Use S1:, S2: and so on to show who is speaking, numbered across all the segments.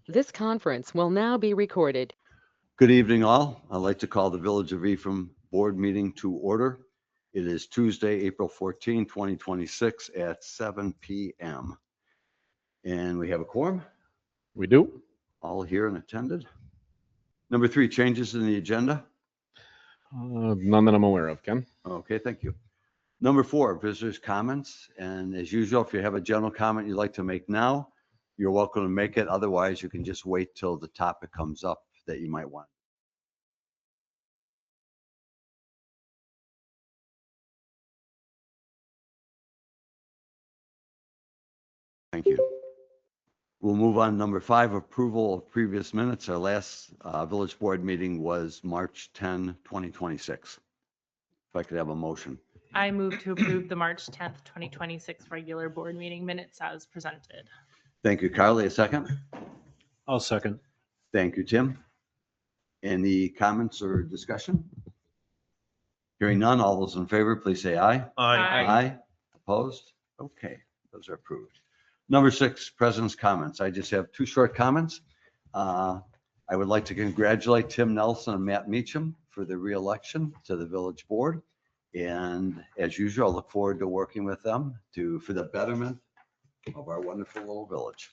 S1: This conference will now be recorded.
S2: Good evening, all. I'd like to call the Village of Ephraim Board Meeting to order. It is Tuesday, April 14, 2026 at 7 p.m. And we have a quorum,
S3: We do.
S2: all here and attended. Number 3, changes in the agenda.
S3: None that I'm aware of, Ken.
S2: Okay, thank you. Number 4, visitors' comments. And as usual, if you have a general comment you'd like to make now, you're welcome to make it. Otherwise, you can just wait till the topic comes up that you might want. Thank you. We'll move on. Number 5, approval of previous minutes. Our last village board meeting was March 10, 2026. If I could have a motion.
S4: I move to approve the March 10th, 2026 regular board meeting minutes as presented.
S2: Thank you, Carly. A second.
S3: I'll second.
S2: Thank you, Tim. Any comments or discussion? Hearing none, all those in favor, please say aye.
S4: Aye.
S2: Opposed? Okay, those are approved. Number 6, president's comments. I just have 2 short comments. I would like to congratulate Tim Nelson and Matt Meacham for the reelection to the village board. And as usual, I look forward to working with them for the betterment of our wonderful little village.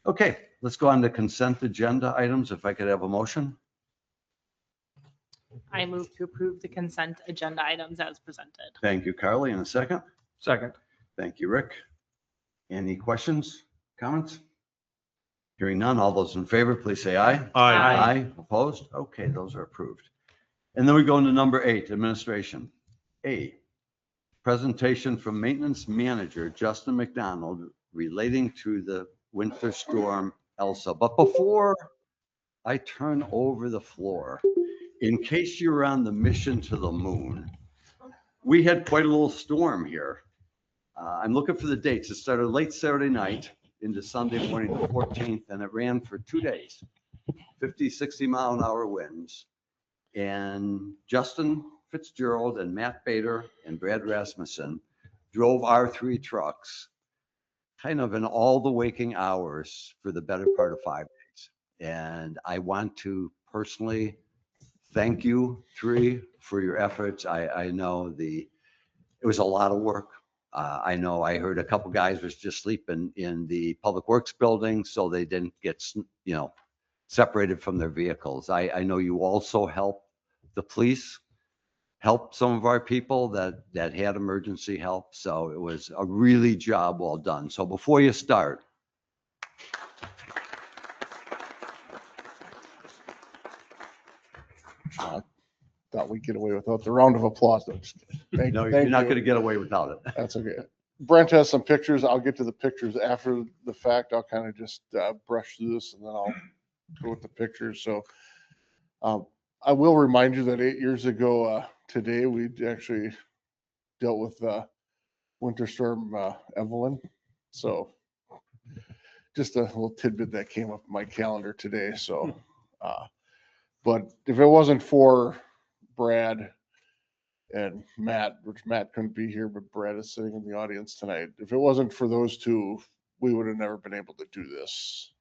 S2: Okay, let's go on to consent agenda items. If I could have a motion.
S4: I move to approve the consent agenda items as presented.
S2: Thank you, Carly. In a second.
S3: Second.
S2: Thank you, Rick. Any questions, comments? Hearing none, all those in favor, please say aye.
S4: Aye.
S2: Opposed? Okay, those are approved. And then we go into number 8, administration. A, presentation from maintenance manager Justin McDonald relating to the winter storm Elsa. But before I turn over the floor, in case you're on the mission to the moon, we had quite a little storm here. I'm looking for the dates. It started late Saturday night into Sunday morning, the 14th, and it ran for 2 days, 50, 60 mile an hour winds. And Justin Fitzgerald and Matt Bader and Brad Rasmussen drove our 3 trucks kind of in all the waking hours for the better part of 5 days. And I want to personally thank you 3 for your efforts. I know it was a lot of work. I know I heard a couple guys was just sleeping in the Public Works building, so they didn't get, separated from their vehicles. I know you also help the police, help some of our people that had emergency help. So it was a really job well done. So before you start,
S5: thought we'd get away without the round of applause. No, just kidding.
S2: no, you're
S5: Thank
S2: not
S5: you.
S2: going to get away without it.
S5: That's okay. Brent has some pictures. I'll get to the pictures after the fact. I'll kind of just brush through this and then I'll go with the pictures. So I will remind you that 8 years ago today, we actually dealt with Winter Storm Evelyn. So just a little tidbit that came up in my calendar today. So, but if it wasn't for Brad and Matt, which Matt couldn't be here, but Brad is sitting in the audience tonight. If it wasn't for those 2, we would have never been able to do this.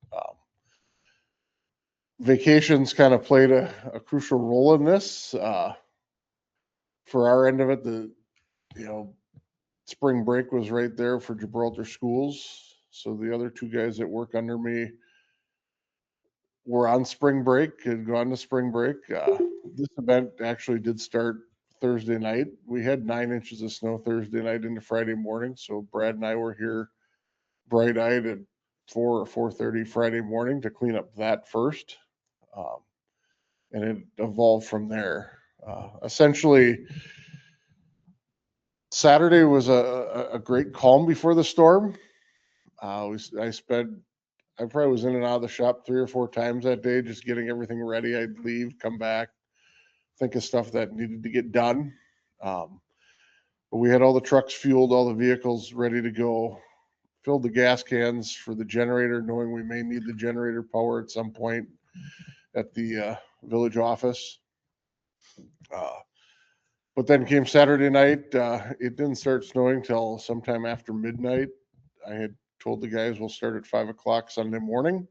S5: Vacations kind of played a crucial role in this. For our end of it, spring break was right there for Gibraltar schools. So the other 2 guys that work under me were on spring break, had gone to spring break. This event actually did start Thursday night. We had 9 inches of snow Thursday night into Friday morning. So Brad and I were here bright-eyed at 4 or 4:30 Friday morning to clean up that first. And it evolved from there. Essentially, Saturday was a great calm before the storm. I probably was in and out of the shop 3 or 4 times that day, just getting everything ready. I'd leave, come back, think of stuff that needed to get done. But we had all the trucks fueled, all the vehicles ready to go, filled the gas cans for the generator, knowing we may need the generator power at some point at the village office. But then came Saturday night. It didn't start snowing till sometime after midnight. I had told the guys we'll start at 5 o'clock Sunday morning.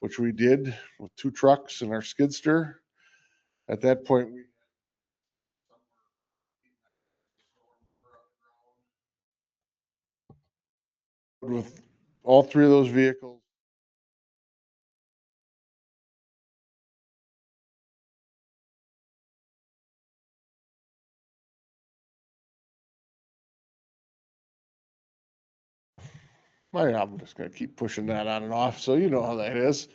S5: which we did with 2 trucks and our skid steer. At that point, with all 3 of those vehicles. I'm just gonna keep pushing that on and off, so you know how that is.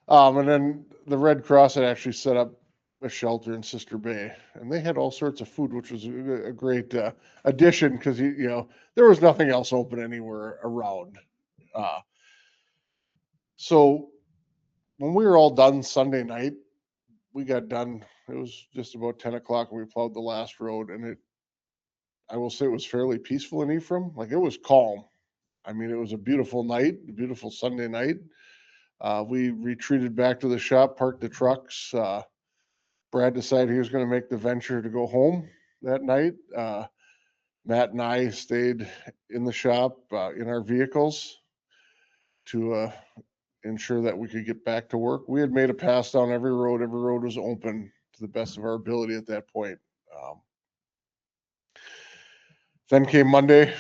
S5: And then the Red Cross had actually set up a shelter in Sister Bay, and they had all sorts of food, which was a great addition because you know there was nothing else open anywhere around. So when we were all done Sunday night, we got done. It was just about 10 o'clock, and we plowed the last road, and I will say it was fairly peaceful in Ephraim. Like, it was calm. I mean, it was a beautiful night, a beautiful Sunday night. We retreated back to the shop, parked the trucks. Brad decided he was going to make the venture to go home that night. Matt and I stayed in the shop in our vehicles to ensure that we could get back to work. We had made a pass down every road. Every road was open to the best of our ability at that point. Then came Monday.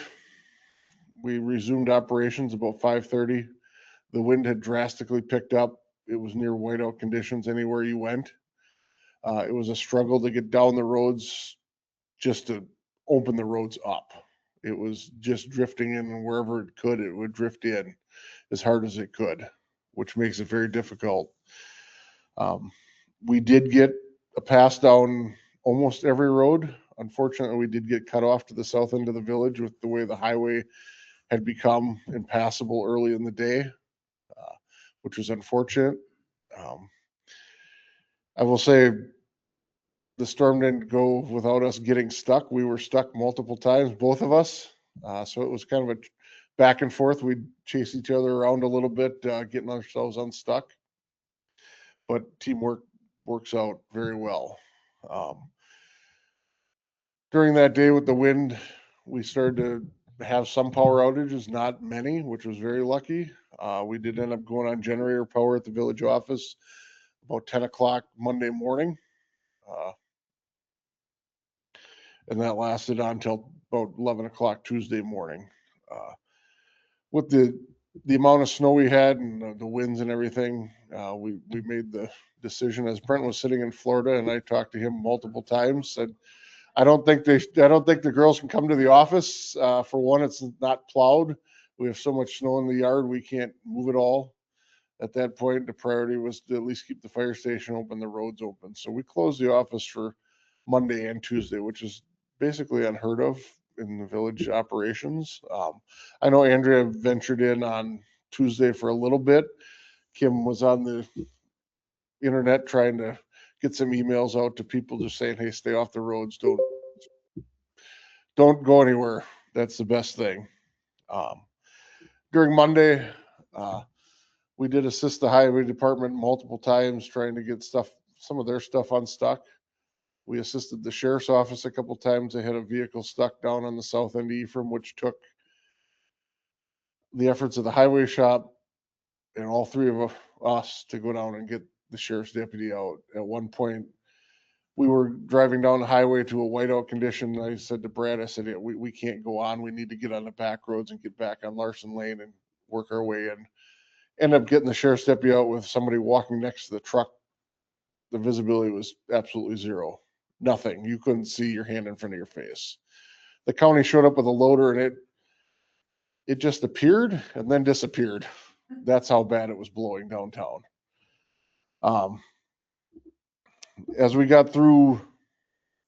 S5: We resumed operations about 5:30. The wind had drastically picked up. It was near whiteout conditions anywhere you went. It was a struggle to get down the roads just to open the roads up. It was just drifting in, and wherever it could, it would drift in as hard as it could, which makes it very difficult. We did get a pass down almost every road. Unfortunately, we did get cut off to the south end of the village with the way the highway had become impassable early in the day, which was unfortunate. I will say the storm didn't go without us getting stuck. We were stuck multiple times, both of us. So it was kind of a back and forth. We'd chase each other around a little bit, getting ourselves unstuck. But teamwork works out very well. During that day with the wind, we started to have some power outages, not many, which was very lucky. We did end up going on generator power at the village office about 10 o'clock Monday morning. And that lasted until about 11 o'clock Tuesday morning. With the amount of snow we had and the winds and everything, we made the decision, as Brent was sitting in Florida and I talked to him multiple times, said, I don't think the girls can come to the office. For one, it's not plowed. We have so much snow in the yard, we can't move it all. At that point, the priority was to at least keep the fire station open, the roads open. So we closed the office for Monday and Tuesday, which is basically unheard of in the village operations. I know Andrea ventured in on Tuesday for a little bit. Kim was on the internet trying to get some emails out to people just saying, hey, stay off the roads. Don't go anywhere. That's the best thing. During Monday, we did assist the highway department multiple times trying to get some of their stuff unstuck. We assisted the sheriff's office a couple times. They had a vehicle stuck down on the south end of Ephraim, which took the efforts of the highway shop and all 3 of us to go down and get the sheriff's deputy out. At one point, we were driving down the highway to a whiteout condition. I said to Brad, I said, yeah, we can't go on. We need to get on the back roads and get back on Larson Lane and work our way in. End up getting the sheriff's deputy out with somebody walking next to the truck. The visibility was absolutely zero. Nothing. You couldn't see your hand in front of your face. The county showed up with a loader and it just appeared and then disappeared. That's how bad it was blowing downtown. As we got through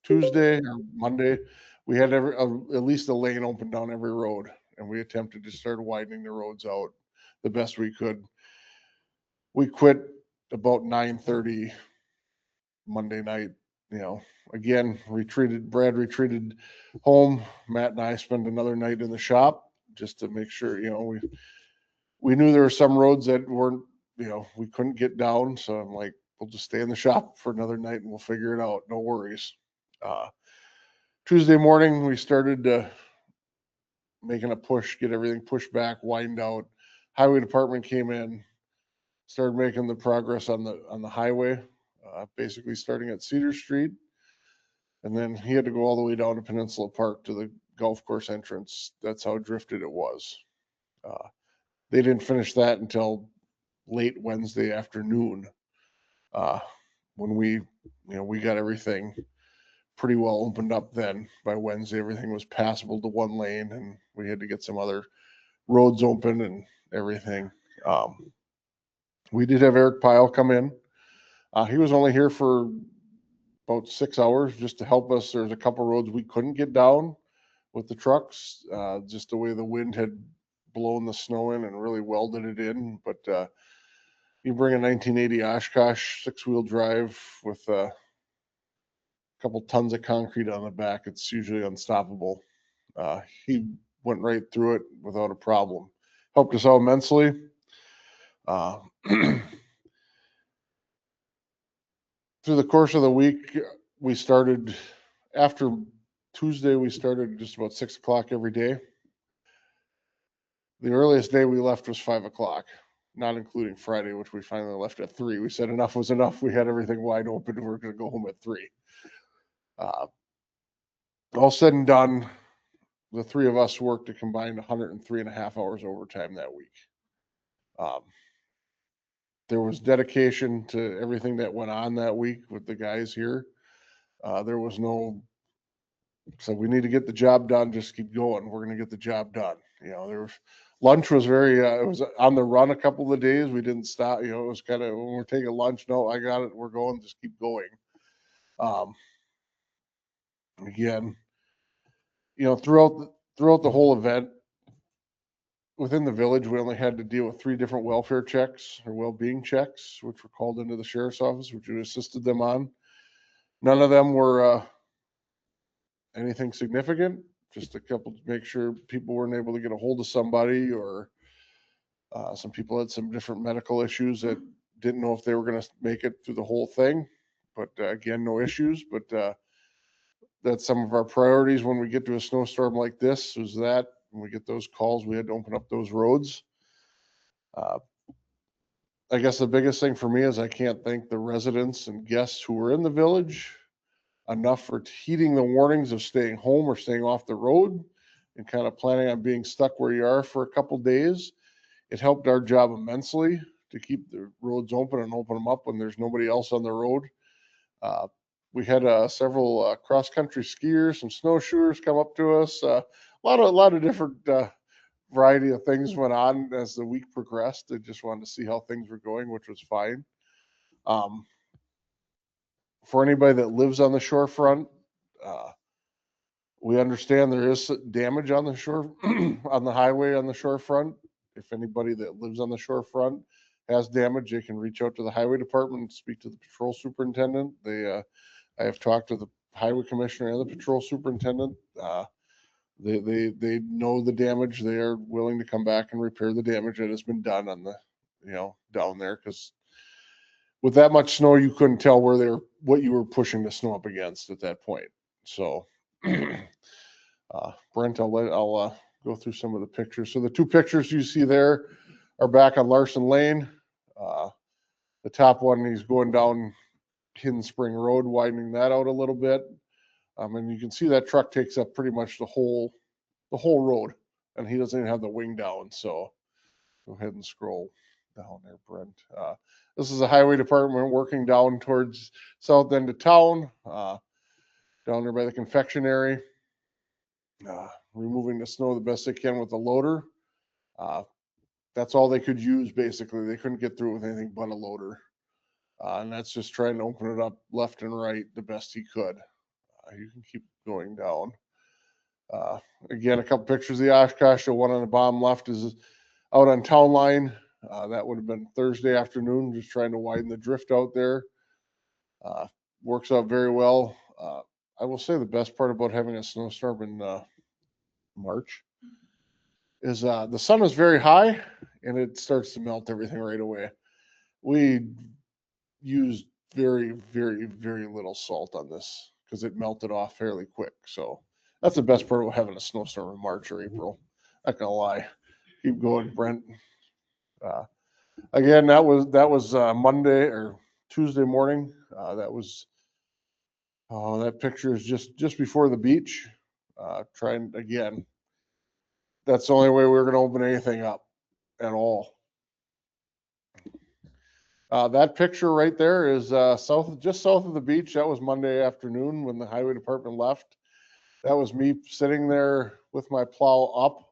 S5: Tuesday or Monday, we had at least a lane open down every road, and we attempted to start widening the roads out the best we could. We quit about 9:30 Monday night. Again, Brad retreated home. Matt and I spent another night in the shop just to make sure, we knew there were some roads that weren't, we couldn't get down. So I'm like, we'll just stay in the shop for another night and we'll figure it out. No worries. Tuesday morning, we started making a push, get everything pushed back, widened out. Highway department came in, started making the progress on the highway, basically starting at Cedar Street. And then he had to go all the way down to Peninsula Park to the golf course entrance. That's how drifted it was. They didn't finish that until late Wednesday afternoon, when we got everything pretty well opened up. Then by Wednesday, everything was passable to one lane, and we had to get some other roads open and everything. We did have Eric Pyle come in. He was only here for about 6 hours just to help us. There's a couple roads we couldn't get down with the trucks, just the way the wind had blown the snow in and really welded it in. But you bring a 1980 Oshkosh 6-wheel drive with a couple tons of concrete on the back, it's usually unstoppable. He went right through it without a problem. Helped us out immensely. Through the course of the week, we started, after Tuesday, we started just about 6 o'clock every day. The earliest day we left was 5 o'clock, not including Friday, which we finally left at 3. We said enough was enough. We had everything wide open. We were going to go home at 3. All said and done, the 3 of us worked a combined 103.5 hours overtime that week. There was dedication to everything that went on that week with the guys here. There was no, so we need to get the job done, just keep going. We're going to get the job done. Lunch was very, it was on the run a couple of days. We didn't stop, it was kind of, when we're taking lunch, no, I got it, we're going, just keep going. Again, throughout the whole event, within the village, we only had to deal with 3 different welfare checks or well-being checks, which were called into the sheriff's office, which we assisted them on. None of them were anything significant, just a couple to make sure people weren't able to get a hold of somebody, or some people had some different medical issues that didn't know if they were going to make it through the whole thing. But again, no issues. But that's some of our priorities when we get to a snowstorm like this, is that when we get those calls, we had to open up those roads. I guess the biggest thing for me is I can't thank the residents and guests who were in the village enough for heeding the warnings of staying home or staying off the road and kind of planning on being stuck where you are for a couple days. It helped our job immensely to keep the roads open and open them up when there's nobody else on the road. We had several cross-country skiers, some snowshoers come up to us. A lot of different variety of things went on as the week progressed. They just wanted to see how things were going, which was fine. For anybody that lives on the shorefront, we understand there is damage on the shore, on the highway on the shorefront. If anybody that lives on the shorefront has damage, they can reach out to the highway department and speak to the patrol superintendent. I have talked to the highway commissioner and the patrol superintendent. They know the damage. They are willing to come back and repair the damage that has been done on the, down there, because with that much snow, you couldn't tell what you were pushing the snow up against at that point. So, Brent, I'll go through some of the pictures. So the 2 pictures you see there are back on Larson Lane. The top one, he's going down Hidden Spring Road, widening that out a little bit. And you can see that truck takes up pretty much the whole road, and he doesn't even have the wing down. So go ahead and scroll down there, Brent. This is the highway department working down towards south end of town, down there by the confectionery, removing the snow the best they can with the loader. That's all they could use, basically. They couldn't get through with anything but a loader. And that's just trying to open it up left and right the best he could. You can keep going down. Again, a couple pictures of the Oshkosh. The one on the bottom left is out on Town Line. That would have been Thursday afternoon, just trying to widen the drift out there. Works out very well. I will say the best part about having a snowstorm in March is the sun is very high and it starts to melt everything right away. We used very, very, very little salt on this because it melted off fairly quick. So that's the best part of having a snowstorm in March or April. Not gonna lie. Keep going, Brent. Again, that was Monday or Tuesday morning. That picture is just before the beach. Trying again. That's the only way we're going to open anything up at all. That picture right there is just south of the beach. That was Monday afternoon when the highway department left. That was me sitting there with my plow up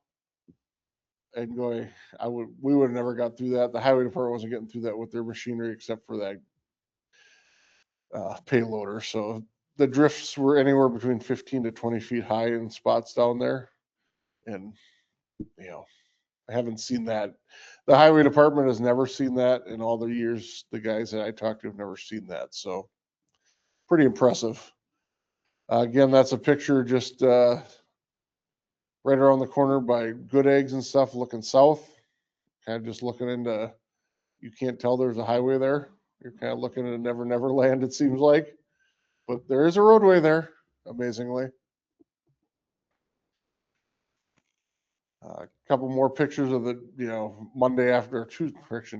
S5: and going. We would have never got through that. The highway department wasn't getting through that with their machinery except for that payloader. So the drifts were anywhere between 15 to 20 feet high in spots down there, and I haven't seen that. The highway department has never seen that in all the years. The guys that I talked to have never seen that. So pretty impressive. Again, that's a picture just right around the corner by Good Eggs and stuff, looking south. Kind of just looking into, you can't tell there's a highway there. You're kind of looking at a Never Never Land, it seems like. But there is a roadway there, amazingly. A couple more pictures of the,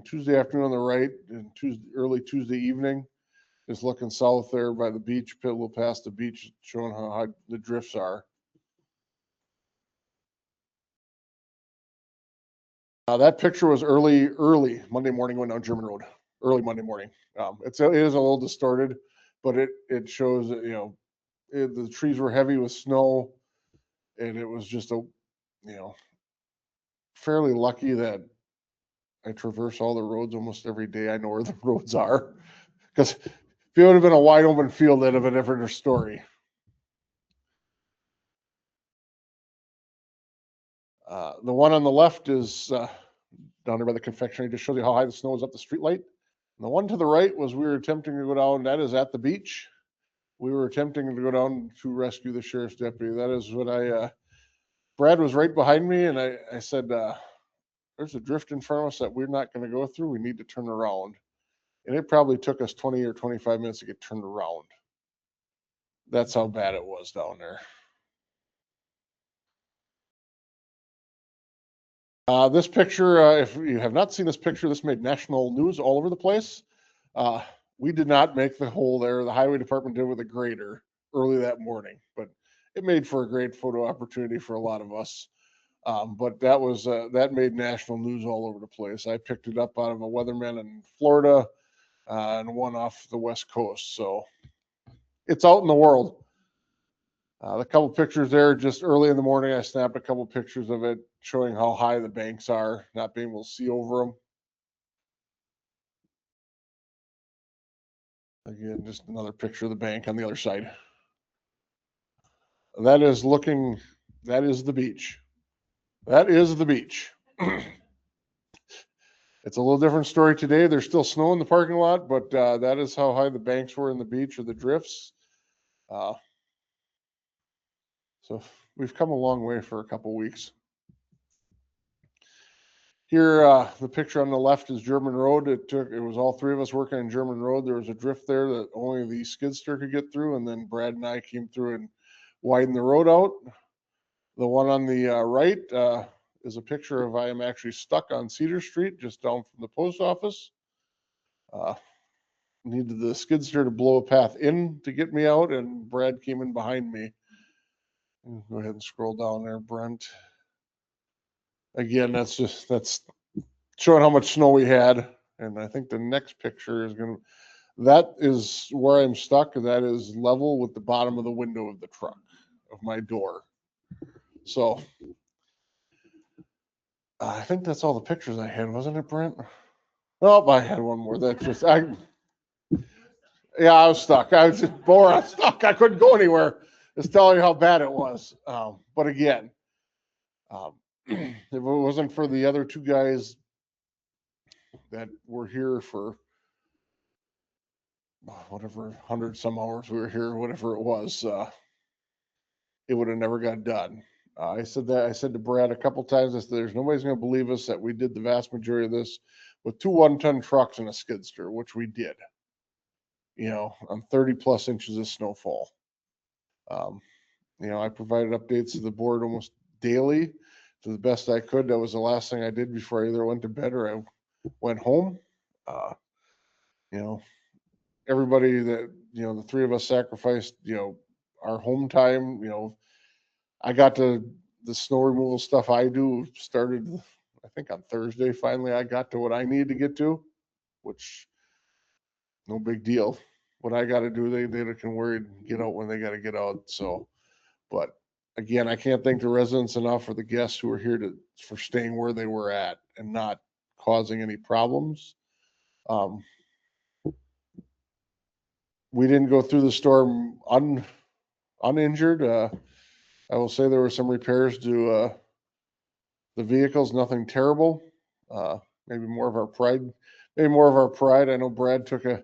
S5: Tuesday afternoon on the right and early Tuesday evening. Just looking south there by the beach, a little past the beach, showing how high the drifts are. That picture was early Monday morning when on German Road, early Monday morning. It is a little distorted, but it shows that, the trees were heavy with snow, and it was just fairly lucky that I traverse all the roads almost every day. I know where the roads are, because if it would have been a wide open field, that'd have been a different story. The one on the left is down there by the confectionery. Just shows you how high the snow is up the street light. And the one to the right was we were attempting to go down. That is at the beach. We were attempting to go down to rescue the sheriff's deputy. That is what Brad was right behind me, and I said, there's a drift in front of us that we're not going to go through. We need to turn around. And it probably took us 20 or 25 minutes to get turned around. That's how bad it was down there. This picture, if you have not seen this picture, this made national news all over the place. We did not make the hole there. The highway department did with a grader early that morning, but it made for a great photo opportunity for a lot of us. But that made national news all over the place. I picked it up out of a weatherman in Florida and one off the West Coast. So it's out in the world. The couple pictures there, just early in the morning, I snapped a couple pictures of it showing how high the banks are, not being able to see over them. Again, just another picture of the bank on the other side. That is the beach. That is the beach. It's a little different story today. There's still snow in the parking lot, but that is how high the banks were in the beach or the drifts. So we've come a long way for a couple weeks. Here, the picture on the left is German Road. It was all three of us working on German Road. There was a drift there that only the skid steer could get through, and then Brad and I came through and widened the road out. The one on the right is a picture of I am actually stuck on Cedar Street, just down from the post office. Needed the skid steer to blow a path in to get me out, and Brad came in behind me. Go ahead and scroll down there, Brent. Again, that's showing how much snow we had. And I think the next picture that is where I'm stuck. That is level with the bottom of the window of the truck, of my door. So I think that's all the pictures I had, wasn't it, Brent? Oh, I had one more. I was stuck. I was just bored. I was stuck. I couldn't go anywhere. Just telling you how bad it was. But again, if it wasn't for the other two guys that were here for whatever 100 some hours we were here, whatever it was, it would have never got done. I said to Brad a couple times, I said, there's nobody's going to believe us that we did the vast majority of this with 2 1-ton trucks and a skid steer, which we did, on 30 plus inches of snowfall. I provided updates to the board almost daily to the best I could. That was the last thing I did before I either went to bed or I went home. You know, everybody that, you know, the three of us sacrificed, you know, our home time, you know, I got to the snow removal stuff I do started, I think on Thursday, finally I got to what I need to get to, which no big deal. What I gotta do, they can worry and get out when they gotta get out, so. But again, I can't thank the residents enough or the guests who are here for staying where they were at and not causing any problems. We didn't go through the storm uninjured. I will say there were some repairs to the vehicles, nothing terrible. Maybe more of our pride. Maybe more of our pride. I know Brad took a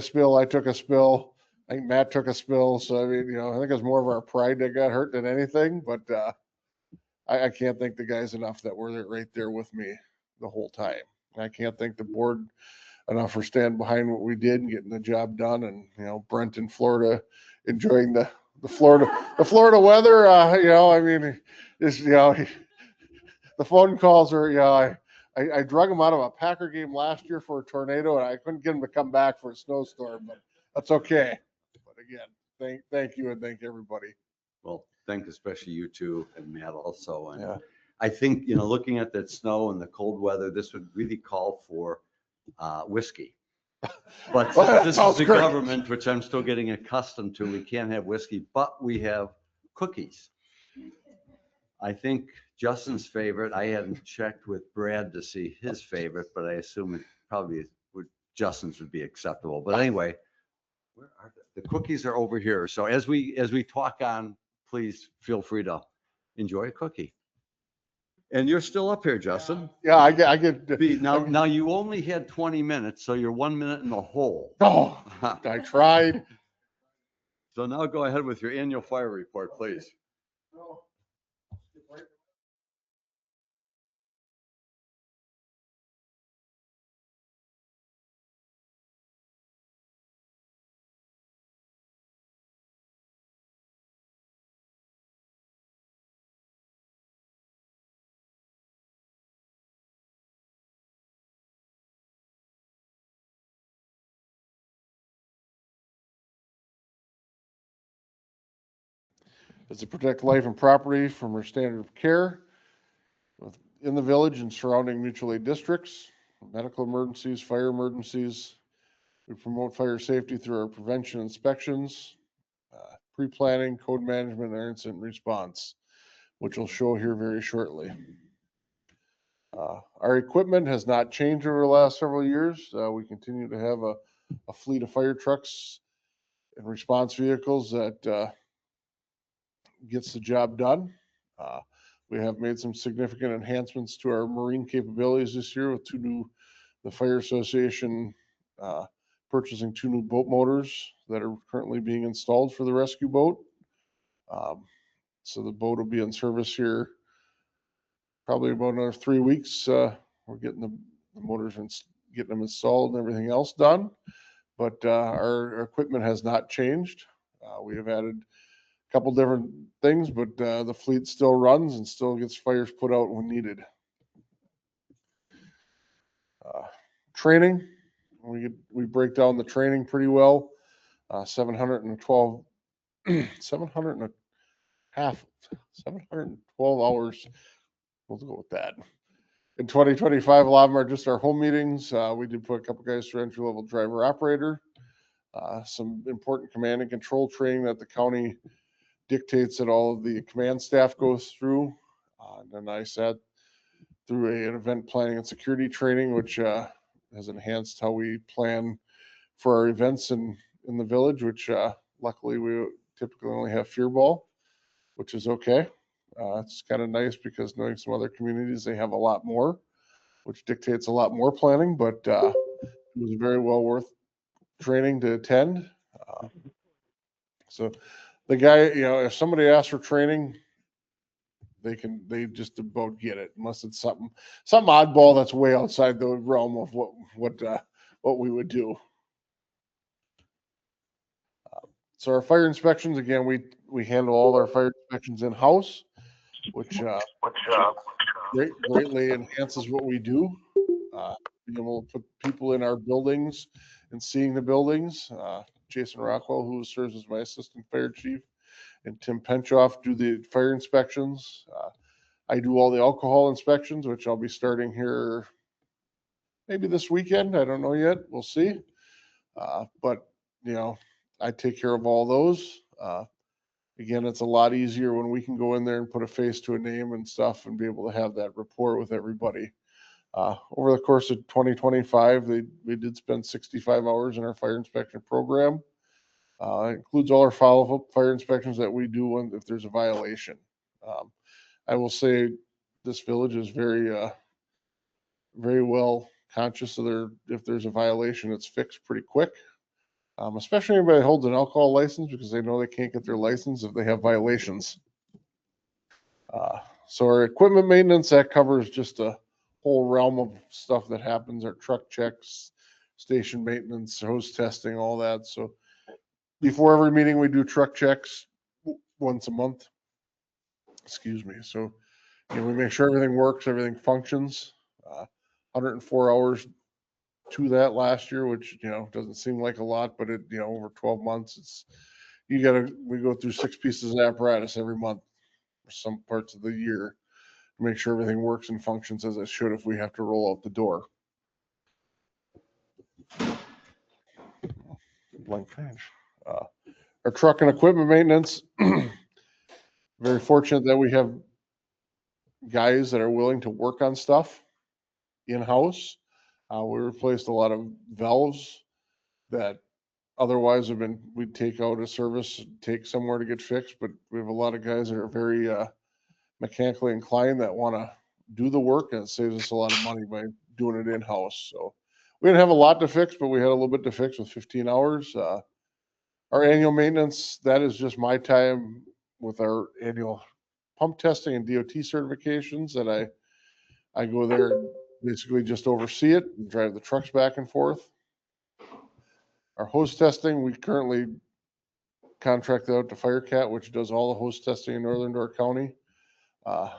S5: spill. I took a spill. I think Matt took a spill. So I mean, you know, I think it's more of our pride that got hurt than anything. But I can't thank the guys enough that were right there with me the whole time. I can't thank the board enough for standing behind what we did and getting the job done. And you know, Brent in Florida enjoying the Florida weather. You know, I mean, it's, you know, the phone calls are, you know, I drug him out of a Packer game last year for a tornado, and I couldn't get him to come back for a snowstorm, but that's okay. But again, thank you and thank everybody.
S2: Well, thank especially you two and Matt also. And
S5: Yeah.
S2: I think, you know, looking at that snow and the cold weather, this would really call for whiskey. But
S5: Well, that
S2: this is
S5: sounds
S2: the
S5: great.
S2: government, which I'm still getting accustomed to. We can't have whiskey, but we have cookies. I think Justin's favorite, I hadn't checked with Brad to see his favorite, but I assume it probably would, Justin's would be acceptable. But anyway, where are the cookies are over here. So as we talk on, please feel free to enjoy a cookie. And you're still up here, Justin.
S5: Yeah, I get.
S2: Now you only had 20 minutes, so you're 1 minute in the hole.
S5: Oh, I tried.
S2: So now go ahead with your annual fire report, please.
S5: Is to protect life and property from our standard of care in the village and surrounding mutual aid districts, medical emergencies, fire emergencies. We promote fire safety through our prevention inspections, pre-planning, code management, and incident response, which will show here very shortly. Our equipment has not changed over the last several years. We continue to have a fleet of fire trucks and response vehicles that gets the job done. We have made some significant enhancements to our marine capabilities this year with the Fire Association purchasing 2 new boat motors that are currently being installed for the rescue boat. So the boat will be in service here probably about another 3 weeks. We're getting the motors and getting them installed and everything else done. But our equipment has not changed. We have added a couple different things, but the fleet still runs and still gets fires put out when needed. Training, we break down the training pretty well. 712 hours. We'll go with that. In 2025, a lot of them are just our home meetings. We did put a couple guys through entry level driver operator. Some important command and control training that the county dictates that all of the command staff goes through. And then I sat through an event planning and security training, which has enhanced how we plan for our events in the village, which luckily we typically only have fear ball, which is okay. It's kind of nice because knowing some other communities, they have a lot more, which dictates a lot more planning, but it was very well worth training to attend. So the guy, you know, if somebody asks for training, they just about get it, unless it's something oddball that's way outside the realm of what we would do. So our fire inspections, again, we handle all our fire inspections in-house, which greatly enhances what we do. being able to put people in our buildings and seeing the buildings. Jason Rockwell, who serves as my assistant fire chief, and Tim Penchoff do the fire inspections. I do all the alcohol inspections, which I'll be starting here maybe this weekend. I don't know yet. We'll see. But, you know, I take care of all those. Again, it's a lot easier when we can go in there and put a face to a name and stuff and be able to have that rapport with everybody. Over the course of 2025, we did spend 65 hours in our fire inspection program. It includes all our follow-up fire inspections that we do if there's a violation. I will say this village is very well conscious of if there's a violation, it's fixed pretty quick. Especially anybody that holds an alcohol license, because they know they can't get their license if they have violations. So our equipment maintenance, that covers just a whole realm of stuff that happens, our truck checks, station maintenance, hose testing, all that. So before every meeting, we do truck checks once a month. Excuse me. So we make sure everything works, everything functions. 104 hours to that last year, which, doesn't seem like a lot, but it, over 12 months, we go through 6 pieces of apparatus every month for some parts of the year to make sure everything works and functions as it should if we have to roll out the door. Blank page. Our truck and equipment maintenance, very fortunate that we have guys that are willing to work on stuff in-house. We replaced a lot of valves that otherwise we'd take out a service, take somewhere to get fixed, but we have a lot of guys that are very mechanically inclined that want to do the work, and it saves us a lot of money by doing it in-house. So we didn't have a lot to fix, but we had a little bit to fix with 15 hours. Our annual maintenance, that is just my time with our annual pump testing and DOT certifications that I go there and basically just oversee it and drive the trucks back and forth. Our hose testing, we currently contract out to FireCat, which does all the hose testing in Northern Door County.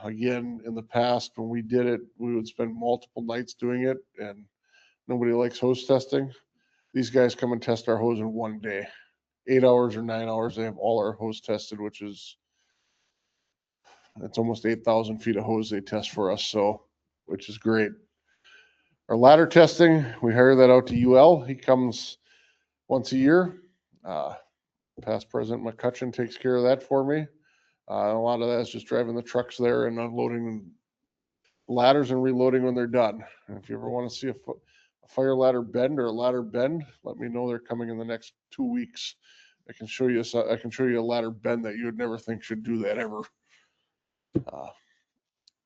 S5: Again, in the past, when we did it, we would spend multiple nights doing it, and nobody likes hose testing. These guys come and test our hose in one day. 8 hours or 9 hours, they have all our hose tested, that's almost 8,000 feet of hose they test for us, so, which is great. Our ladder testing, we hire that out to UL. He comes once a year. Past President McCutcheon takes care of that for me. A lot of that is just driving the trucks there and unloading ladders and reloading when they're done. And if you ever want to see a fire ladder bend or a ladder bend, let me know. They're coming in the next 2 weeks. I can show you a ladder bend that you would never think should do that ever.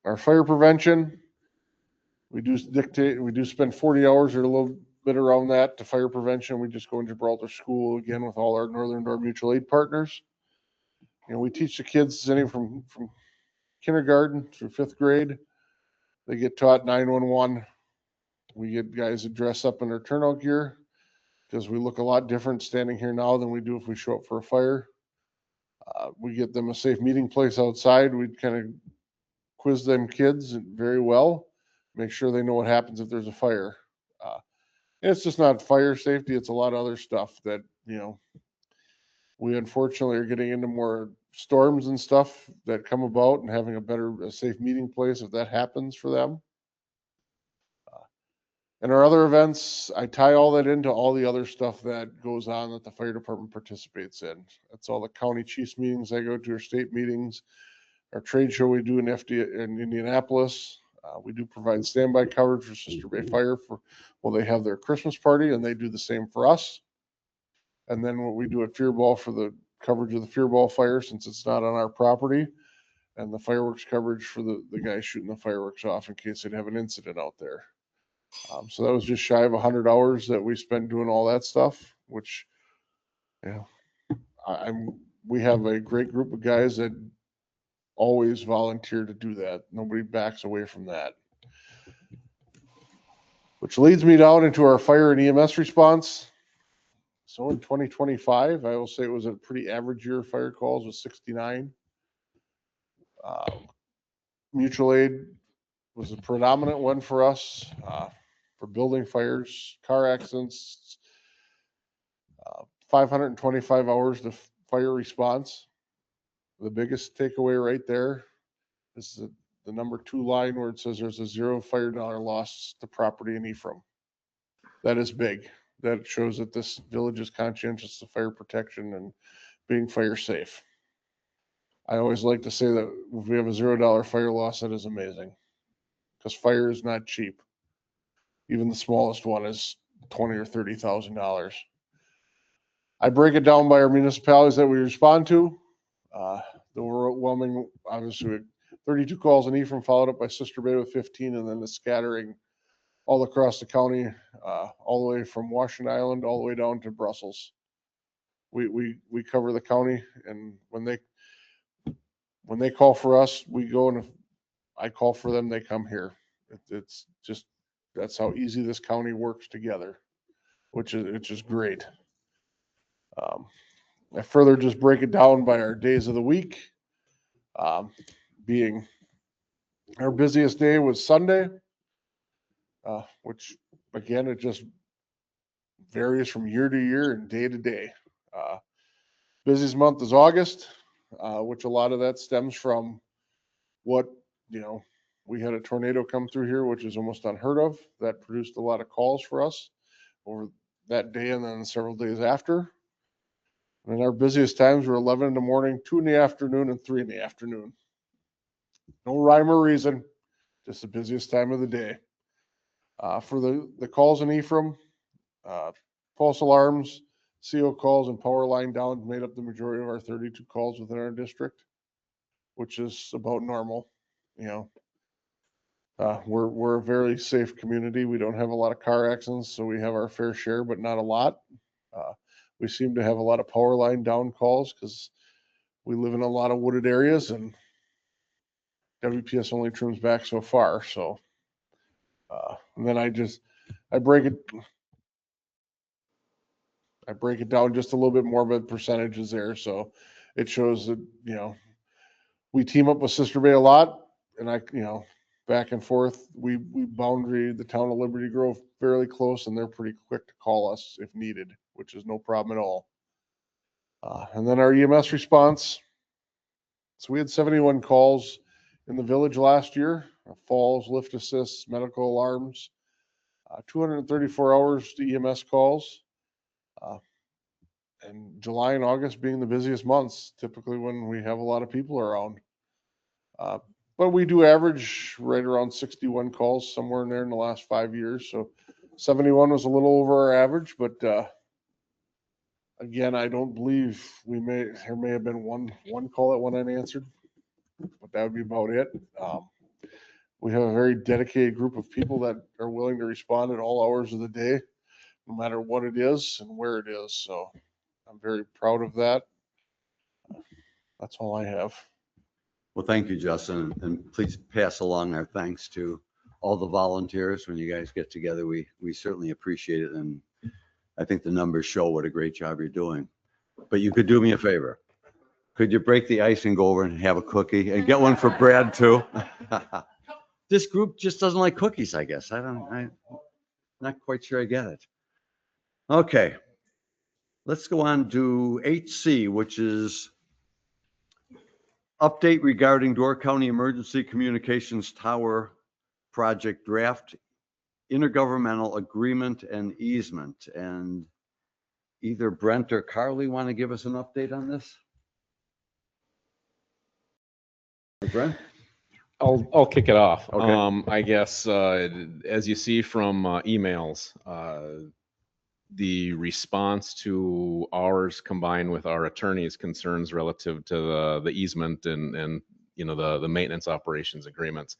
S5: Our fire prevention, we do spend 40 hours or a little bit around that to fire prevention. We just go in Gibraltar School again with all our Northern Door mutual aid partners. We teach the kids anywhere from kindergarten through 5th grade. They get taught 911. We get guys that dress up in their turnout gear because we look a lot different standing here now than we do if we show up for a fire. We get them a safe meeting place outside. We kind of quiz them kids very well, make sure they know what happens if there's a fire. And it's just not fire safety. It's a lot of other stuff that, we unfortunately are getting into more storms and stuff that come about, and having a safe meeting place if that happens for them. And our other events, I tie all that into all the other stuff that goes on that the fire department participates in. That's all the county chiefs meetings I go to, our state meetings, our trade show we do in Indianapolis. We do provide standby coverage for Sister Bay Fire they have their Christmas party, and they do the same for us. And then what we do at Fearball for the coverage of the Fearball fire, since it's not on our property, and the fireworks coverage for the guys shooting the fireworks off in case they'd have an incident out there. So that was just shy of 100 hours that we spent doing all that stuff, which, we have a great group of guys that always volunteer to do that. Nobody backs away from that. Which leads me down into our fire and EMS response. So in 2025, I will say it was a pretty average year of fire calls with 69. Mutual aid was the predominant one for us. for building fires, car accidents, 525 hours to fire response. The biggest takeaway right there is the number 2 line where it says there's a $0 fire loss to property in Ephraim. That is big. That shows that this village is conscientious of fire protection and being fire safe. I always like to say that if we have a $0 fire loss, that is amazing, because fire is not cheap. Even the smallest one is $20,000 or $30,000. I break it down by our municipalities that we respond to. The overwhelming, obviously, 32 calls in Ephraim, followed up by Sister Bay with 15, and then the scattering all across the county, all the way from Washington Island all the way down to Brussels. We cover the county, and when they call for us, we go, and if I call for them, they come here. It's just, that's how easy this county works together, which is great. I further just break it down by our days of the week, being our busiest day was Sunday, which again, it just varies from year to year and day to day. Busiest month is August, which a lot of that stems from what, we had a tornado come through here, which is almost unheard of. That produced a lot of calls for us over that day and then several days after. And our busiest times were 11 in the morning, 2 in the afternoon, and 3 in the afternoon. No rhyme or reason, just the busiest time of the day. For the calls in Ephraim, false alarms, CO calls, and power line down made up the majority of our 32 calls within our district, which is about normal. We're a very safe community. We don't have a lot of car accidents, so we have our fair share, but not a lot. We seem to have a lot of power line down calls because we live in a lot of wooded areas, and WPS only trims back so far. So, and then I break it down just a little bit more, but percentages there. So it shows that, we team up with Sister Bay a lot, and back and forth, we boundary the town of Liberty Grove fairly close, and they're pretty quick to call us if needed, which is no problem at all. And then our EMS response. So we had 71 calls in the village last year, falls, lift assists, medical alarms, 234 hours to EMS calls. And July and August being the busiest months, typically when we have a lot of people around. But we do average right around 61 calls, somewhere in there in the last 5 years. So 71 was a little over our average, but again, I don't believe there may have been one call that went unanswered, but that would be about it. We have a very dedicated group of people that are willing to respond at all hours of the day, no matter what it is and where it is. So I'm very proud of that. That's all I have.
S2: Well, thank you, Justin, and please pass along our thanks to all the volunteers. When you guys get together, we certainly appreciate it, and I think the numbers show what a great job you're doing. But you could do me a favor. Could you break the ice and go over and have a cookie and get one for Brad too? This group just doesn't like cookies, I guess. I'm not quite sure I get it. Okay. Let's go on to 8C, which is update regarding Door County Emergency Communications Tower Project Draft Intergovernmental Agreement and Easement. And either Brent or Carly want to give us an update on this? Brent?
S3: I'll kick it off.
S2: Okay.
S3: I guess, as you see from emails, the response to ours combined with our attorney's concerns relative to the easement and the maintenance operations agreements,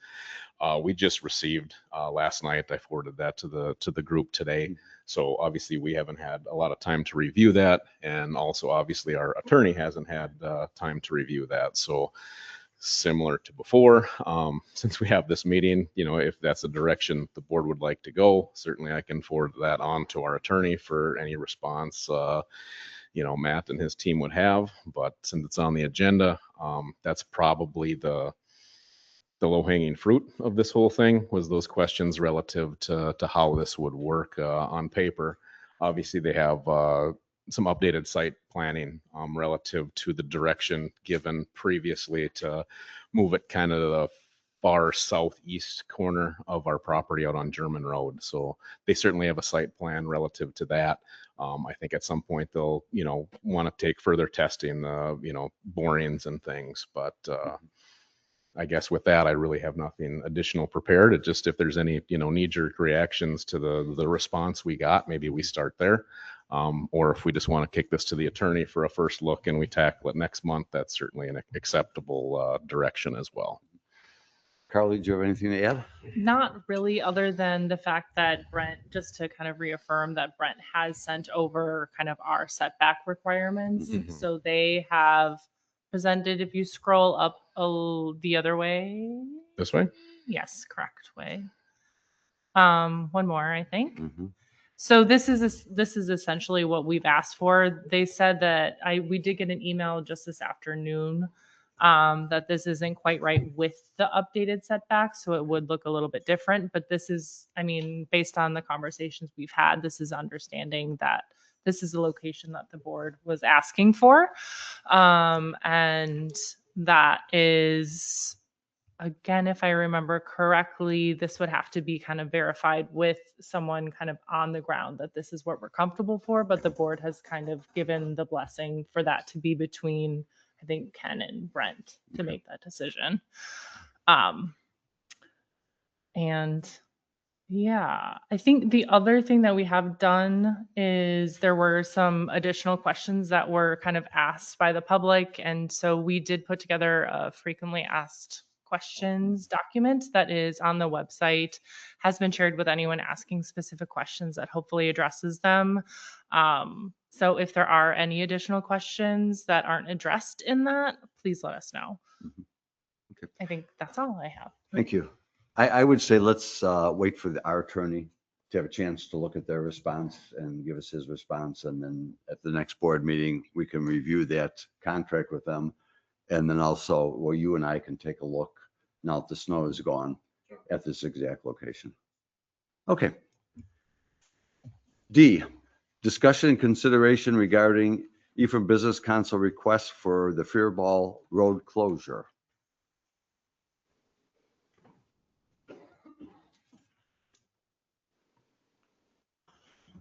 S3: we just received last night. I forwarded that to the group today. So obviously we haven't had a lot of time to review that, and also obviously our attorney hasn't had time to review that. So similar to before, since we have this meeting, if that's the direction the board would like to go, certainly I can forward that on to our attorney for any response Matt and his team would have. But since it's on the agenda, that's probably the the low hanging fruit of this whole thing was those questions relative to how this would work on paper. Obviously, they have some updated site planning relative to the direction given previously to move it kind of the far southeast corner of our property out on German Road. So they certainly have a site plan relative to that. I think at some point they'll, want to take further testing, borings and things, but I guess with that, I really have nothing additional prepared. It just, if there's any, knee-jerk reactions to the response we got, maybe we start there. Or if we just want to kick this to the attorney for a first look and we tackle it next month, that's certainly an acceptable direction as well.
S2: Carly, do you have anything to add?
S4: Not really, other than the fact that Brent, just to kind of reaffirm that Brent has sent over kind of our setback requirements.
S3: Mhm.
S4: So they have presented, if you scroll up the other way.
S3: This way?
S4: Yes, correct way. One more, I think.
S2: Mhm.
S4: So this is essentially what we've asked for. They said that we did get an email just this afternoon that this isn't quite right with the updated setbacks, so it would look a little bit different. But this is, based on the conversations we've had, this is understanding that this is a location that the board was asking for, and that is, again, if I remember correctly, this would have to be kind of verified with someone kind of on the ground that this is what we're comfortable for, but the board has kind of given the blessing for that to be between, I think, Ken and Brent to make that decision. And yeah, I think the other thing that we have done is there were some additional questions that were kind of asked by the public. And so we did put together a frequently asked questions document that is on the website, has been shared with anyone asking specific questions that hopefully addresses them. So if there are any additional questions that aren't addressed in that, please let us know.
S2: Okay.
S4: I think that's all I have.
S2: Thank you. I would say let's wait for our attorney to have a chance to look at their response and give us his response. And then at the next board meeting, we can review that contract with them. And then also, well, you and I can take a look now that the snow is gone at this exact location. Okay. D, discussion and consideration regarding Ephraim Business Council request for the Fairball Road closure.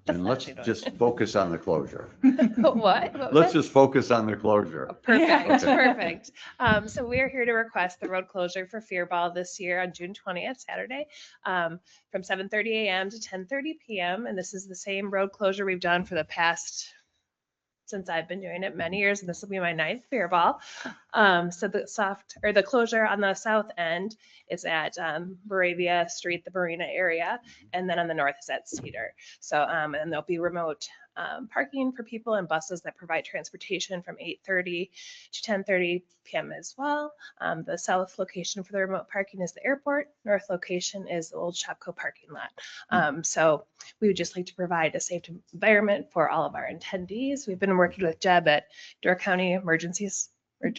S2: And let's just focus on the closure.
S6: What? What was
S2: Let's
S6: that?
S2: just focus on the closure.
S6: Perfect,
S2: Okay.
S6: perfect. So we're here to request the road closure for Fairball this year on June 20th, Saturday, from 7:30 a.m. to 10:30 p.m. And this is the same road closure we've done for the past, since I've been doing it many years, and this will be my 9th Fairball. So the closure on the south end is at Moravia Street, the marina area, and then on the north is at Cedar. So and there'll be remote parking for people and buses that provide transportation from 8:30 to 10:30 p.m. as well. The south location for the remote parking is the airport. North location is the old Shopko parking lot. So we would just like to provide a safe environment for all of our attendees. We've been working with Jeb at Door County Emergencies.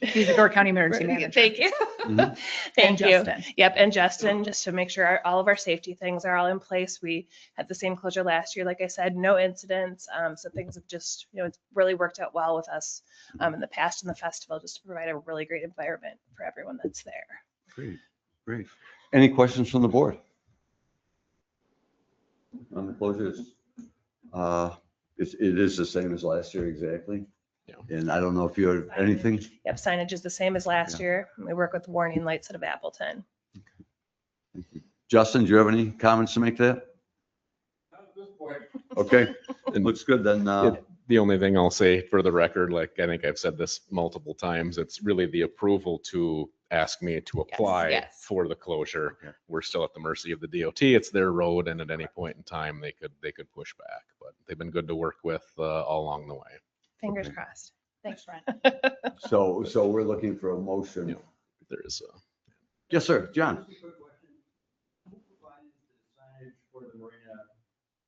S7: He's the Door County Emergency Manager.
S6: Thank you.
S2: Mhm.
S6: Thank you.
S7: Justin.
S6: Yep, and Justin, just to make sure all of our safety things are all in place. We had the same closure last year, like I said, no incidents. So things have just, it's really worked out well with us in the past in the festival, just to provide a really great environment for everyone that's there.
S2: Great, great. Any questions from the board? On the closures? It is the same as last year, exactly.
S3: Yeah.
S2: And I don't know if you have anything.
S6: Yep, signage is the same as last year. We work with warning lights out of Appleton.
S2: Justin, do you have any comments to make to that? Okay, it looks good then.
S3: The only thing I'll say for the record, like I think I've said this multiple times, it's really the approval to ask me to apply
S6: yes.
S3: for the closure.
S2: Okay.
S3: We're still at the mercy of the DOT. It's their road, and at any point in time, they could push back. But they've been good to work with all along the way.
S6: Fingers
S2: Okay.
S6: crossed.
S7: Thanks, Brent.
S2: So we're looking for a motion.
S3: Yeah. There is
S2: Yes, sir, John.
S8: Just a quick question. Who provided the signage for the marina?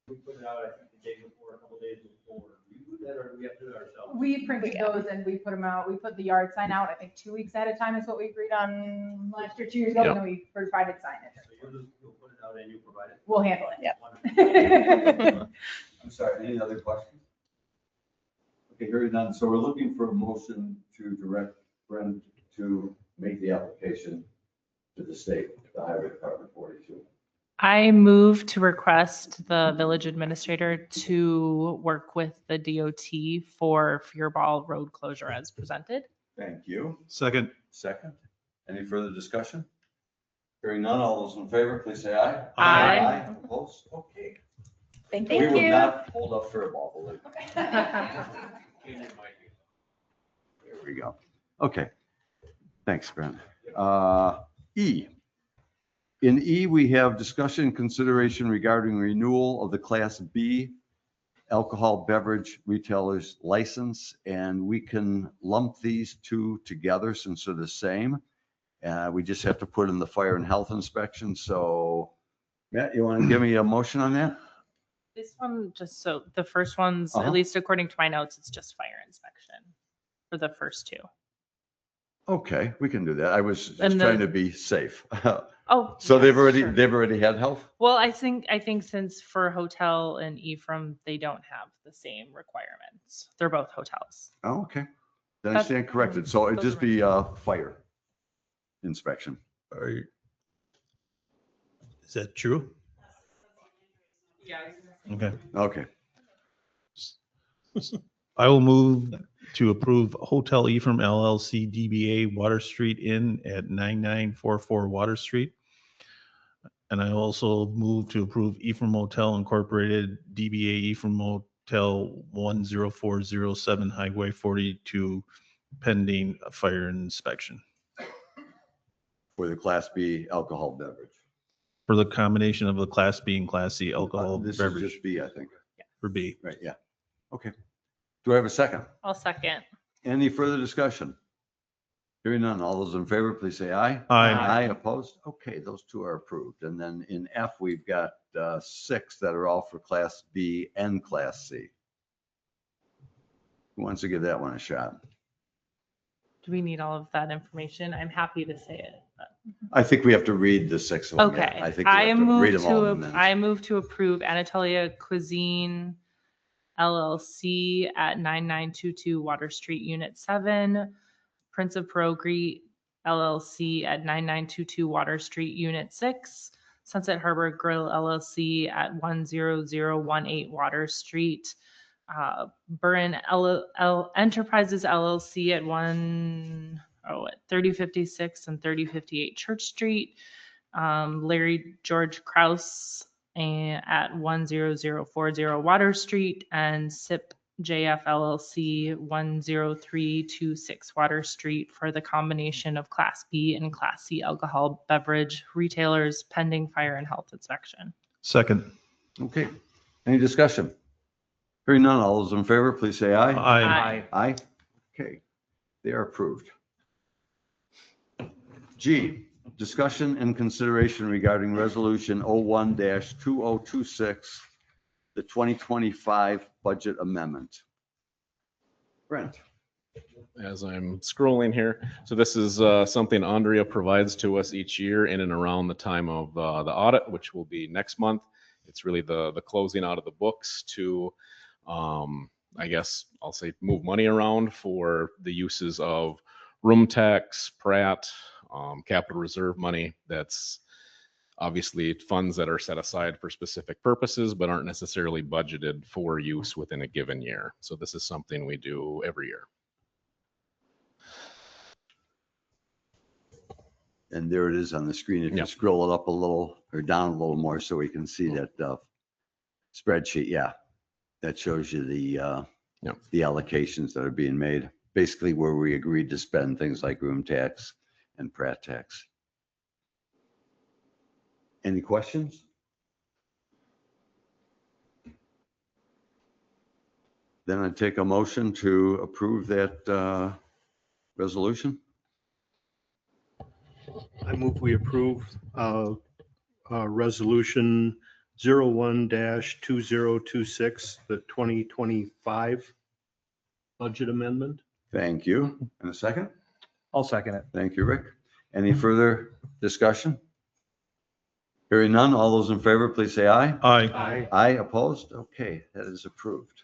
S8: We put it out, I think, the day before, a couple days before. Were you do that or do we have to do it ourselves?
S7: We printed
S6: Yeah.
S7: those and we put them out. We put the yard sign out, I think 2 weeks at a time is what we agreed on last year, 2 years ago, and then we provided signage.
S8: So you'll put it out and you provide it?
S7: We'll handle it.
S8: Wonderful.
S2: I'm sorry, any other questions? Okay, hearing none. So we're looking for a motion to direct Brent to make the application to the state, the Highway Department 42.
S4: I move to request the village administrator to work with the DOT for Fearball Road closure as presented.
S2: Thank you.
S9: Second.
S2: Second. Any further discussion? Hearing none, all those in favor, please say aye.
S4: Aye.
S2: Opposed? Okay.
S7: Thank
S2: We
S6: Thank
S2: will
S6: you.
S2: not hold up Faribault, believe me.
S7: you.
S2: There we go. Okay. Thanks, Brent. E. In E, we have discussion and consideration regarding renewal of the Class B alcohol beverage retailer's license, and we can lump these two together since they're the same. We just have to put in the fire and health inspection. So Matt, you want to give me a motion on that?
S4: This one, just so the first one's,
S2: Uh-huh.
S4: at least according to my notes, it's just fire inspection for the first two.
S2: Okay, we can do that. I was just
S4: And
S2: trying
S4: the-
S2: to be safe.
S4: Oh.
S2: So
S4: yes,
S2: they've already,
S4: sure.
S2: they've already had health?
S4: Well, I think since for hotel and Ephraim, they don't have the same requirements. They're both hotels.
S2: Oh, okay. Then I
S4: That's-
S2: stand corrected. So it'd
S4: those
S2: just
S4: are
S2: be fire inspection.
S9: Is that true?
S4: Yeah.
S9: Okay.
S2: Okay.
S9: I will move to approve Hotel Ephraim LLC DBA Water Street Inn at 9944 Water Street. And I also move to approve Ephraim Motel Incorporated DBA Ephraim Motel 10407 Highway 42 pending a fire inspection
S2: For the Class B alcohol beverage.
S9: for the combination of the Class B and Class C alcohol
S2: This is
S9: beverage
S2: just B, I think.
S9: for B.
S2: Right, yeah. Okay. Do I have a second?
S4: I'll second.
S2: Any further discussion? Hearing none. All those in favor, please say aye.
S9: Aye.
S2: Aye, opposed? Okay, those two are approved. And then in F, we've got 6 that are all for Class B and Class C. Who wants to give that one a shot?
S4: Do we need all of that information? I'm happy to say it. but-
S2: I think we have to read the 6 of them. yeah.
S4: Okay.
S2: I think we have to read them all in the minutes.
S4: I move to approve Anatolia Cuisine LLC at 9922 Water Street, Unit 7. Prince of Pierogi LLC at 9922 Water Street, Unit 6. Sunset Harbor Grill LLC at 10018 Water Street. Burin Enterprises LLC at 3056 and 3058 Church Street. Larry George Kraus at 10040 Water Street, and SIP JF LLC 10326 Water Street for the combination of Class B and Class C alcohol beverage retailers pending fire and health inspection.
S9: Second.
S2: Okay. Any discussion? Hearing none. All those in favor, please say aye.
S9: Aye.
S2: Aye. Okay. They are approved. G, discussion and consideration regarding resolution 01-2026, the 2025 budget amendment. Brent.
S3: As I'm scrolling here. So this is something Andrea provides to us each year in and around the time of the audit, which will be next month. It's really the closing out of the books to, I guess I'll say, move money around for the uses of room tax, Pratt, capital reserve money. That's obviously funds that are set aside for specific purposes, but aren't necessarily budgeted for use within a given year. So this is something we do every year.
S2: And there it is on the screen. If you
S3: Yep.
S2: scroll it up a little or down a little more so we can see that spreadsheet. Yeah. That shows you the allocations that are being made, basically where we agreed to spend things like room tax and Pratt tax. Any questions? Then I take a motion to approve that resolution.
S10: I move we approve Resolution 01-2026, the 2025 budget amendment.
S2: Thank you. And a second?
S10: I'll second it.
S2: Thank you, Rick. Any further discussion? Hearing none, all those in favor, please say aye.
S9: Aye.
S2: Aye, opposed? Okay, that is approved.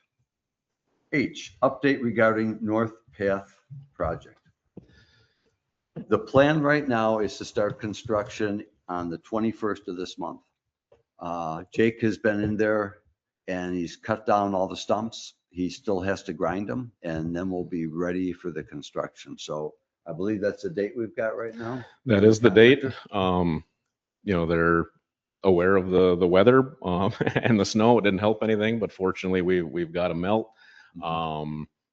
S2: H, update regarding North Path project. The plan right now is to start construction on the 21st of this month. Jake has been in there and he's cut down all the stumps. He still has to grind them and then we'll be ready for the construction. So I believe that's the date we've got right now.
S3: That is the date. They're aware of the weather and the snow. It didn't help anything, but fortunately we've got a melt.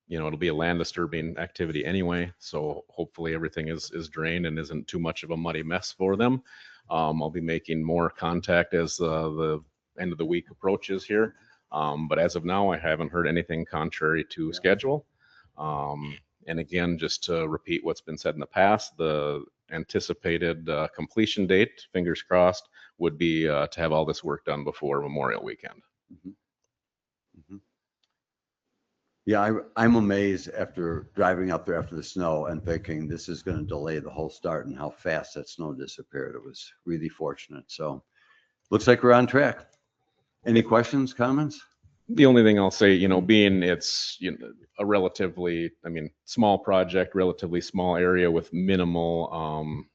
S3: It'll be a land disturbing activity anyway. So hopefully everything is drained and isn't too much of a muddy mess for them. I'll be making more contact as the end of the week approaches here. But as of now, I haven't heard anything contrary to schedule. And again, just to repeat what's been said in the past, the anticipated completion date, fingers crossed, would be to have all this work done before Memorial Weekend.
S2: Yeah, I'm amazed after driving up there after the snow and thinking this is going to delay the whole start and how fast that snow disappeared. It was really fortunate. So looks like we're on track. Any questions, comments?
S3: The only thing I'll say, being it's a relatively, small project, relatively small area with minimal,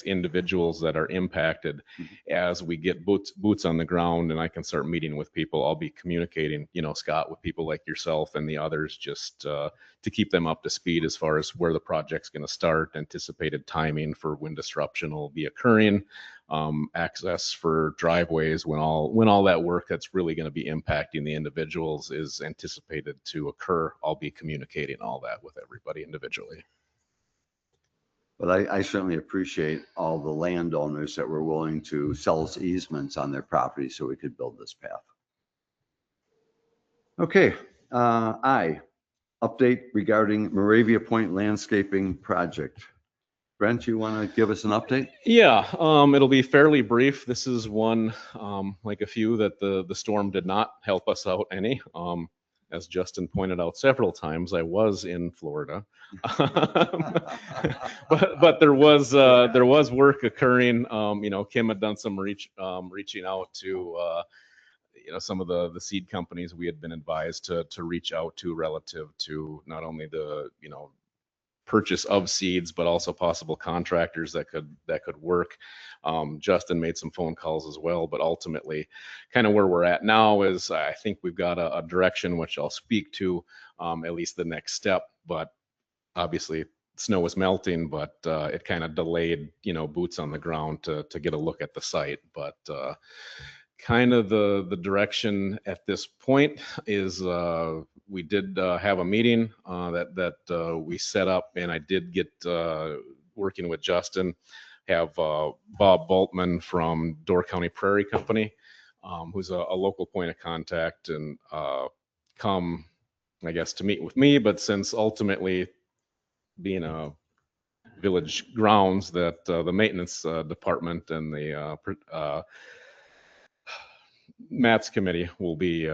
S3: individuals that are impacted. As we get boots on the ground and I can start meeting with people, I'll be communicating, Scott, with people like yourself and the others, just to keep them up to speed as far as where the project's going to start, anticipated timing for when disruption will be occurring, access for driveways, when all that work that's really going to be impacting the individuals is anticipated to occur. I'll be communicating all that with everybody individually.
S2: But I certainly appreciate all the landowners that were willing to sell us easements on their property so we could build this path. Okay, I, update regarding Moravia Point landscaping project. Brent, you want to give us an update?
S3: Yeah, it'll be fairly brief. This is one, like a few, that the storm did not help us out any. As Justin pointed out several times, I was in Florida, but there was work occurring. Kim had done some reaching out to some of the seed companies we had been advised to reach out to relative to not only the purchase of seeds, but also possible contractors that could work. Justin made some phone calls as well, but ultimately kind of where we're at now is I think we've got a direction which I'll speak to, at least the next step, but obviously snow was melting, but it kind of delayed, boots on the ground to get a look at the site. But kind of the direction at this point is we did have a meeting that we set up, and I did get working with Justin, have Bob Boltman from Door County Prairie Company, who's a local point of contact, and come, I guess, to meet with me. But since ultimately being a village grounds, that the maintenance department and the Matt's committee will be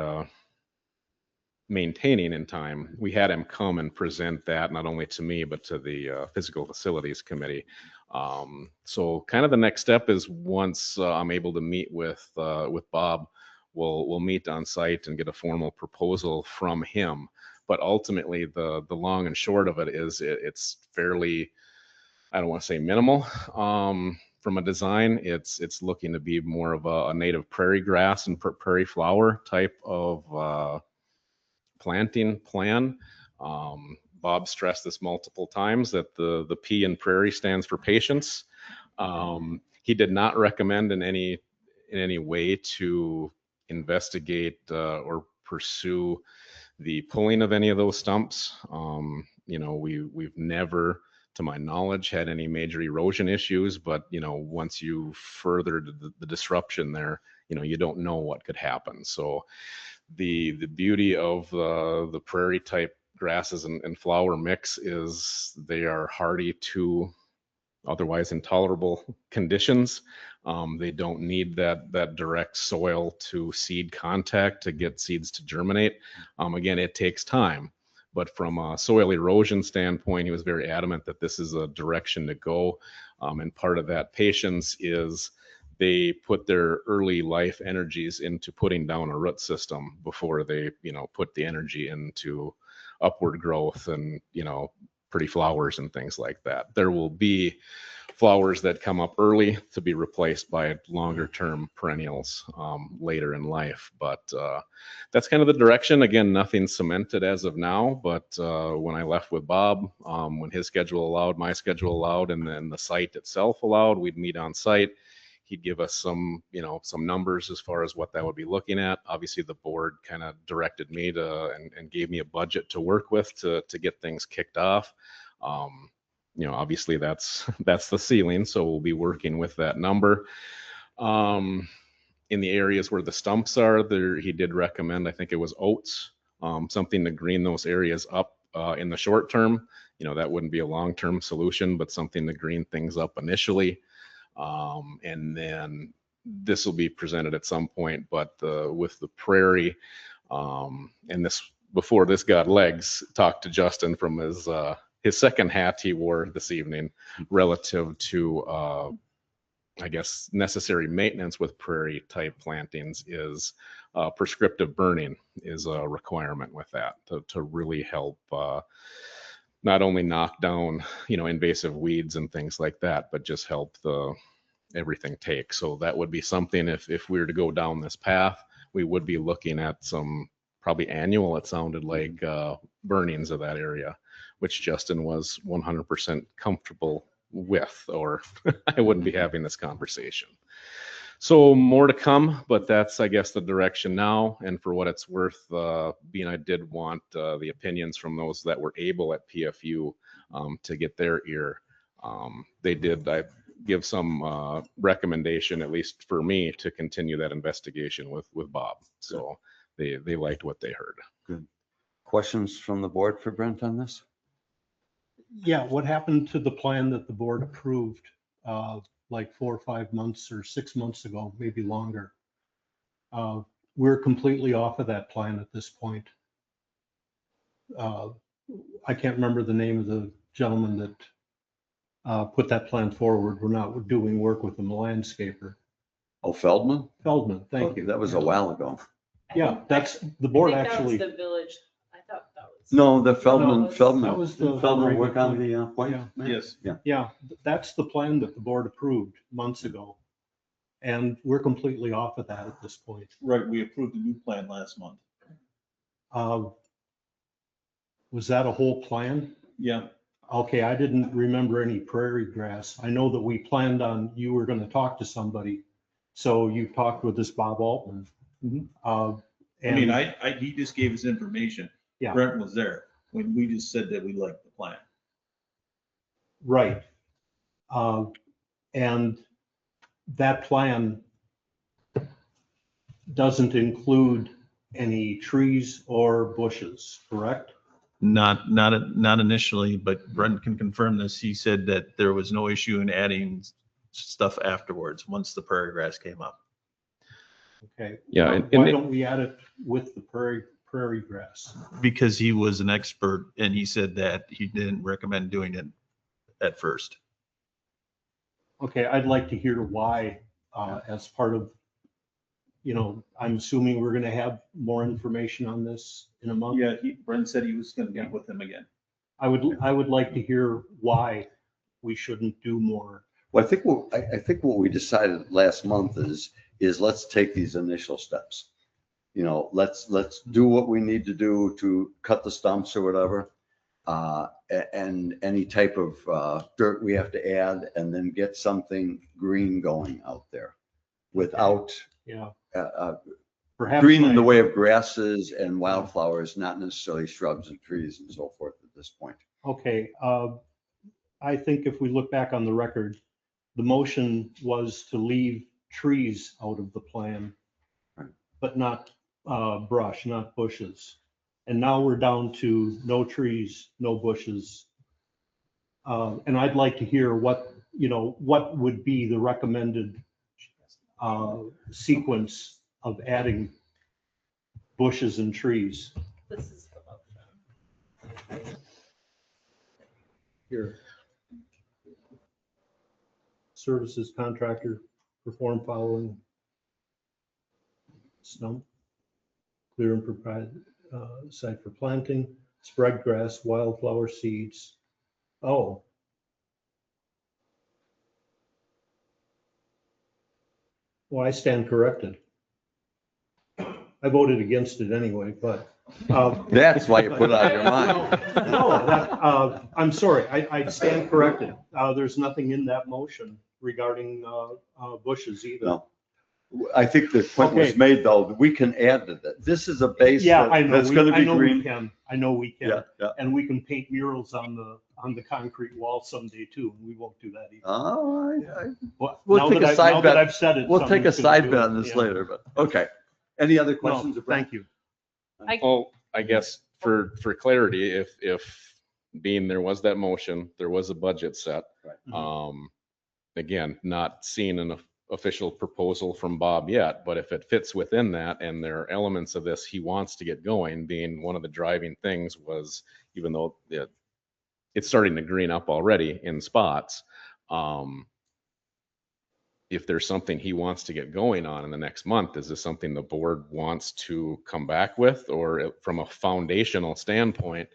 S3: maintaining in time, we had him come and present that not only to me but to the physical facilities committee. So kind of the next step is once I'm able to meet with Bob, we'll meet on site and get a formal proposal from him. But ultimately the long and short of it is it's fairly, I don't want to say minimal. From a design, it's looking to be more of a native prairie grass and prairie flower type of planting plan. Bob stressed this multiple times that the P in prairie stands for patience. He did not recommend in any way to investigate or pursue the pulling of any of those stumps. We've never, to my knowledge, had any major erosion issues, but once you furthered the disruption there, you don't know what could happen. So the beauty of the prairie type grasses and flower mix is they are hardy to otherwise intolerable conditions. They don't need that direct soil to seed contact to get seeds to germinate. Again, it takes time, But from a soil erosion standpoint, he was very adamant that this is a direction to go. And part of that patience is they put their early life energies into putting down a root system before they, put the energy into upward growth and, pretty flowers and things like that. There will be flowers that come up early to be replaced by longer term perennials later in life. But that's kind of the direction. Again, nothing cemented as of now, but when I left with Bob, when his schedule allowed, my schedule allowed, and then the site itself allowed, we'd meet on site. He'd give us some numbers as far as what that would be looking at. Obviously, the board kind of directed me to and gave me a budget to work with to get things kicked off. Obviously that's the ceiling, so we'll be working with that number. In the areas where the stumps are, there he did recommend, I think it was oats, something to green those areas up in the short term. That wouldn't be a long-term solution, but something to green things up initially. And then this will be presented at some point, but with the prairie, and this before this got legs, talked to Justin from his second hat he wore this evening relative to, I guess, necessary maintenance with prairie type plantings is prescriptive burning is a requirement with that to really help not only knock down, invasive weeds and things like that, but just help everything take. So that would be something if we were to go down this path, we would be looking at some probably annual, it sounded like, burnings of that area, which Justin was 100% comfortable with, or I wouldn't be having this conversation. So more to come, but that's, I guess, the direction now. And for what it's worth, being I did want the opinions from those that were able at PFU to get their ear. They did give some recommendation, at least for me, to continue that investigation with Bob. So they liked what they heard.
S2: Good. Questions from the board for Brent on this?
S10: Yeah, what happened to the plan that the board approved like 4 or 5 months or 6 months ago, maybe longer? We're completely off of that plan at this point. I can't remember the name of the gentleman that put that plan forward. We're not doing work with him, a landscaper.
S2: Oh, Feldman?
S10: Feldman, thank you.
S2: That was a while ago.
S10: Yeah, that's, the board actually.
S4: The village, I thought that was.
S2: No, the Feldman,
S10: No,
S2: Feldman.
S10: that was the-
S2: Feldman work on the point?
S10: Yeah.
S9: Yes.
S2: Yeah.
S10: Yeah, that's the plan that the board approved months ago. And we're completely off of that at this point.
S9: Right, we approved a new plan last month.
S10: Was that a whole plan?
S9: Yeah.
S10: Okay, I didn't remember any prairie grass. I know that we planned on, you were gonna talk to somebody. So you talked with this Bob Altman.
S9: Mhm.
S10: And
S9: I mean, he just gave us information.
S10: Yeah.
S9: Brent was there when we just said that we liked the plan.
S10: Right. And that plan doesn't include any trees or bushes, correct?
S9: Not initially, but Brent can confirm this. He said that there was no issue in adding stuff afterwards, once the prairie grass came up.
S10: Okay.
S3: Yeah,
S10: Why don't we add it with the prairie grass?
S9: Because he was an expert and he said that he didn't recommend doing it at first.
S10: Okay, I'd like to hear why, as part of, I'm assuming we're gonna have more information on this in a month.
S9: Yeah, Brent said he was gonna meet with him again.
S10: I would like to hear why we shouldn't do more.
S2: Well, I think what we decided last month is let's take these initial steps. Let's do what we need to do to cut the stumps or whatever. And any type of dirt we have to add, and then get something green going out there without
S10: Yeah.
S2: green in the way of grasses and wildflowers, not necessarily shrubs and trees and so forth at this point.
S10: Okay, I think if we look back on the record, the motion was to leave trees out of the plan,
S2: Right.
S10: but not brush, not bushes. And now we're down to no trees, no bushes. And I'd like to hear what would be the recommended sequence of adding bushes and trees.
S4: This is the motion.
S10: here. Services contractor perform following stump, clear and provide site for planting, spread grass, wildflower seeds. Oh. Well, I stand corrected. I voted against it anyway, but.
S2: That's why you put it on your mind.
S10: No, I'm sorry, I stand corrected. There's nothing in that motion regarding bushes either.
S2: No. I think the point was
S10: Okay.
S2: made, though, that we can add to that. This is a base
S10: Yeah, I know,
S2: that's going to
S10: I
S2: be
S10: know we
S2: green.
S10: can, I know we
S2: Yeah,
S10: can.
S2: yeah.
S10: And we can paint murals on the concrete wall someday too. We won't do that either.
S2: Oh,
S10: Well,
S2: We'll
S10: now
S2: take
S10: that
S2: a
S10: I've-
S2: side
S10: now
S2: bet.
S10: that I've said it.
S2: we'll take a
S10: someone's gonna
S2: side
S10: do
S2: bet
S10: it.
S2: on this
S10: Yeah.
S2: later, but, okay. Any other
S10: No,
S2: questions? or
S10: thank you.
S3: Well, I guess for clarity, if being there was that motion, there was a budget set.
S2: Right.
S3: Again, not seeing an official proposal from Bob yet, but if it fits within that and there are elements of this he wants to get going, being one of the driving things was, even though it's starting to green up already in spots, if there's something he wants to get going on in the next month, is this something the board wants to come back with? Or from a foundational standpoint,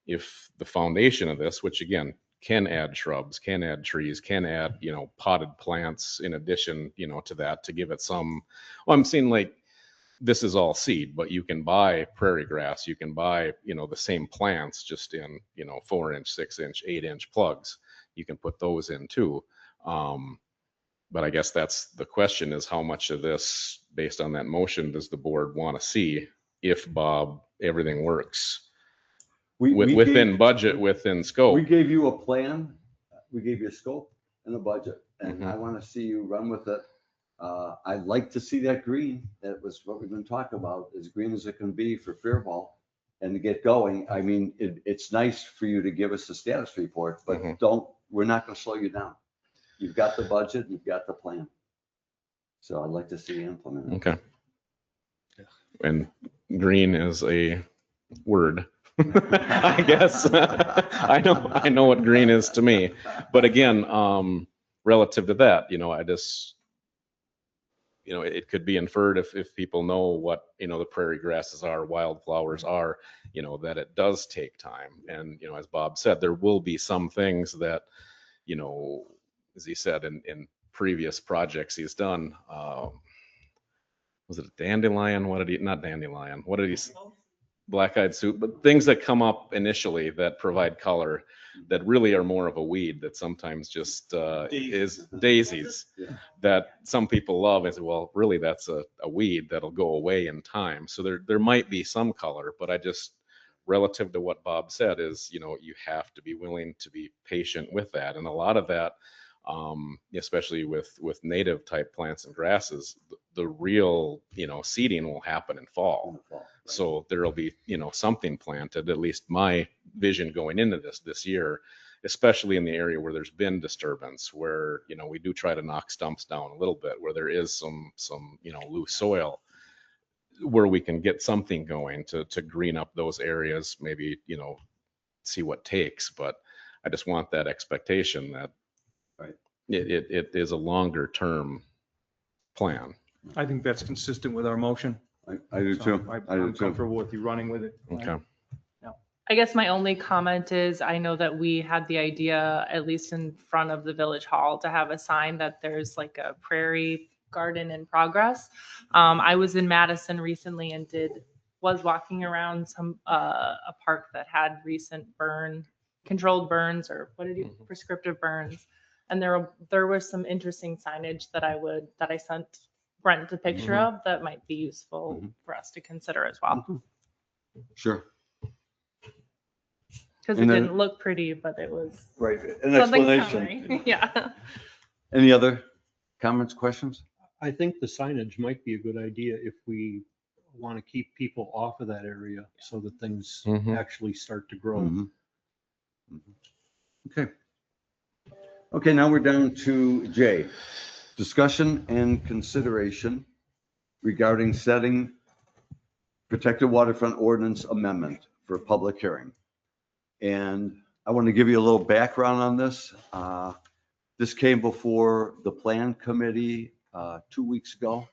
S3: if the foundation of this, which again, can add shrubs, can add trees, can add, potted plants in addition, to that, to give it some, well, I'm seeing like, this is all seed, but you can buy prairie grass, you can buy, the same plants just in, 4-inch, 6-inch, 8-inch plugs. You can put those in too. But I guess that's the question, is how much of this, based on that motion, does the board want to see if Bob, everything works within budget, within scope?
S2: We gave you a plan, we gave you a scope and a budget, and I want to see you run with it. I'd like to see that green. That was what we've been talking about, as green as it can be for Fairball and to get going. I mean, it's nice for you to give us a status report, but we're not going to slow you down. You've got the budget, you've got the plan. So I'd like to see you implement it.
S3: Okay. And green is a word. I guess. I know what green is to me. But again, relative to that, I just, it could be inferred if people know what, the prairie grasses are, wildflowers are, that it does take time. And, as Bob said, there will be some things that, as he said in previous projects he's done, was it a dandelion? Not dandelion. What did he, black-eyed soup, but things that come up initially that provide color that really are more of a weed that sometimes just is daisies that some people love. And say, well, really that's a weed that'll go away in time. So there might be some color, but I just, relative to what Bob said, is, you have to be willing to be patient with that. And a lot of that, especially with native type plants and grasses, the real, seeding will happen in fall. So there'll be, something planted, at least my vision going into this year, especially in the area where there's been disturbance, where, we do try to knock stumps down a little bit, where there is some, loose soil, where we can get something going to green up those areas, maybe, see what takes. But I just want that expectation that it is a longer term plan.
S11: I think that's consistent with our motion.
S2: I do
S11: So
S2: too.
S11: I'm comfortable with you running with it.
S3: Okay.
S4: I guess my only comment is, I know that we had the idea, at least in front of the village hall, to have a sign that there's like a prairie garden in progress. I was in Madison recently and was walking around a park that had recent controlled burns, or prescriptive burns. And there was some interesting signage that I sent Brent a picture of that might be useful for us to consider as well.
S2: Sure.
S4: Because it
S2: And then-
S4: didn't look pretty, but it was
S2: Right, an
S4: something
S2: explanation.
S4: summary. Yeah.
S2: Any other comments, questions?
S10: I think the signage might be a good idea if we want to keep people off of that area so that things actually start to grow.
S2: Mhm. Okay. Okay, now we're down to J, discussion and consideration regarding setting protected waterfront ordinance amendment for a public hearing. And I want to give you a little background on this. This came before the Plan Committee 2 weeks ago.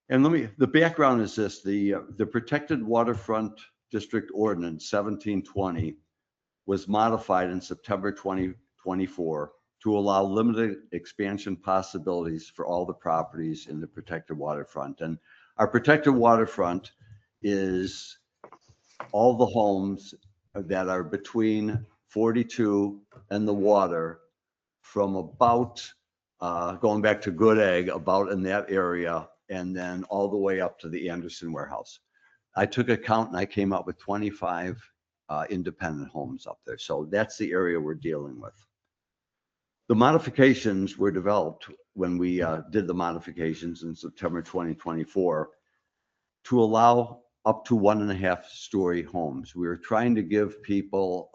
S2: And the background is this, the Protected Waterfront District Ordinance 1720 was modified in September 2024 to allow limited expansion possibilities for all the properties in the protected waterfront. And our protected waterfront is all the homes that are between 42 and the water from about, going back to Good Egg, about in that area, and then all the way up to the Anderson warehouse. I took a count and I came up with 25 independent homes up there. So that's the area we're dealing with. The modifications were developed when we did the modifications in September 2024 to allow up to 1.5-story homes. We were trying to give people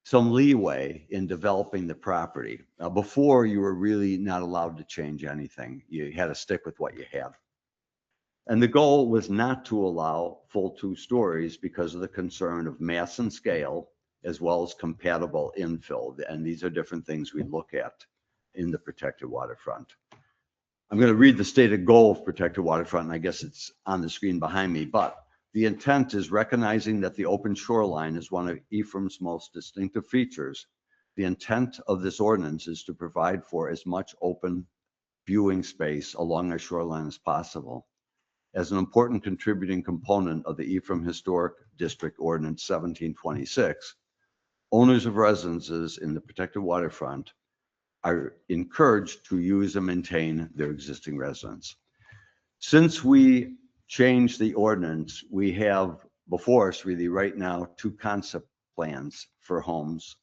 S2: some leeway in developing the property. Before, you were really not allowed to change anything. You had to stick with what you had. And the goal was not to allow full 2 stories because of the concern of mass and scale, as well as compatible infill. And these are different things we look at in the protected waterfront. I'm going to read the stated goal of protected waterfront, and I guess it's on the screen behind me, but the intent is recognizing that the open shoreline is one of Ephraim's most distinctive features. The intent of this ordinance is to provide for as much open viewing space along our shoreline as possible. As an important contributing component of the Ephraim Historic District Ordinance 1726, owners of residences in the protected waterfront are encouraged to use and maintain their existing residence. Since we changed the ordinance, we have before us really right now 2 concept plans for homes.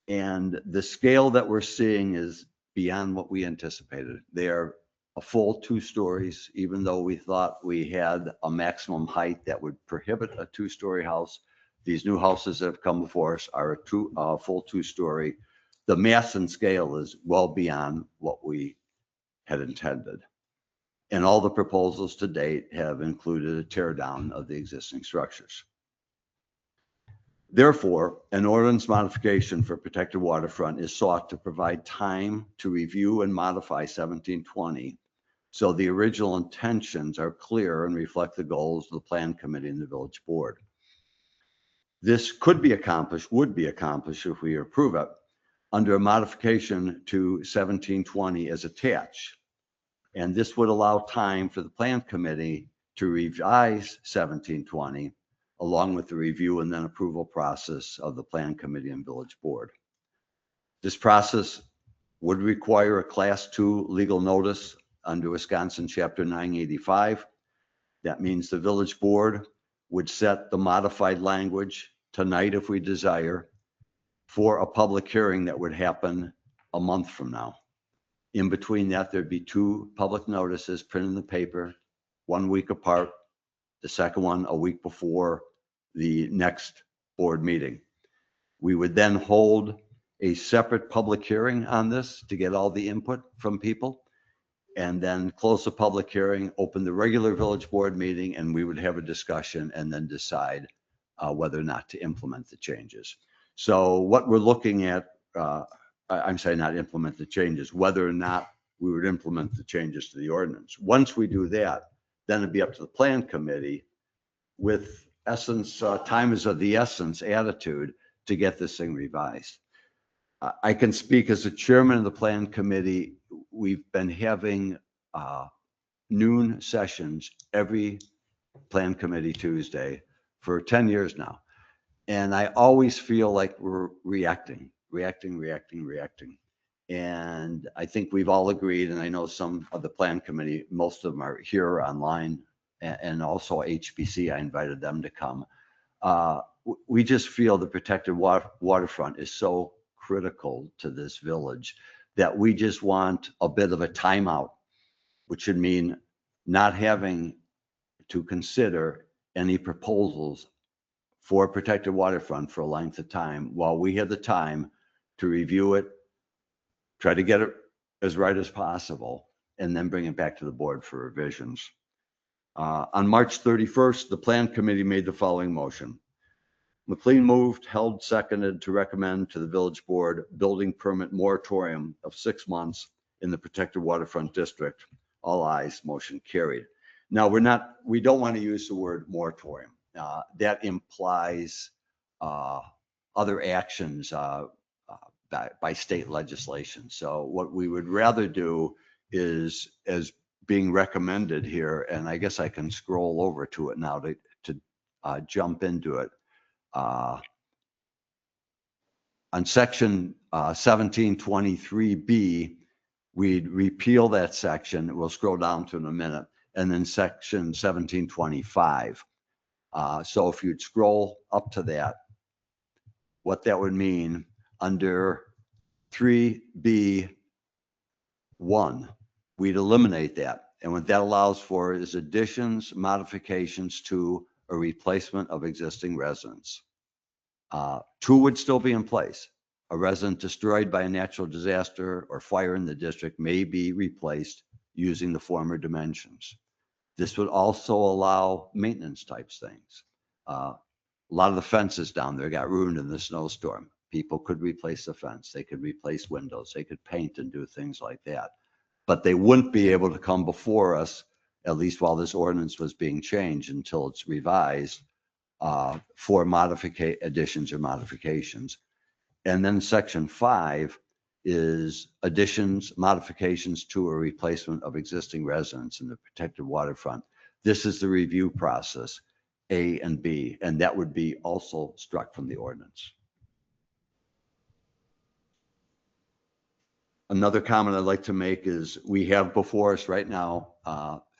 S2: And the scale that we're seeing is beyond what we anticipated. They are a full 2 stories, even though we thought we had a maximum height that would prohibit a 2-story house. These new houses that have come before us are a full 2-story. The mass and scale is well beyond what we had intended. And all the proposals to date have included a tear down of the existing structures. Therefore, an ordinance modification for protected waterfront is sought to provide time to review and modify 1720 so the original intentions are clear and reflect the goals of the Plan Committee and the Village Board. This would be accomplished if we approve it under a modification to 1720 as attached. And this would allow time for the Plan Committee to revise 1720 along with the review and then approval process of the Plan Committee and Village Board. This process would require a Class 2 legal notice under Wisconsin Chapter 985. That means the Village Board would set the modified language tonight if we desire for a public hearing that would happen a month from now. In between that, there'd be 2 public notices printed in the paper, 1 week apart, the second one a week before the next board meeting. We would then hold a separate public hearing on this to get all the input from people, and then close the public hearing, open the regular village board meeting, and we would have a discussion and then decide whether or not to implement the changes. So what we're looking at, I'm sorry, not implement the changes, whether or not we would implement the changes to the ordinance. Once we do that, then it'd be up to the Plan Committee with time is of the essence attitude to get this thing revised. I can speak as the chairman of the Plan Committee. We've been having noon sessions every Plan Committee Tuesday for 10 years now. And I always feel like we're reacting. And I think we've all agreed, and I know some of the Plan Committee, most of them are here online, and also HPC, I invited them to come. We just feel the protected waterfront is so critical to this village that we just want a bit of a timeout, which should mean not having to consider any proposals for protected waterfront for a length of time while we have the time to review it, try to get it as right as possible, and then bring it back to the board for revisions. On March 31st, the Plan Committee made the following motion. McLean moved, held seconded to recommend to the village board building permit moratorium of 6 months in the protected waterfront district. All ayes, motion carried. Now, we don't want to use the word moratorium. That implies other actions by state legislation. So what we would rather do is, as being recommended here, and I guess I can scroll over to it now to jump into it. On section 1723B, we'd repeal that section. We'll scroll down to in a minute. And then section 1725. So if you'd scroll up to that, what that would mean under 3B1, we'd eliminate that. And what that allows for is additions, modifications to a replacement of existing residents. 2 would still be in place. A resident destroyed by a natural disaster or fire in the district may be replaced using the former dimensions. This would also allow maintenance types things. A lot of the fences down there got ruined in the snowstorm. People could replace the fence. They could replace windows. They could paint and do things like that. But they wouldn't be able to come before us, at least while this ordinance was being changed until it's revised, for additions or modifications. And then section 5 is additions, modifications to a replacement of existing residents in the protected waterfront. This is the review process, A and B, and that would be also struck from the ordinance. Another comment I'd like to make is we have before us right now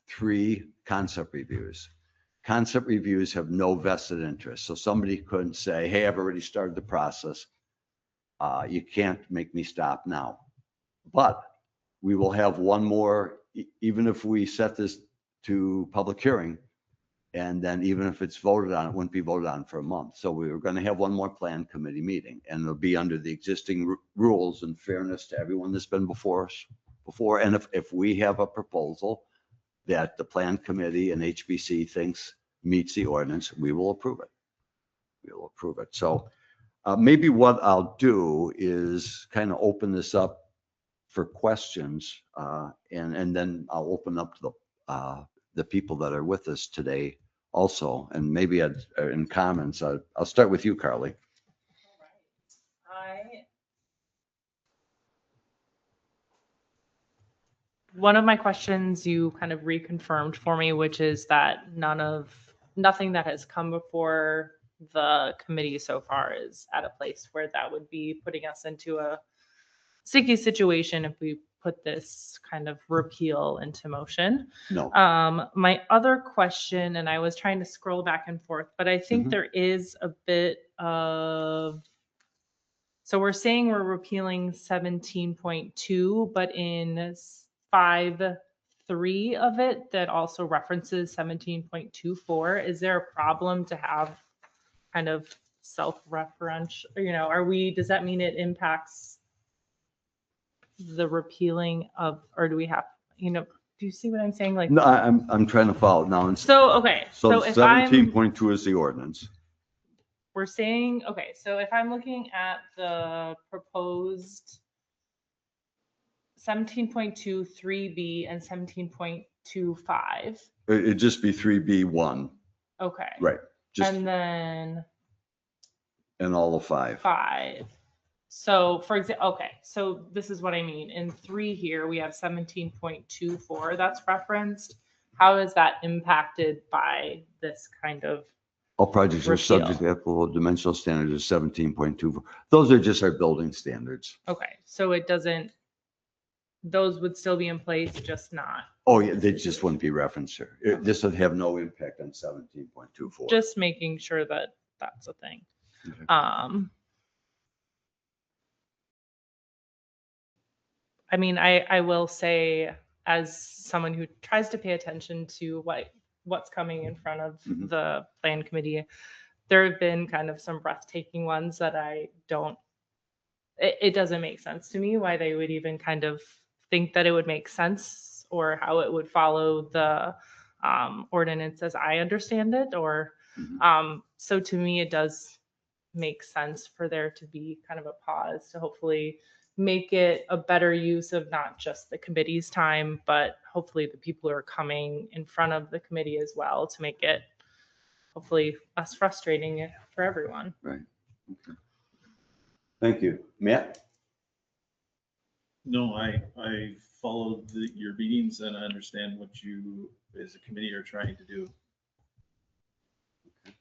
S2: 3 concept reviews. Concept reviews have no vested interest. So somebody couldn't say, hey, I've already started the process. You can't make me stop now. But we will have one more, even if we set this to public hearing, and then even if it's voted on, it wouldn't be voted on for a month. So we were going to have one more plan committee meeting, and it'll be under the existing rules and fairness to everyone that's been before us before. And if we have a proposal that the plan committee and HBC thinks meets the ordinance, we will approve it. We will approve it. So maybe what I'll do is kind of open this up for questions, and then I'll open up to the people that are with us today also, and maybe in comments. I'll start with you, Carly.
S4: One of my questions you kind of reconfirmed for me, which is that nothing that has come before the committee so far is at a place where that would be putting us into a sticky situation if we put this kind of repeal into motion.
S2: No.
S4: My other question, and I was trying to scroll back and forth, but I think there is a bit of, so we're saying we're repealing 17.2, but in 5.3 of it that also references 17.24. Is there a problem to have kind of self-referential, does that mean it impacts the repealing of, or do we have, do you see what I'm saying? Like,
S2: No, I'm trying to follow now.
S4: so, okay.
S2: So
S4: if
S2: 17.2 is the ordinance.
S4: we're saying, okay, so if I'm looking at the proposed 17.2 3B and 17.25.
S2: It'd just be 3B1.
S4: Okay.
S2: Right. Just,
S4: And then
S2: and all of 5.
S4: 5. So for example, okay, so this is what I mean. In 3 here, we have 17.24 that's referenced. How is that impacted by this kind of
S2: All projects are subject to applicable dimensional standards of 17.2. Those are just our building standards.
S4: Okay, so it doesn't, those would still be in place, just not.
S2: Oh, yeah, they just wouldn't be referenced here. This would have no impact on 17.24.
S4: Just making sure that that's a thing.
S2: Okay.
S4: I mean, I will say, as someone who tries to pay attention to what's coming in front of the plan committee, there have been kind of some breathtaking ones that it doesn't make sense to me why they would even kind of think that it would make sense or how it would follow the ordinance as I understand it. Or so to me, it does makes sense for there to be kind of a pause to hopefully make it a better use of not just the committee's time, but hopefully the people who are coming in front of the committee as well to make it hopefully less frustrating for everyone.
S2: Right. Okay. Thank you. Matt?
S9: No, I followed your meetings and I understand what you as a committee are trying to do.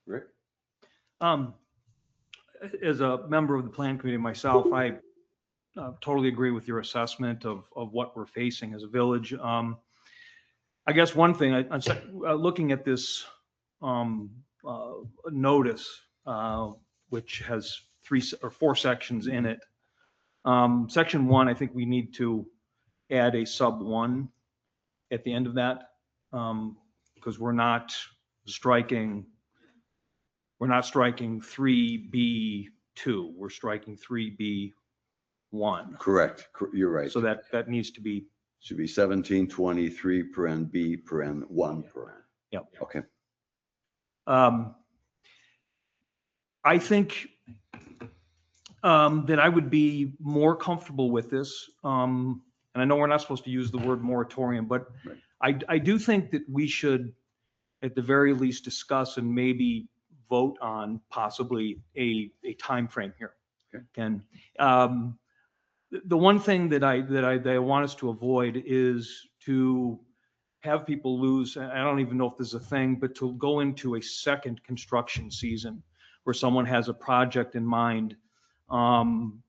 S2: Rick?
S11: As a member of the plan committee myself, I totally agree with your assessment of what we're facing as a village. I guess one thing, looking at this notice, which has 3 or 4 sections in it. Section 1, I think we need to add a sub 1 at the end of that, because we're not striking 3B2, we're striking 3B1.
S2: Correct. You're right.
S11: So that needs to be.
S2: Should be 1723 paren B paren 1 paren.
S11: Yep.
S2: Okay.
S11: I think that I would be more comfortable with this. And I know we're not supposed to use the word moratorium, but I do think that we should, at the very least, discuss and maybe vote on possibly a time frame here.
S2: Okay.
S11: And the one thing that I want us to avoid is to have people lose, I don't even know if this is a thing, but to go into a second construction season where someone has a project in mind,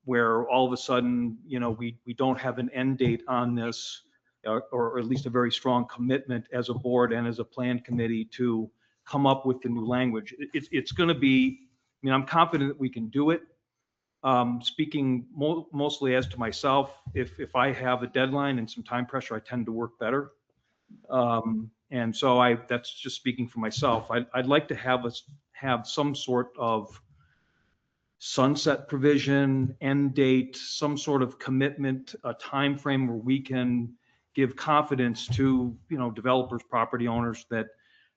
S11: where all of a sudden, we don't have an end date on this, or at least a very strong commitment as a board and as a plan committee to come up with the new language. It's going to be, I'm confident that we can do it. Speaking mostly as to myself, if I have a deadline and some time pressure, I tend to work better. And so that's just speaking for myself. I'd like to have us have some sort of sunset provision, end date, some sort of commitment, a time frame where we can give confidence to, developers, property owners that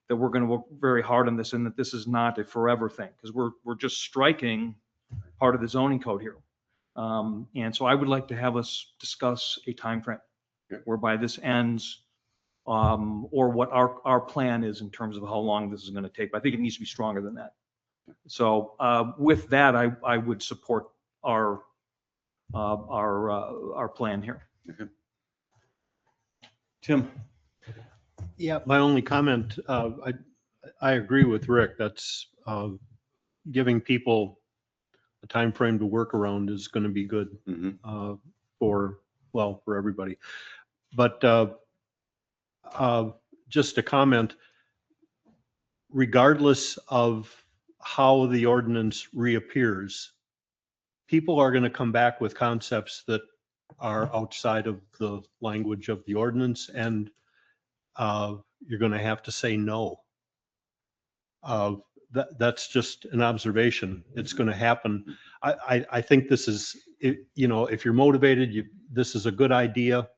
S11: we're going to work very hard on this and that this is not a forever thing, because we're just striking part of the zoning code here. And so I would like to have us discuss a time frame whereby this ends, or what our plan is in terms of how long this is going to take. But I think it needs to be stronger than that. So with that, I would support our plan here.
S2: Okay. Tim?
S10: Yeah, my only comment, I agree with Rick. That's giving people a time frame to work around is going to be good for everybody. But just a comment, regardless of how the ordinance reappears, people are going to come back with concepts that are outside of the language of the ordinance, and you're going to have to say no. That's just an observation. It's going to happen. I think this is, if you're motivated, this is a good idea.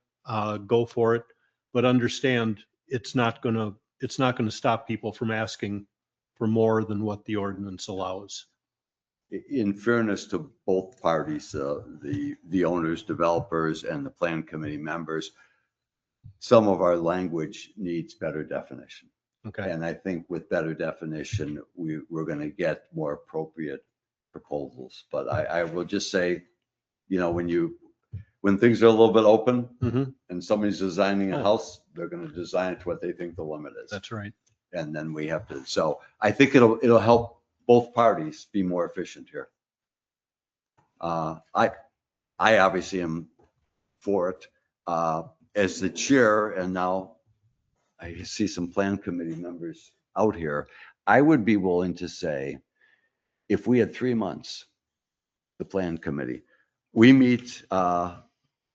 S10: Go for it, but understand it's not going to stop people from asking for more than what the ordinance allows.
S2: In fairness to both parties, the owners, developers, and the plan committee members, some of our language needs better definition.
S10: Okay.
S2: And I think with better definition, we're going to get more appropriate proposals. But I will just say, when things are a little bit open and somebody's designing a house, they're going to design it to what they think the limit is.
S10: That's right.
S2: And then we have to, so I think it'll help both parties be more efficient here. I obviously am for it. As the chair, and now I see some plan committee members out here, I would be willing to say, if we had 3 months, the plan committee, we meet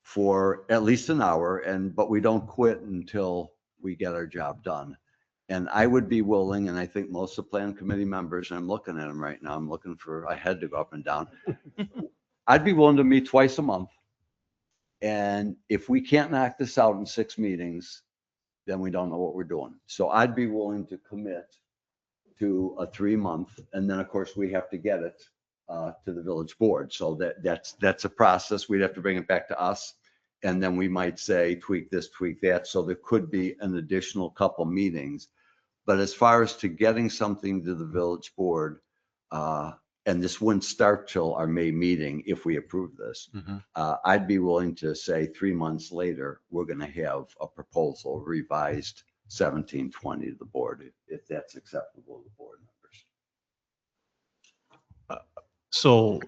S2: for at least an hour, but we don't quit until we get our job done. And I would be willing, and I think most of the plan committee members, and I'm looking at them right now, I had to go up and down. I'd be willing to meet twice a month. And if we can't knock this out in 6 meetings, then we don't know what we're doing. So I'd be willing to commit to a 3 month. And then of course we have to get it to the village board. So that's a process. We'd have to bring it back to us. And then we might say, tweak this, tweak that. So there could be an additional couple meetings. But as far as to getting something to the village board, and this wouldn't start till our May meeting if we approve this, I'd be willing to say 3 months later, we're going to have a proposal revised 1720 to the board, if that's acceptable to the board members.
S9: So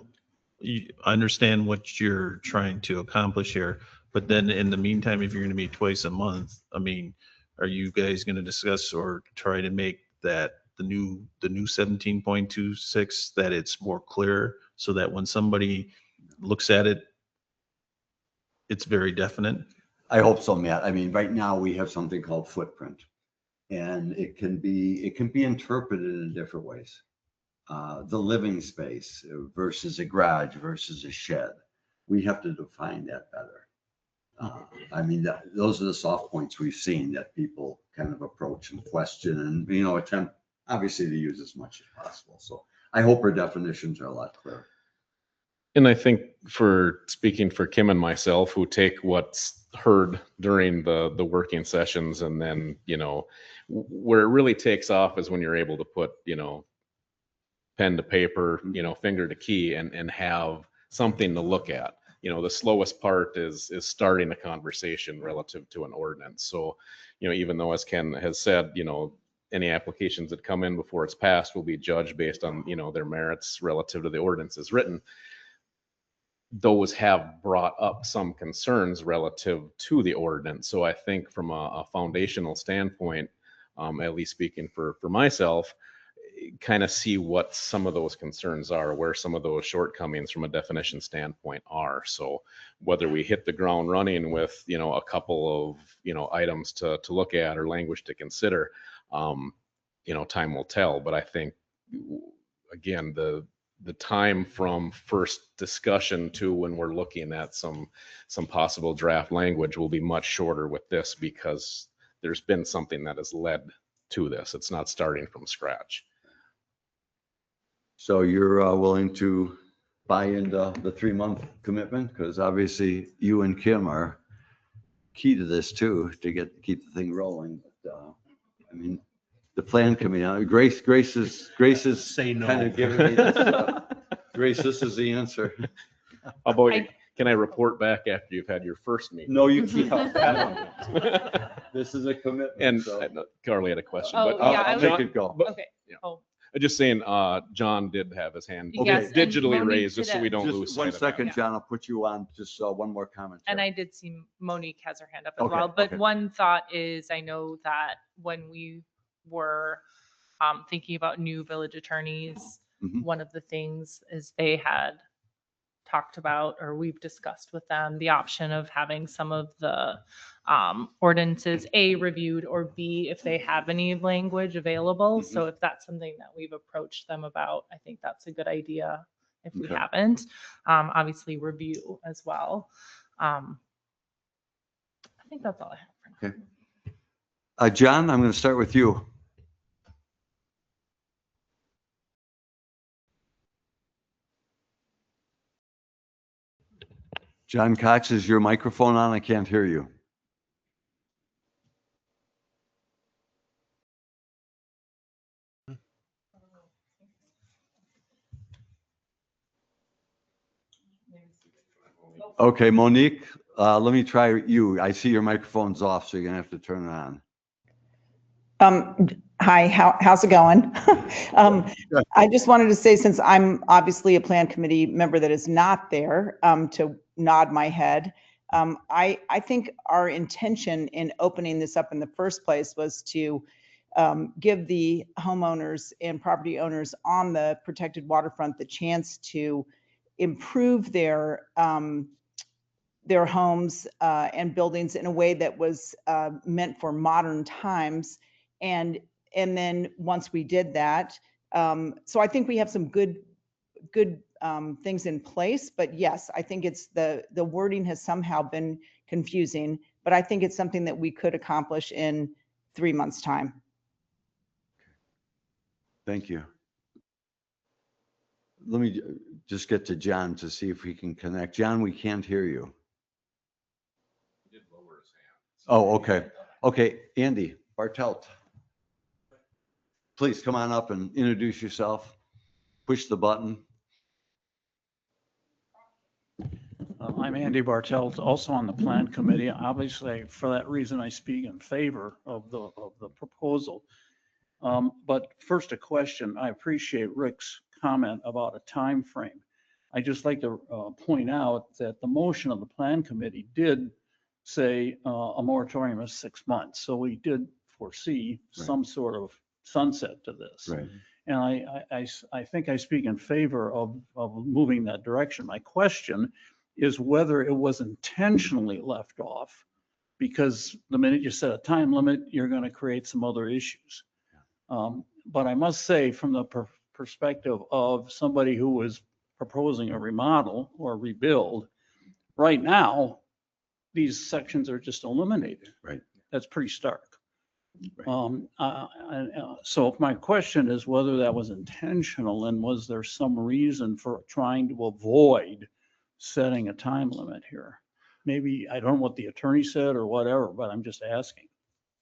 S9: I understand what you're trying to accomplish here, but then in the meantime, if you're going to meet twice a month, I mean, are you guys going to discuss or try to make that the new 17.26, that it's more clear so that when somebody looks at it, it's very definite?
S2: I hope so, Matt. I mean, right now we have something called footprint, and it can be interpreted in different ways. The living space versus a garage versus a shed. We have to define that better. I mean, those are the soft points we've seen that people kind of approach and question and, attempt obviously to use as much as possible. So I hope our definitions are a lot clearer.
S3: And I think for speaking for Kim and myself, who take what's heard during the working sessions, and then, where it really takes off is when you're able to put, pen to paper, finger to key and have something to look at. The slowest part is starting a conversation relative to an ordinance. So, even though, as Ken has said, any applications that come in before it's passed will be judged based on, their merits relative to the ordinance as written. Those have brought up some concerns relative to the ordinance. So I think from a foundational standpoint, at least speaking for myself, kind of see what some of those concerns are, where some of those shortcomings from a definition standpoint are. So whether we hit the ground running with, a couple of, items to look at or language to consider, time will tell. But I think, again, the time from first discussion to when we're looking at some possible draft language will be much shorter with this, because there's been something that has led to this. It's not starting from scratch.
S2: So you're willing to buy into the 3-month commitment? Because obviously you and Kim are key to this too, to keep the thing rolling. But I mean, the plan committee, Grace is
S10: Say no.
S2: kind of giving me this. Grace, this is the answer.
S3: How about you? Can I report back after you've had your first meeting?
S2: No, you can't. This is a commitment.
S3: And
S2: so
S3: Carly had a question,
S6: Oh,
S3: but
S6: yeah,
S2: I'll make it go.
S6: Okay.
S3: Just saying, John did have his hand
S4: Yes, and
S3: digitally
S4: Monique
S3: raised, just so
S4: did
S3: we don't
S2: Just
S3: lose
S2: one
S3: sight of that.
S2: second, John, I'll put you on, just one more comment.
S4: And I did see Monique has her hand up as
S2: Okay,
S4: well. But
S2: okay.
S4: one thought is, I know that when we were thinking about new village attorneys,
S2: Mhm.
S4: one of the things is they had talked about, or we've discussed with them, the option of having some of the ordinances, A, reviewed, or B, if they have any language available.
S2: Mhm.
S4: So if that's something that we've approached them about, I think that's a good idea if we
S2: Okay.
S4: haven't. Obviously review as well. I think that's all I have for now.
S2: John, I'm going to start with you. John Cox, is your microphone on? I can't hear you. Okay, Monique, let me try you. I see your microphone's off, so you're gonna have to turn it on.
S12: Hi, how's it going? I just wanted to say, since I'm obviously a plan committee member that is not there, to nod my head. I think our intention in opening this up in the first place was to give the homeowners and property owners on the protected waterfront the chance to improve their homes and buildings in a way that was meant for modern times. And then once we did that, so I think we have some good things in place. But yes, I think it's the wording has somehow been confusing, but I think it's something that we could accomplish in 3 months' time.
S2: Thank you. let me just get to John to see if we can connect. John, we can't hear you. Oh, okay. Okay, Andy Bartelt. Please come on up and introduce yourself. Push the button.
S13: I'm Andy Bartelt, also on the Plan Committee. Obviously, for that reason, I speak in favor of the proposal. But first, a question. I appreciate Rick's comment about a time frame. I just like to point out that the motion of the Plan Committee did say a moratorium of 6 months. So we did foresee some sort of sunset to this.
S2: Right.
S13: And I think I speak in favor of moving that direction. My question is whether it was intentionally left off, because the minute you set a time limit, you're going to create some other issues. But I must say, from the perspective of somebody who was proposing a remodel or rebuild, right now, these sections are just eliminated.
S2: Right.
S13: That's pretty stark.
S2: Right.
S13: So my question is whether that was intentional, and was there some reason for trying to avoid setting a time limit here? Maybe, I don't know what the attorney said or whatever, but I'm just asking.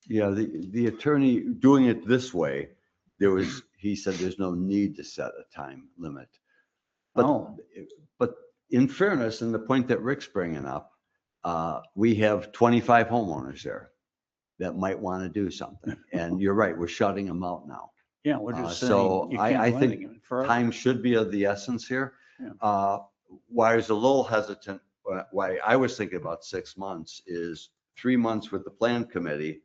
S2: Yeah, the attorney doing it this way, he said there's no need to set a time limit. But in fairness, and the point that Rick's bringing up, we have 25 homeowners there that might want to do something. And you're right, we're shutting them out now.
S13: Yeah, we're just saying.
S2: So
S13: you can't
S2: I
S13: do
S2: think
S13: anything forever.
S2: time should be of the essence here.
S13: Yeah.
S2: Why I was a little hesitant, why I was thinking about 6 months is 3 months with the plan committee,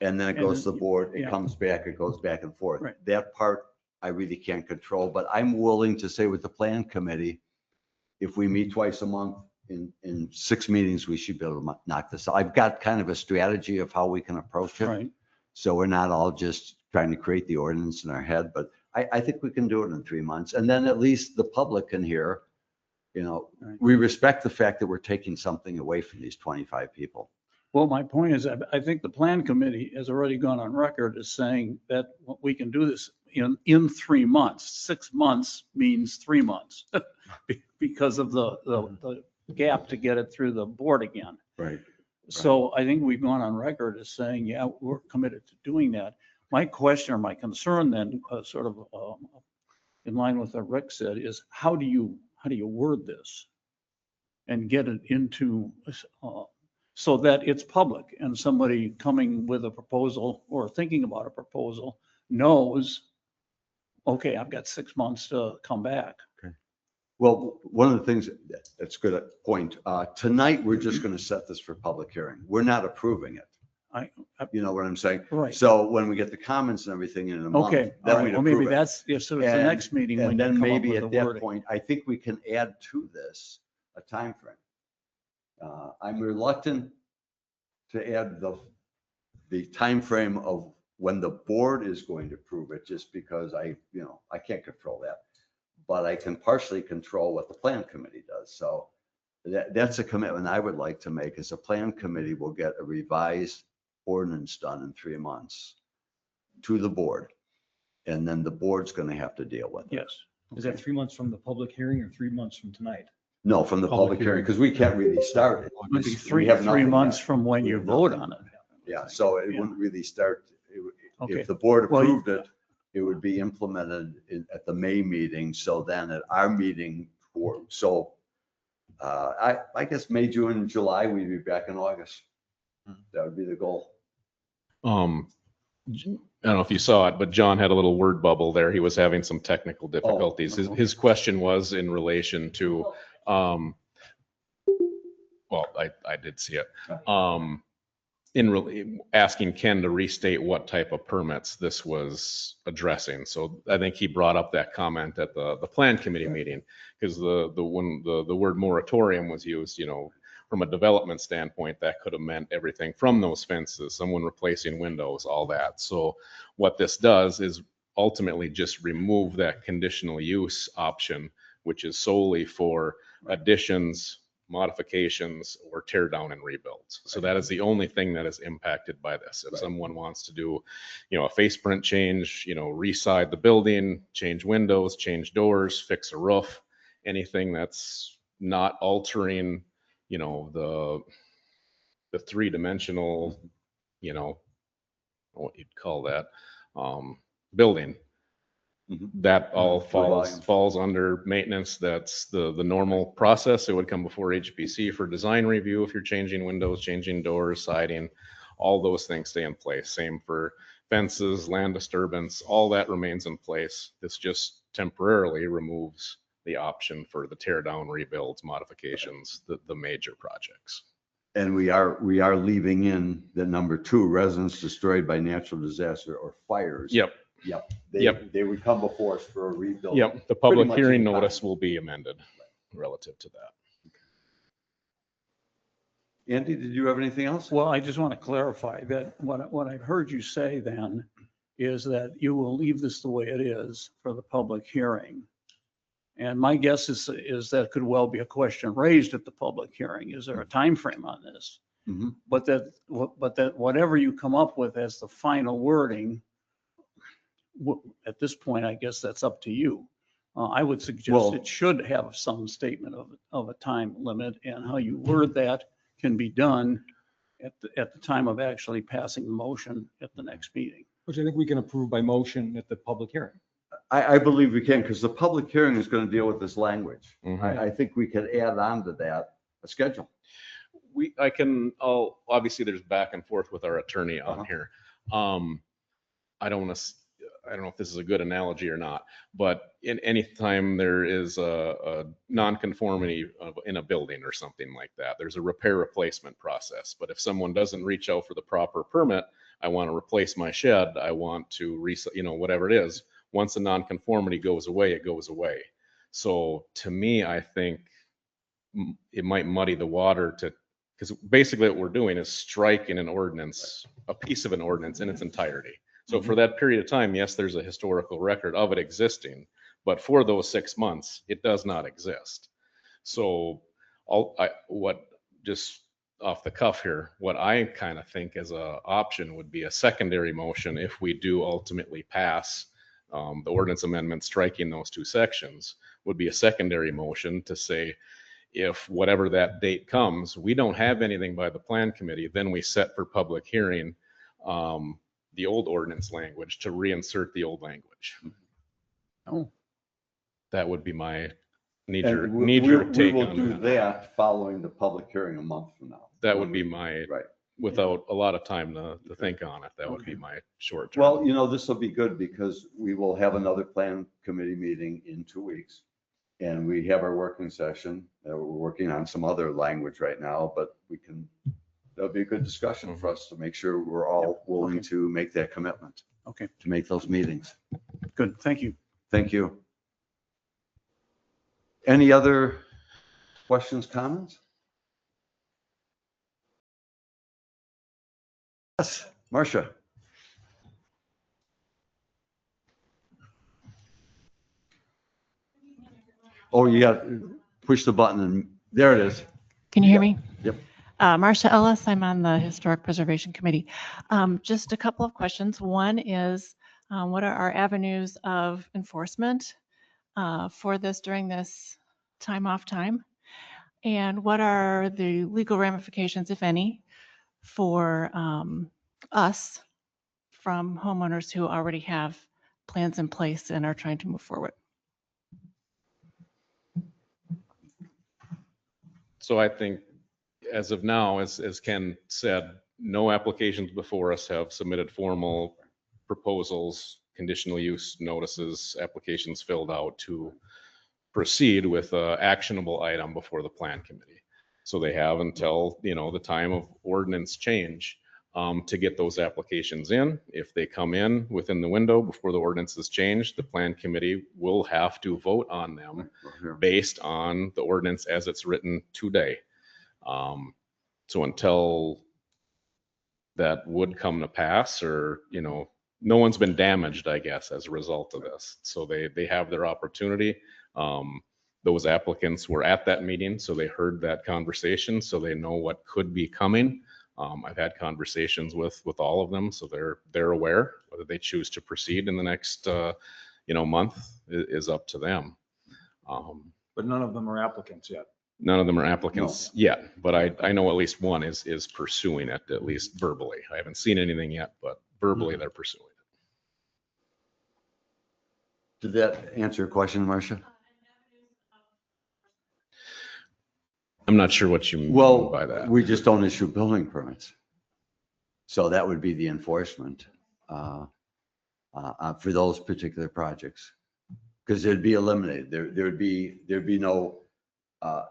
S2: and then it goes to the board, it comes back, it goes back and forth.
S13: Right.
S2: That part I really can't control, but I'm willing to say with the plan committee, if we meet twice a month in 6 meetings, we should be able to knock this out. I've got kind of a strategy of how we can approach it.
S13: Right.
S2: So we're not all just trying to create the ordinance in our head, but I think we can do it in 3 months. And then at least the public can hear,
S13: Right.
S2: we respect the fact that we're taking something away from these 25 people.
S13: Well, my point is, I think the plan committee has already gone on record as saying that we can do this in 3 months. 6 months means 3 months because of the gap to get it through the board again.
S2: Right.
S13: So I think we've gone on record as saying, yeah, we're committed to doing that. My question or my concern then, sort of in line with what Rick said, is how do you word this and get it into so that it's public and somebody coming with a proposal or thinking about a proposal knows, okay, I've got 6 months to come back.
S2: Okay. Well, one of the things that's good at point, tonight, we're just going to set this for public hearing. We're not approving it. You know what I'm saying?
S13: Right.
S2: So when we get the comments and everything in a month,
S13: Okay, all
S2: then
S13: right.
S2: we'd
S13: Well, maybe
S2: approve it.
S13: that's, yeah, so it's the next meeting when
S2: And
S13: you
S2: then
S13: come up
S2: maybe
S13: with
S2: at
S13: the
S2: that
S13: wording.
S2: point, I think we can add to this a time frame. I'm reluctant to add the time frame of when the board is going to approve it, just because I can't control that. But I can partially control what the plan committee does. So that's a commitment I would like to make, is a plan committee will get a revised ordinance done in 3 months to the board. And then the board's going to have to deal with it.
S13: Yes.
S8: Is that 3 months from the public hearing or 3 months from tonight?
S2: No, from the public hearing, because we can't really start it.
S13: It would be
S2: We
S13: three
S2: have nothing
S13: months
S2: yet.
S13: from when
S2: We
S13: you
S2: have
S13: vote
S2: nothing.
S13: on it.
S2: Yeah, so it
S13: Yeah.
S2: wouldn't really start,
S13: Okay.
S2: if the board
S13: Well,
S2: approved it, it would be implemented at the May meeting. So then at our meeting, I guess May, June, and July, we'd be back in August. That would be the goal.
S3: I don't know if you saw it, but John had a little word bubble there. He was having some technical difficulties. His question was in relation to, well, I did see it. Asking Ken to restate what type of permits this was addressing. So I think he brought up that comment at the plan committee meeting, because when the word moratorium was used, from a development standpoint, that could have meant everything from those fences, someone replacing windows, all that. So what this does is ultimately just remove that conditional use option, which is solely for additions, modifications or tear down and rebuilds. So that is the only thing that is impacted by this. If someone wants to do, a face print change, reside the building, change windows, change doors, fix a roof, anything that's not altering, the three-dimensional, what you'd call that, building. That all falls under maintenance. That's the normal process. It would come before HPC for design review if you're changing windows, changing doors, siding, all those things stay in place. Same for fences, land disturbance, all that remains in place. This just temporarily removes the option for the tear down, rebuilds, modifications, the major projects.
S2: And we are leaving in the number 2, residents destroyed by natural disaster or fires.
S3: Yep.
S2: They would come before us for a rebuild.
S3: Yep, the public hearing notice will be amended relative to that.
S2: Andy, did you have anything else?
S13: Well, I just want to clarify that what I heard you say then is that you will leave this the way it is for the public hearing. And my guess is that could well be a question raised at the public hearing. Is there a time frame on this? But that whatever you come up with as the final wording, at this point, I guess that's up to you. I would suggest it should have some statement of a time limit, and how you word that can be done at the time of actually passing the motion at the next meeting.
S8: Which I think we can approve by motion at the public hearing.
S2: I believe we can, because the public hearing is going to deal with this language. I think we could add on to that a schedule.
S3: Obviously there's back and forth with our attorney on here. I don't know if this is a good analogy or not, but in any time there is a nonconformity in a building or something like that, there's a repair replacement process. But if someone doesn't reach out for the proper permit, I want to replace my shed, I want to whatever it is, once the nonconformity goes away, it goes away. So to me, I think it might muddy the water because basically what we're doing is striking an ordinance, a piece of an ordinance in its entirety. So for that period of time, yes, there's a historical record of it existing, but for those 6 months, it does not exist. So just off the cuff here, what I kind of think as an option would be a secondary motion if we do ultimately pass the ordinance amendment striking those 2 sections, would be a secondary motion to say, if whatever that date comes, we don't have anything by the plan committee, then we set for public hearing the old ordinance language to reinsert the old language. That would be my knee-jerk take on that.
S2: We will do that following the public hearing a month from now.
S3: That would be my, without a lot of time to think on it, that would be my short term.
S2: Well, this will be good because we will have another plan committee meeting in 2 weeks. And we have our working session. We're working on some other language right now, but that'll be a good discussion for us to make sure we're all willing to make that commitment.
S13: Okay.
S2: To make those meetings.
S13: Good, thank you.
S2: Thank you. Any other questions, comments? Yes, Marcia. Oh, you got to push the button and there it is.
S14: Can you hear me?
S2: Yep.
S14: Marcia Ellis, I'm on the Historic Preservation Committee. Just a couple of questions. One is, what are our avenues of enforcement for this during this time off time? And what are the legal ramifications, if any, for us from homeowners who already have plans in place and are trying to move forward?
S3: So I think as of now, as Ken said, no applications before us have submitted formal proposals, conditional use notices, applications filled out to proceed with an actionable item before the plan committee. So they have until, the time of ordinance change to get those applications in. If they come in within the window before the ordinance is changed, the plan committee will have to vote on them based on the ordinance as it's written today. So until that would come to pass, or, no one's been damaged, I guess, as a result of this. So they have their opportunity. those applicants were at that meeting, so they heard that conversation, so they know what could be coming. I've had conversations with all of them, so they're aware. Whether they choose to proceed in the next month is up to them.
S11: But none of them are applicants yet.
S3: None of them are applicants yet, but I know at least one is pursuing it, at least verbally. I haven't seen anything yet, but verbally they're pursuing it.
S2: Did that answer your question, Marcia?
S3: I'm not sure what you mean by that.
S2: We just don't issue building permits. So that would be the enforcement for those particular projects. Because it'd be eliminated. There'd be no,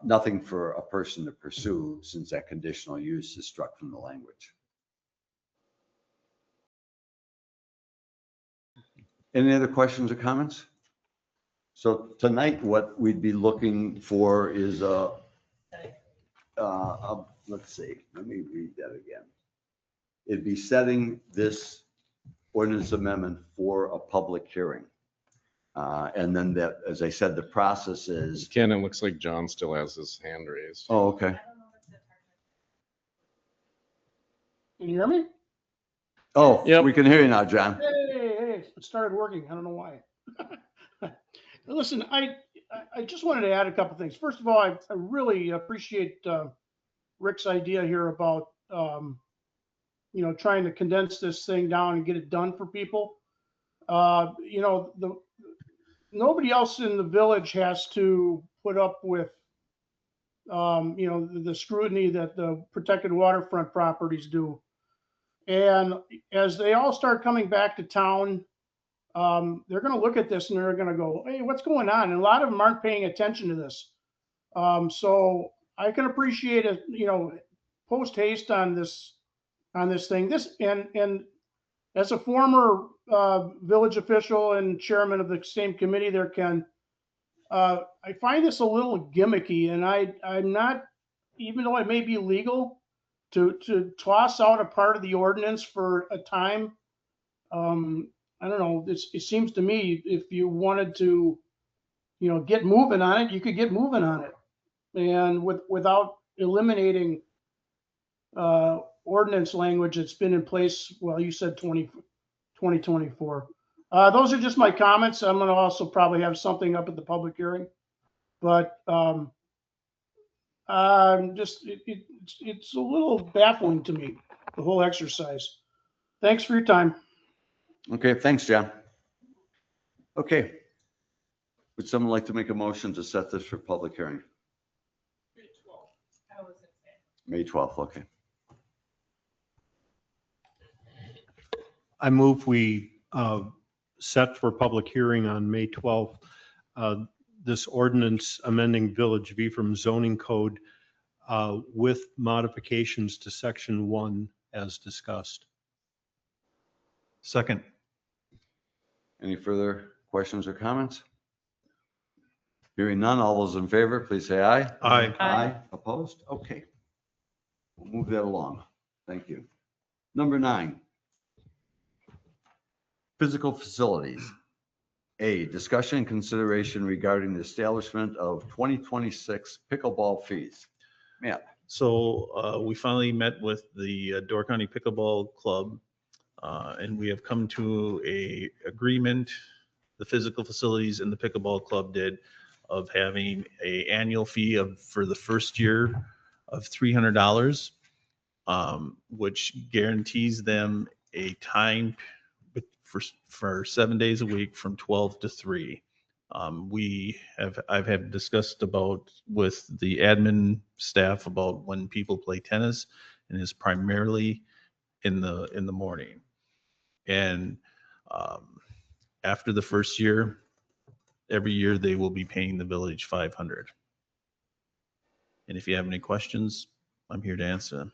S2: nothing for a person to pursue since that conditional use is struck from the language. Any other questions or comments? So tonight, what we'd be looking for is let's see, let me read that again. It'd be setting this ordinance amendment for a public hearing. And then that, as I said, the process is.
S3: Ken, it looks like John still has his hand raised.
S2: Oh, okay.
S15: Can you hear me?
S2: Oh, yep. We can hear you now, John.
S15: Hey, it started working. I don't know why. Listen, I just wanted to add a couple things. First of all, I really appreciate Rick's idea here about, trying to condense this thing down and get it done for people. Nobody else in the village has to put up with, the scrutiny that the protected waterfront properties do. And as they all start coming back to town, they're going to look at this and they're going to go, hey, what's going on? And a lot of them aren't paying attention to this. So I can appreciate it, post haste on this thing. And as a former village official and chairman of the same committee there, Ken, I find this a little gimmicky, and I'm not, even though it may be legal, to toss out a part of the ordinance for a time. I don't know. It seems to me if you wanted to, get moving on it, you could get moving on it, and without eliminating ordinance language that's been in place. Well, you said 2024. Those are just my comments. I'm going to also probably have something up at the public hearing, but it's a little baffling to me, the whole exercise. Thanks for your time.
S2: Okay, thanks, John. Okay. Would someone like to make a motion to set this for public hearing? May 12th, okay.
S10: I move we set for public hearing on May 12th, this ordinance amending Village of Ephraim zoning code with modifications to section 1 as discussed.
S9: Second.
S2: Any further questions or comments? Hearing none, all those in favor, please say aye.
S9: Aye.
S2: Aye. Opposed? Okay. We'll move that along. Thank you. Number 9. Physical facilities. A, discussion and consideration regarding the establishment of 2026 pickleball fees. Matt.
S9: So we finally met with the Door County Pickleball Club, and we have come to a agreement, the physical facilities and the pickleball club did, of having a annual fee for the first year of $300, which guarantees them a time for 7 days a week from 12 to 3. I've had discussed with the admin staff about when people play tennis, and it's primarily in the morning. And after the first year, every year they will be paying the village $500. And if you have any questions, I'm here to answer them.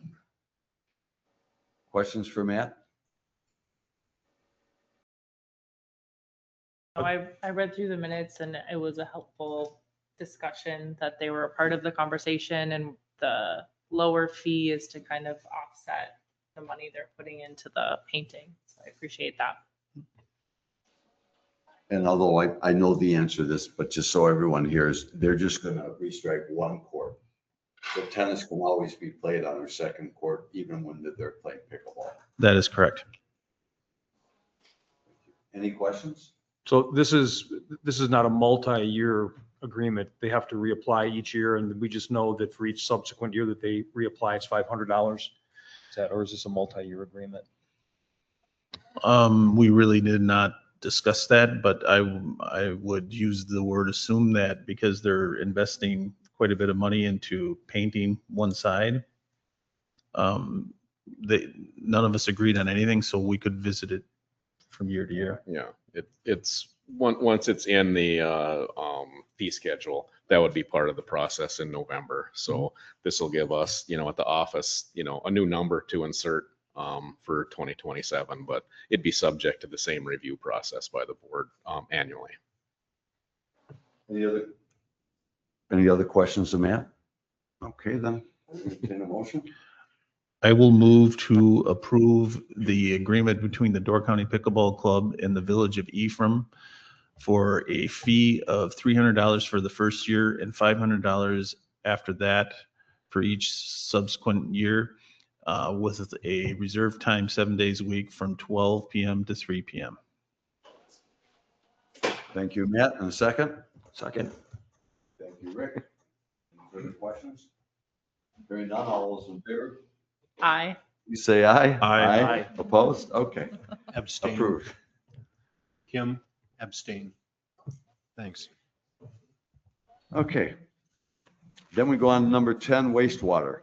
S2: Questions for Matt?
S4: I read through the minutes and it was a helpful discussion that they were a part of the conversation, and the lower fee is to kind of offset the money they're putting into the painting. So I appreciate that.
S2: And although I know the answer to this, but just so everyone hears, they're just gonna restripe one court. So tennis can always be played on their second court, even when they're playing pickleball.
S9: That is correct.
S2: Any questions?
S11: So this is not a multi-year agreement. They have to reapply each year, and we just know that for each subsequent year that they reapply, it's $500. Is that, or is this a multi-year agreement?
S9: We really did not discuss that, but I would use the word assume that because they're investing quite a bit of money into painting one side. None of us agreed on anything, so we could visit it from year to year.
S3: Yeah, it's once it's in the fee schedule, that would be part of the process in November. So this will give us, at the office, a new number to insert for 2027, but it'd be subject to the same review process by the board annually.
S2: Any other questions of Matt? Okay, then, entertain a motion.
S9: I will move to approve the agreement between the Door County Pickleball Club and the Village of Ephraim for a fee of $300 for the first year and $500 after that for each subsequent year, with a reserve time 7 days a week from 12 p.m. to 3 p.m.
S2: Thank you, Matt. And a second? Second. Thank you, Rick. Any further questions? Hearing none, all those in favor?
S4: Aye.
S2: You say aye?
S9: Aye.
S2: Opposed? Okay.
S10: Abstain.
S2: Approved.
S10: Kim, abstain. Thanks.
S2: Okay. Then we go on to number 10, wastewater.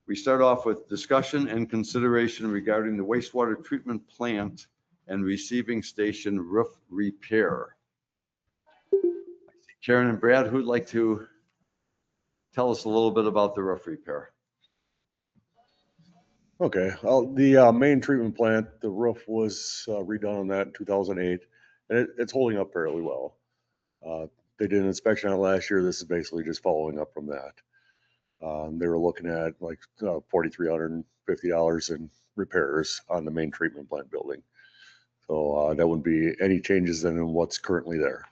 S2: We start off with discussion and consideration regarding the wastewater treatment plant and receiving station roof repair. Karen and Brad, who'd like to tell us a little bit about the roof repair?
S16: Okay, the main treatment plant, the roof was redone on that in 2008, and it's holding up fairly well. They did an inspection on it last year. This is basically just following up from that. They were looking at like $4,350 in repairs on the main treatment plant building. So that wouldn't be any changes than in what's currently there.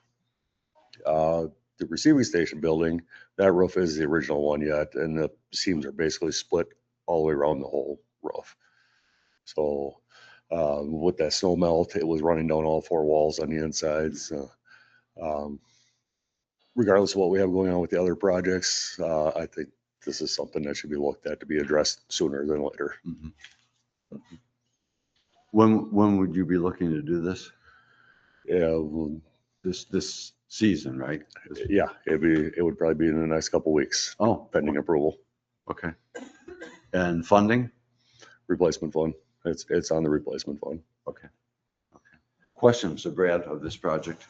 S16: The receiving station building, that roof is the original one yet, and the seams are basically split all the way around the whole roof. So with that snow melt, it was running down all four walls on the insides. Regardless of what we have going on with the other projects, I think this is something that should be looked at to be addressed sooner than later.
S2: Mm-hmm. When would you be looking to do this?
S16: Yeah,
S2: this season, right?
S16: Yeah, it would probably be in the next couple of weeks.
S2: Oh,
S16: pending approval.
S2: Okay. And funding?
S16: Replacement fund. It's on the replacement fund.
S2: Okay. Okay. Questions of Brad of this project?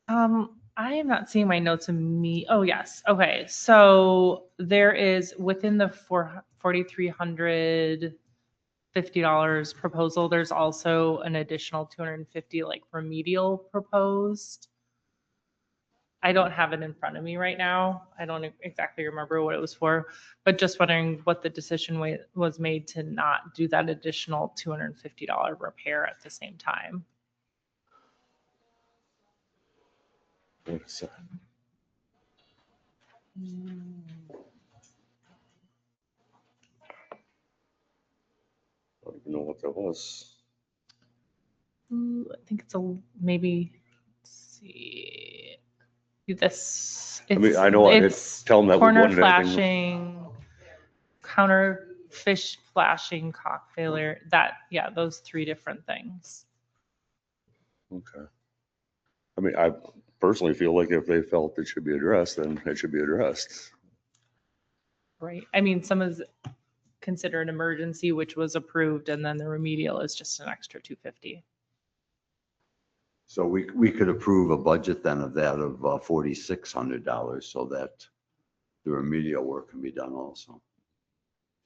S4: I am not seeing my notes in me. Oh, yes. Okay. So there is within the $4,350 proposal, there's also an additional 250 like remedial proposed. I don't have it in front of me right now. I don't exactly remember what it was for, but just wondering what the decision was made to not do that additional $250 repair at the same time.
S16: I don't even know what that was.
S4: Ooh, I think it's maybe, let's see. This,
S16: I mean, I know
S4: it's
S16: tell them that we
S4: corner
S16: wanted anything.
S4: flashing, counter fish flashing, cock failure, yeah, those three different things.
S16: Okay. I mean, I personally feel like if they felt it should be addressed, then it should be addressed.
S4: Right. I mean, some is considered emergency, which was approved, and then the remedial is just an extra 250.
S2: So we could approve a budget then of that of $4,600 so that the remedial work can be done also.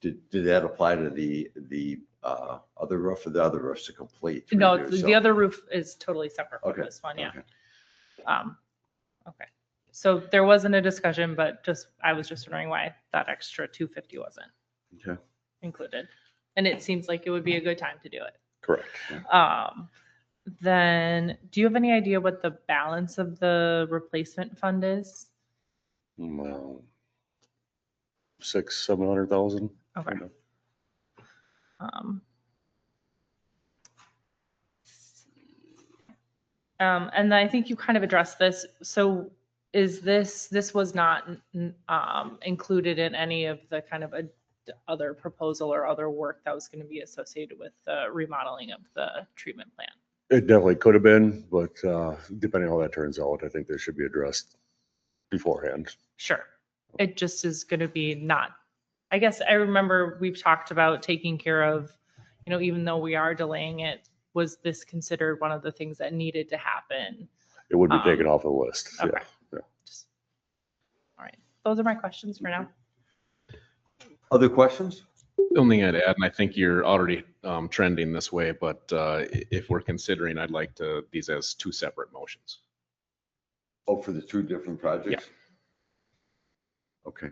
S2: Did that apply to the other roof, or the other roof's a complete?
S4: No,
S2: redo?
S4: the
S2: So-
S4: other roof is totally separate from
S2: Okay,
S4: this one. Yeah.
S2: okay.
S4: Okay. So there wasn't a discussion, but I was just wondering why that extra 250 wasn't
S2: Okay.
S4: included. And it seems like it would be a good time to do it.
S16: Correct.
S4: Then, do you have any idea what the balance of the replacement fund is?
S16: Well, 600,000-700,000.
S4: Okay. Um, and then I think you kind of addressed this. So is this was not included in any of the kind of other proposal or other work that was going to be associated with the remodeling of the treatment plant?
S16: It definitely could have been, but depending on how that turns out, I think they should be addressed beforehand.
S4: Sure. It just is going to be not, I guess I remember we've talked about taking care of, even though we are delaying it, was this considered one of the things that needed to happen?
S16: It would be taken off the list.
S4: Okay.
S16: Yeah.
S4: All right. Those are my questions for now.
S2: Other questions?
S3: The only thing I'd add, and I think you're already trending this way, but if we're considering, I'd like these as two separate motions.
S2: Oh, for the two different projects? Okay.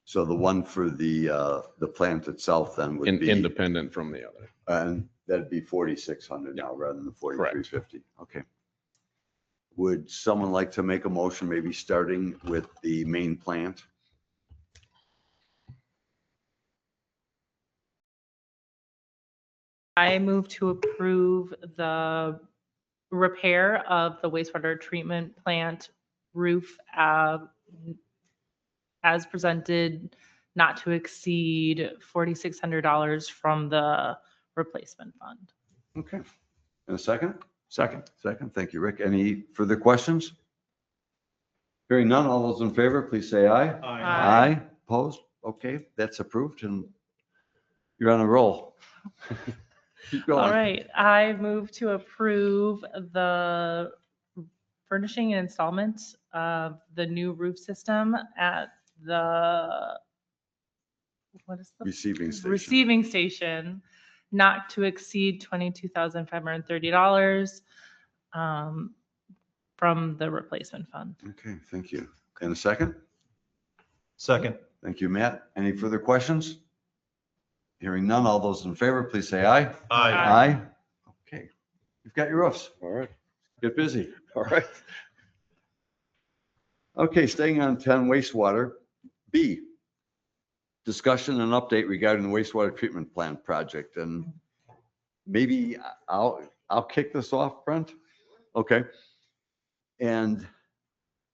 S2: So the one for the plant itself then would be
S3: independent from the other.
S2: And that'd be 4,600 now rather than the 4,350. Okay. Would someone like to make a motion, maybe starting with the main plant?
S4: I move to approve the repair of the wastewater treatment plant roof as presented, not to exceed $4,600 from the replacement fund.
S2: Okay. And a second?
S11: Second.
S2: Second. Thank you, Rick. Any further questions? Hearing none, all those in favor, please say aye. Aye. Opposed? Okay, that's approved and you're on a roll. Keep going.
S4: All right, I move to approve the furnishing and installment of the new roof system at the, what is the?
S2: Receiving station.
S4: Receiving station, not to exceed $22,530 from the replacement fund.
S2: Okay, thank you. And a second?
S9: Second.
S2: Thank you, Matt. Any further questions? Hearing none, all those in favor, please say aye.
S9: Aye.
S2: Aye. Okay, you've got your roofs.
S16: All right.
S2: Get busy.
S16: All right.
S2: Okay, staying on 10 wastewater. B, discussion and update regarding the wastewater treatment plant project. And maybe I'll kick this off, Brent. Okay. And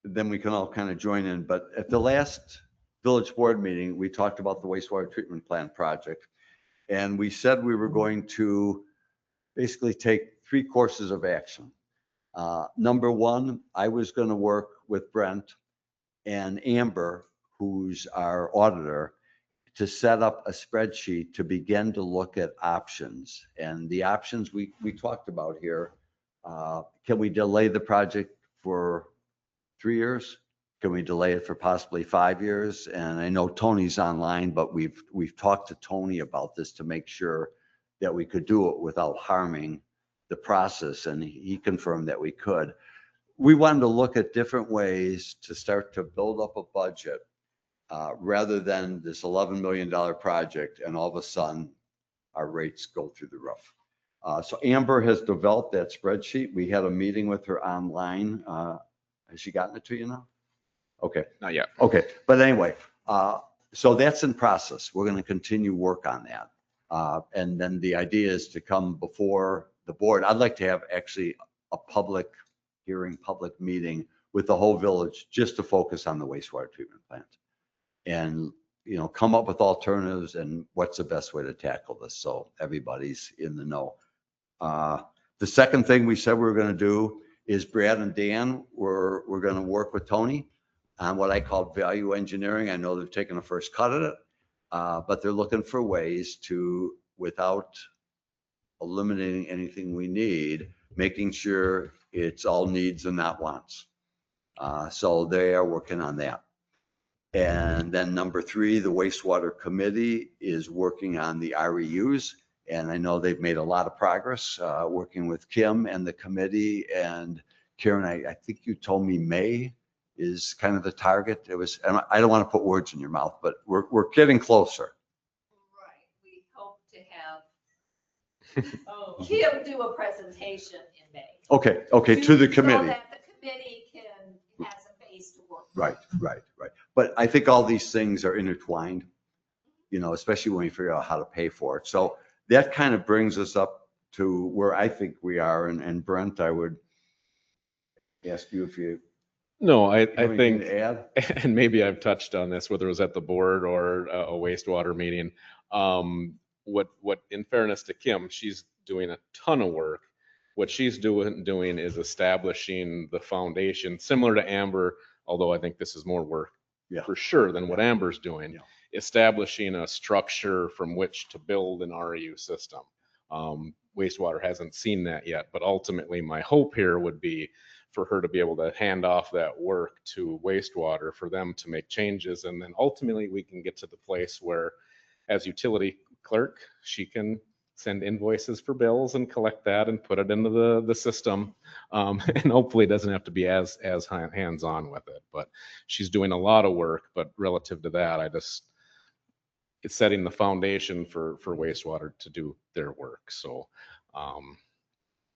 S2: then we can all kind of join in. But at the last village board meeting, we talked about the wastewater treatment plant project. And we said we were going to basically take 3 courses of action. Number one, I was going to work with Brent and Amber, who's our auditor, to set up a spreadsheet to begin to look at options. And the options we talked about here, can we delay the project for 3 years? Can we delay it for possibly 5 years? And I know Tony's online, but we've talked to Tony about this to make sure that we could do it without harming the process, and he confirmed that we could. We wanted to look at different ways to start to build up a budget rather than this $11 million project and all of a sudden our rates go through the roof. So Amber has developed that spreadsheet. We had a meeting with her online. Has she gotten it to you now? Okay.
S3: Not yet.
S2: Okay, but anyway, so that's in process. We're going to continue work on that. And then the idea is to come before the board. I'd like to have actually a public hearing, public meeting with the whole village just to focus on the wastewater treatment plant. And, come up with alternatives and what's the best way to tackle this. So everybody's in the know. The second thing we said we were going to do is Brad and Dan, we're going to work with Tony on what I call value engineering. I know they've taken a first cut at it, but they're looking for ways to, without eliminating anything we need, making sure it's all needs and not wants. So they are working on that. And then number 3, the wastewater committee is working on the REUs. And I know they've made a lot of progress working with Kim and the committee. And Karen, I think you told me May is kind of the target. It was, and I don't want to put words in your mouth, but we're getting closer.
S17: Right. We hope to have Kim do a presentation in May.
S2: Okay, to the committee.
S17: So that the committee has a base to work.
S2: Right. But I think all these things are intertwined, especially when we figure out how to pay for it. So that kind of brings us up to where I think we are. And Brent, I would ask you if you
S3: No, I
S2: have anything
S3: think,
S2: to add.
S3: and maybe I've touched on this, whether it was at the board or a wastewater meeting. What in fairness to Kim, she's doing a ton of work. What she's doing is establishing the foundation, similar to Amber, although I think this is more work for sure than what Amber's doing, establishing a structure from which to build an REU system. Wastewater hasn't seen that yet, but ultimately my hope here would be for her to be able to hand off that work to wastewater for them to make changes. And then ultimately we can get to the place where as utility clerk, she can send invoices for bills and collect that and put it into the system. And hopefully it doesn't have to be as hands-on with it, but she's doing a lot of work. But relative to that, it's setting the foundation for wastewater to do their work. So,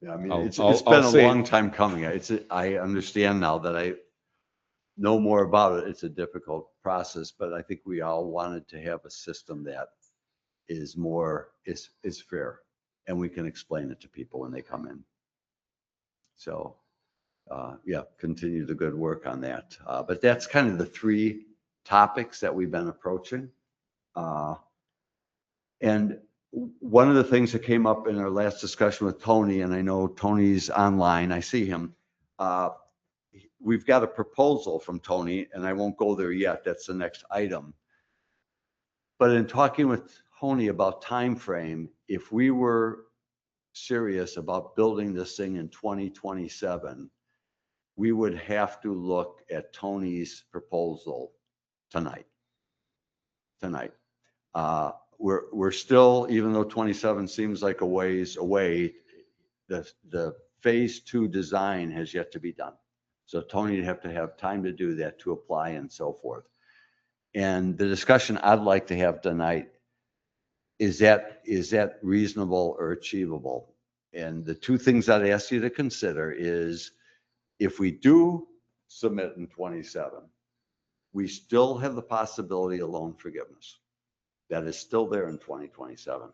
S2: Yeah, I mean, it's been a long time coming. I understand now that I know more about it. It's a difficult process, but I think we all wanted to have a system that is fair, and we can explain it to people when they come in. So, continue the good work on that. But that's kind of the three topics that we've been approaching. And one of the things that came up in our last discussion with Tony, and I know Tony's online, I see him. We've got a proposal from Tony, and I won't go there yet. That's the next item. But in talking with Tony about time frame, if we were serious about building this thing in 2027, we would have to look at Tony's proposal tonight. We're still, even though 27 seems like a ways away, the phase 2 design has yet to be done. So Tony would have to have time to do that, to apply and so forth. And the discussion I'd like to have tonight, is that reasonable or achievable? And the two things I'd ask you to consider is, if we do submit in 27, we still have the possibility of loan forgiveness. That is still there in 2027.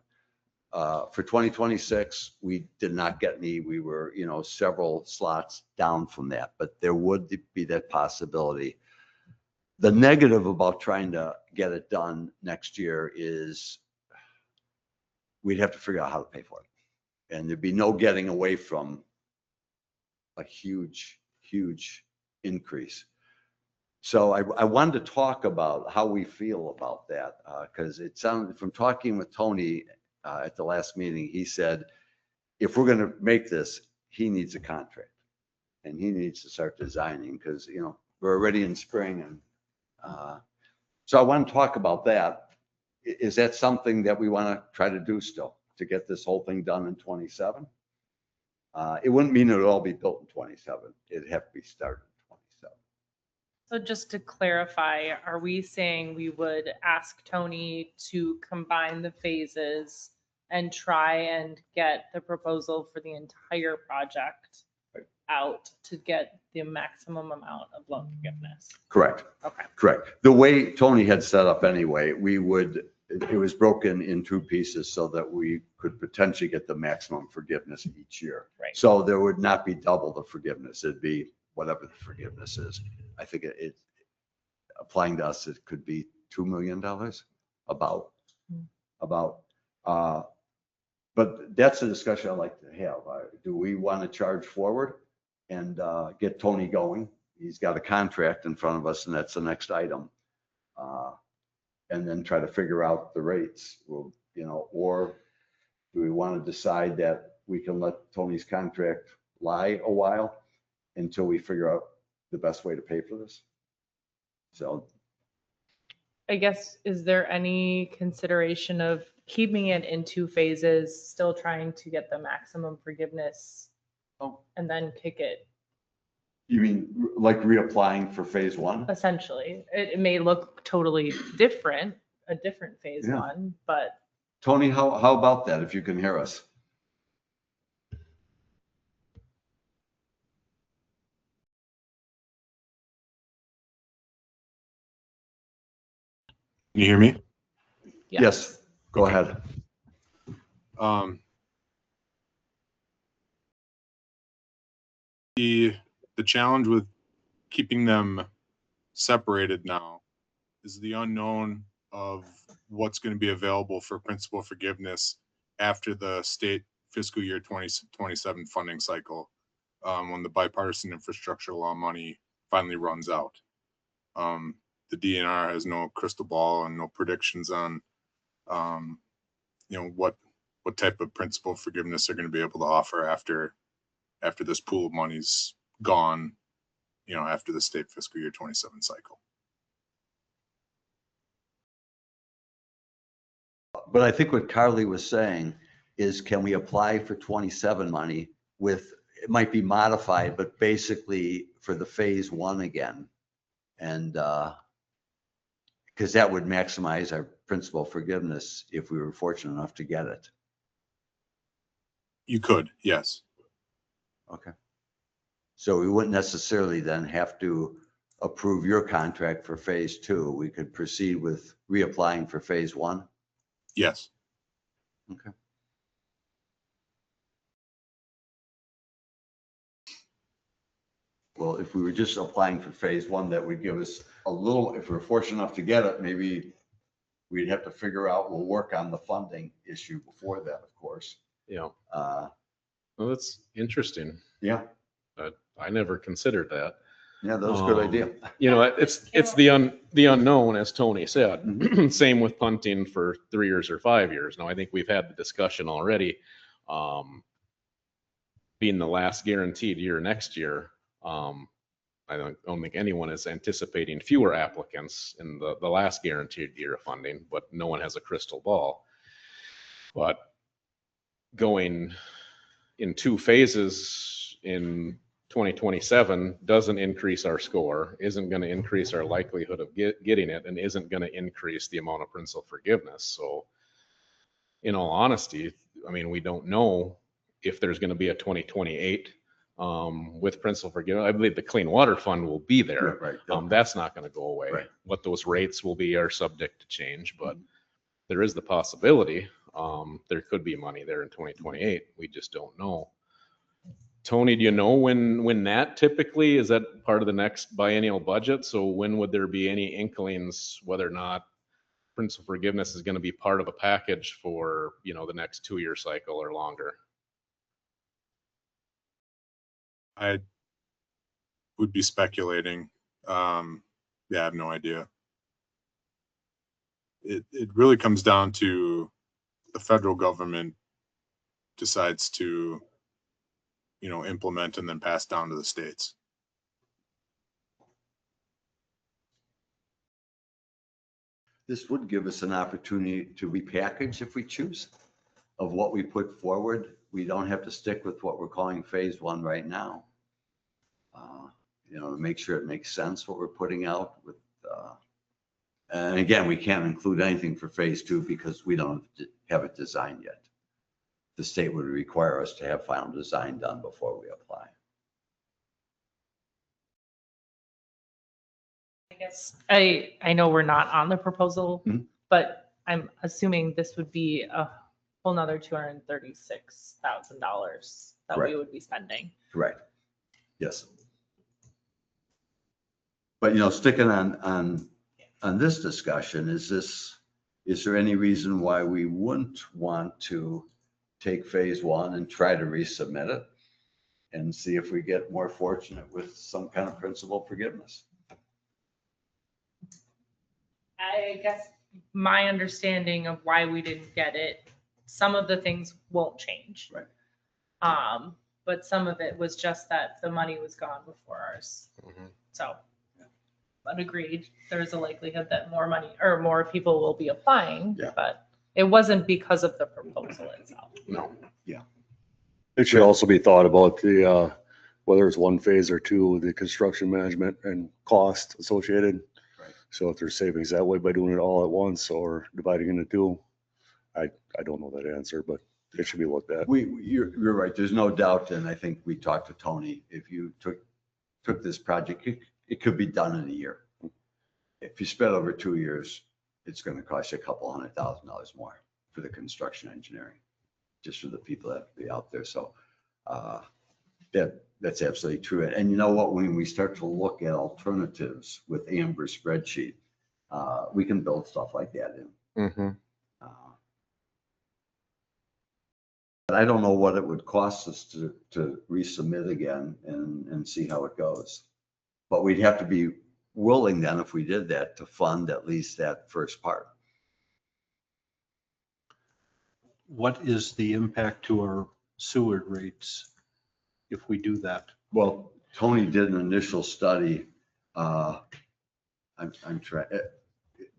S2: For 2026, we did not get any. We were, several slots down from that, but there would be that possibility. The negative about trying to get it done next year is we'd have to figure out how to pay for it. And there'd be no getting away from a huge increase. So I wanted to talk about how we feel about that, because it sounded, from talking with Tony at the last meeting, he said, if we're going to make this, he needs a contract and he needs to start designing, because, we're already in spring. And so I want to talk about that. Is that something that we want to try to do still, to get this whole thing done in 27? It wouldn't mean it would all be built in 27. It'd have to be started in 27.
S4: So just to clarify, are we saying we would ask Tony to combine the phases and try and get the proposal for the entire project out to get the maximum amount of loan forgiveness?
S2: Correct.
S4: Okay.
S2: Correct. The way Tony had set up anyway, it was broken in two pieces so that we could potentially get the maximum forgiveness each year.
S4: Right.
S2: So there would not be double the forgiveness. It'd be whatever the forgiveness is. I think it applying to us, it could be $2 million about. But that's a discussion I'd like to have. Do we want to charge forward and get Tony going? He's got a contract in front of us, and that's the next item. And then try to figure out the rates, or do we want to decide that we can let Tony's contract lie a while until we figure out the best way to pay for this? So
S4: I guess, is there any consideration of keeping it in two phases, still trying to get the maximum forgiveness, and then kick it?
S2: You mean like reapplying for phase 1?
S4: Essentially, it may look totally different, a different phase
S2: Yeah.
S4: 1, but
S2: Tony, how about that, if you can hear us?
S18: Can you hear me?
S2: Yes, go ahead.
S18: Um, the challenge with keeping them separated now is the unknown of what's going to be available for principal forgiveness after the state fiscal year 2027 funding cycle, when the bipartisan infrastructure law money finally runs out. The DNR has no crystal ball and no predictions on, what type of principal forgiveness they're going to be able to offer after this pool of money's gone, after the state fiscal year 27 cycle.
S2: But I think what Carly was saying is, can we apply for 27 money with, it might be modified, but basically for the phase one again? And because that would maximize our principal forgiveness if we were fortunate enough to get it.
S18: You could, yes.
S2: Okay. So we wouldn't necessarily then have to approve your contract for phase two. We could proceed with reapplying for phase one?
S18: Yes.
S2: Okay. Well, if we were just applying for phase one, that would give us a little, if we're fortunate enough to get it, maybe we'd have to figure out, we'll work on the funding issue before that, of course.
S3: Yeah. Well, that's interesting.
S2: Yeah.
S3: I never considered that.
S2: Yeah, that was a good idea.
S3: It's the unknown, as Tony said. Same with punting for 3 years or 5 years. Now, I think we've had the discussion already. Being the last guaranteed year next year, I don't think anyone is anticipating fewer applicants in the last guaranteed year of funding, but no one has a crystal ball. But going in 2 phases in 2027 doesn't increase our score, isn't going to increase our likelihood of getting it, and isn't going to increase the amount of principal forgiveness. So in all honesty, I mean, we don't know if there's going to be a 2028 with principal forgiveness. I believe the Clean Water Fund will be there. Right. That's not going to go away. Right. What those rates will be are subject to change, but there is the possibility there could be money there in 2028. We just don't know. Tony, do you know when that typically, is that part of the next biennial budget? So when would there be any inklings whether or not principal forgiveness is going to be part of a package for, the next 2-year cycle or longer?
S18: I would be speculating. I have no idea. It really comes down to the federal government decides to, implement and then pass down to the states.
S2: This would give us an opportunity to repackage if we choose of what we put forward. We don't have to stick with what we're calling phase one right now. To make sure it makes sense what we're putting out with, and again, we can't include anything for phase two because we don't have it designed yet. The state would require us to have final design done before we apply.
S4: I guess I know we're not on the proposal, but I'm assuming this would be a whole nother $236,000 that we would be spending.
S2: Correct. Yes. But sticking on this discussion, is there any reason why we wouldn't want to take phase one and try to resubmit it and see if we get more fortunate with some kind of principal forgiveness?
S4: I guess my understanding of why we didn't get it, some of the things won't change.
S2: Right.
S4: But some of it was just that the money was gone before ours. So, but agreed, there's a likelihood that more money or more people will be applying, but it wasn't because of the proposal itself.
S2: No. Yeah.
S16: It should also be thought about the, whether it's one phase or two, the construction management and cost associated.
S2: Right.
S16: So if there's savings that way by doing it all at once or dividing into two, I don't know that answer, but it should be looked at.
S2: You're right. There's no doubt. And I think we talked to Tony. If you took this project, it could be done in a year. If you spread over 2 years, it's going to cost you a couple $100,000 more for the construction engineering, just for the people that have to be out there. So that's absolutely true. And you know what, when we start to look at alternatives with Amber spreadsheet, we can build stuff like that in. But I don't know what it would cost us to resubmit again and see how it goes. But we'd have to be willing then, if we did that, to fund at least that first part.
S10: What is the impact to our sewer rates if we do that?
S2: Well, Tony did an initial study. I'm trying,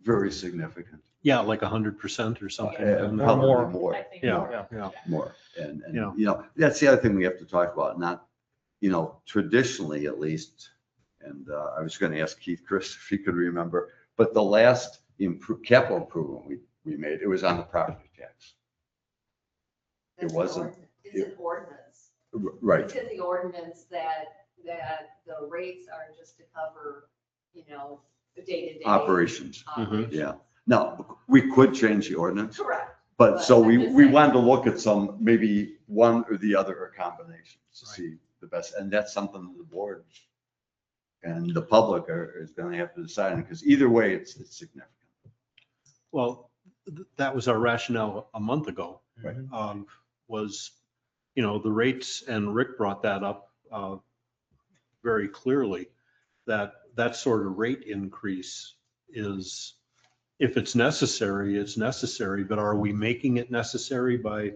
S2: very significant.
S10: Yeah, like 100% or something.
S2: Probably more.
S10: Yeah.
S2: More. And
S10: Yeah.
S2: you know, that's the other thing we have to talk about, not, you know, traditionally at least, and I was going to ask Keith Chris if he could remember, but the last capital improvement we made, it was on the property tax. It wasn't.
S17: It's an ordinance.
S2: Right.
S17: It's in the ordinance that the rates are just to cover, you know, the day-to-day.
S2: Operations.
S17: operations.
S2: Yeah. Now, we could change the ordinance.
S17: Correct.
S2: But so
S17: I'm
S2: we
S17: just saying.
S2: wanted to look at some, maybe one or the other or combinations to see the best. And that's something the board and the public is going to have to decide, because either way, it's significant.
S10: Well, that was our rationale a month ago.
S2: Right.
S10: Was, you know, the rates, and Rick brought that up very clearly, that sort of rate increase is, if it's necessary, it's necessary, but are we making it necessary by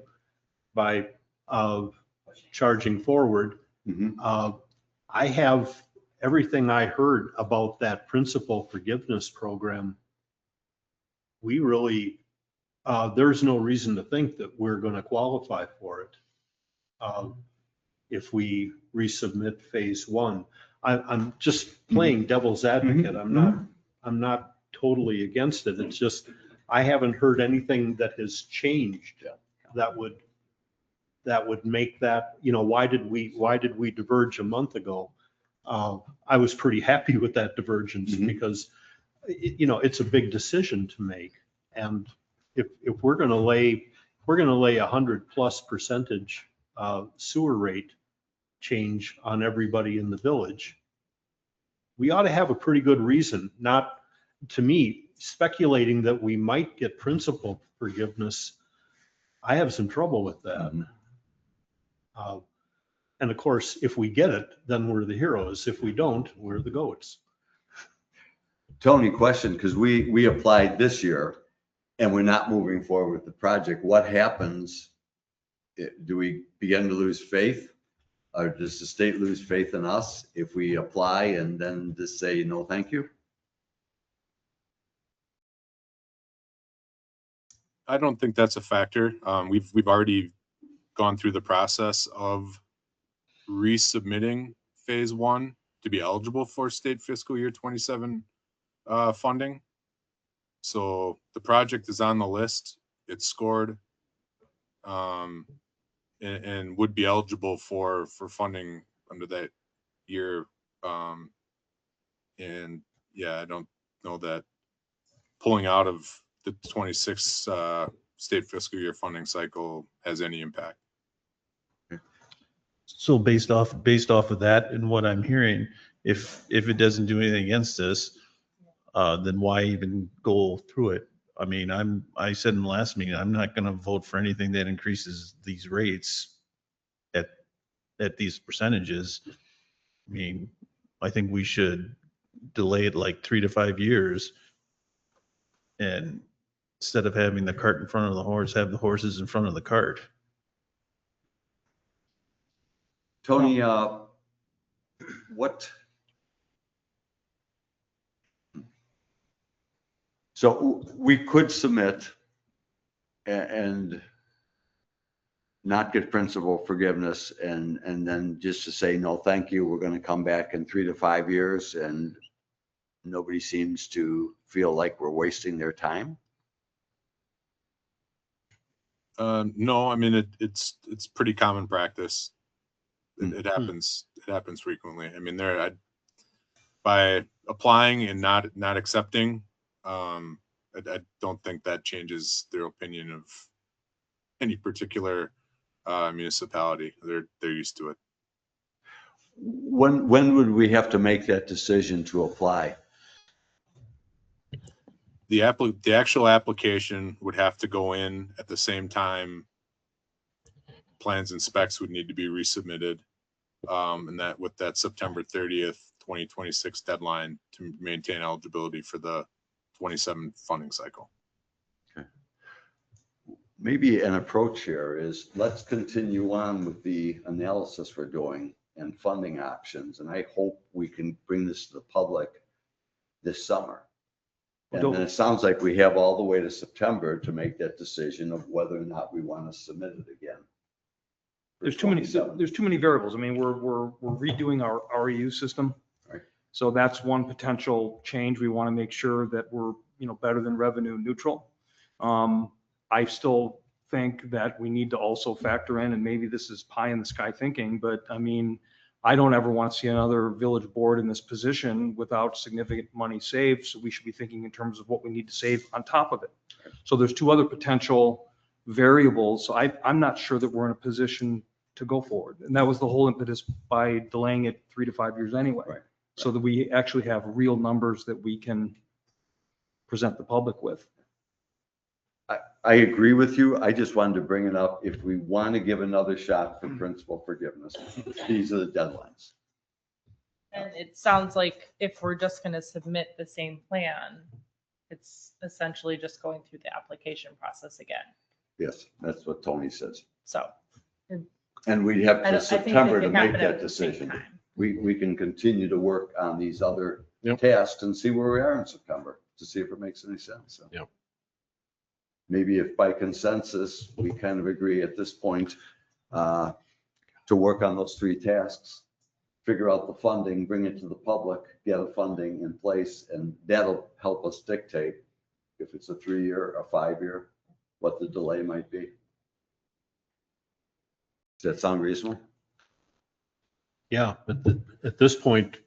S10: charging forward? I have everything I heard about that principal forgiveness program. We really, there's no reason to think that we're going to qualify for it if we resubmit phase one. I'm just playing devil's advocate. I'm not totally against it. It's just, I haven't heard anything that has changed that would make that, you know, why did we diverge a month ago? I was pretty happy with that divergence because, you know, it's a big decision to make. And if we're going to lay 100+% sewer rate change on everybody in the village, we ought to have a pretty good reason. Not, to me, speculating that we might get principal forgiveness, I have some trouble with that. And of course, if we get it, then we're the heroes. If we don't, we're the goats.
S2: Tony, question, because we applied this year and we're not moving forward with the project. What happens? Do we begin to lose faith? Or does the state lose faith in us if we apply and then just say, no, thank you?
S18: I don't think that's a factor. We've already gone through the process of resubmitting phase one to be eligible for state fiscal year 27 funding. So the project is on the list. It's scored and would be eligible for funding under that year. And yeah, I don't know that pulling out of the 26 state fiscal year funding cycle has any impact.
S9: So based off of that and what I'm hearing, if it doesn't do anything against this, then why even go through it? I mean, I said in the last meeting, I'm not going to vote for anything that increases these rates at these percentages. I mean, I think we should delay it like 3 to 5 years, and instead of having the cart in front of the horse, have the horses in front of the cart.
S2: Tony, so we could submit and not get principal forgiveness and then just to say, no, thank you, we're going to come back in 3 to 5 years, and nobody seems to feel like we're wasting their time.
S18: No, I mean, it's pretty common practice. It happens frequently. I mean, by applying and not accepting, I don't think that changes their opinion of any particular municipality. They're used to it.
S2: When would we have to make that decision to apply?
S18: The actual application would have to go in at the same time. Plans and specs would need to be resubmitted. And that with that September 30th, 2026 deadline to maintain eligibility for the 27 funding cycle.
S2: Okay. Maybe an approach here is let's continue on with the analysis we're doing and funding options. And I hope we can bring this to the public this summer. And then it sounds like we have all the way to September to make that decision of whether or not we want to submit it again.
S11: There's too many variables. I mean, we're redoing our REU system.
S2: Right.
S11: So that's one potential change. We want to make sure that we're, better than revenue neutral. I still think that we need to also factor in, and maybe this is pie in the sky thinking, but I mean, I don't ever want to see another village board in this position without significant money saved. So we should be thinking in terms of what we need to save on top of it. So there's two other potential variables. So I'm not sure that we're in a position to go forward. And that was the whole impetus by delaying it 3 to 5 years anyway.
S2: Right.
S11: So that we actually have real numbers that we can present the public with.
S2: I agree with you. I just wanted to bring it up. If we want to give another shot for principal forgiveness, these are the deadlines.
S4: And it sounds like if we're just going to submit the same plan, it's essentially just going through the application process again.
S2: Yes, that's what Tony says.
S4: So.
S2: And we'd have
S4: I
S2: to
S4: think
S2: September
S4: it
S2: to
S4: can
S2: make
S4: happen at
S2: that
S4: the same
S2: decision.
S4: time.
S2: We can continue to work on these other tasks and see where we are in September to see if it makes any sense. So.
S3: Yep.
S2: Maybe if by consensus, we kind of agree at this point to work on those 3 tasks, figure out the funding, bring it to the public, get a funding in place, and that'll help us dictate if it's a 3-year or 5-year, what the delay might be. Does that sound reasonable?
S10: Yeah, but at this point,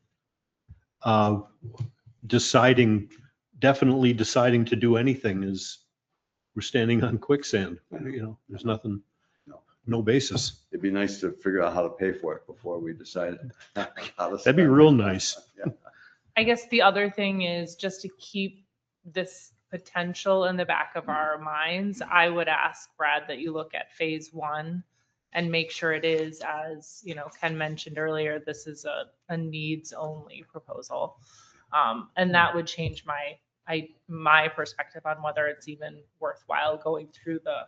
S10: definitely deciding to do anything is, we're standing on quicksand. There's nothing, no basis.
S2: It'd be nice to figure out how to pay for it before we decide how to
S10: That'd be real nice.
S2: Yeah.
S4: I guess the other thing is just to keep this potential in the back of our minds. I would ask Brad that you look at phase 1 and make sure it is, as Ken mentioned earlier, this is a needs only proposal. And that would change my perspective on whether it's even worthwhile going through the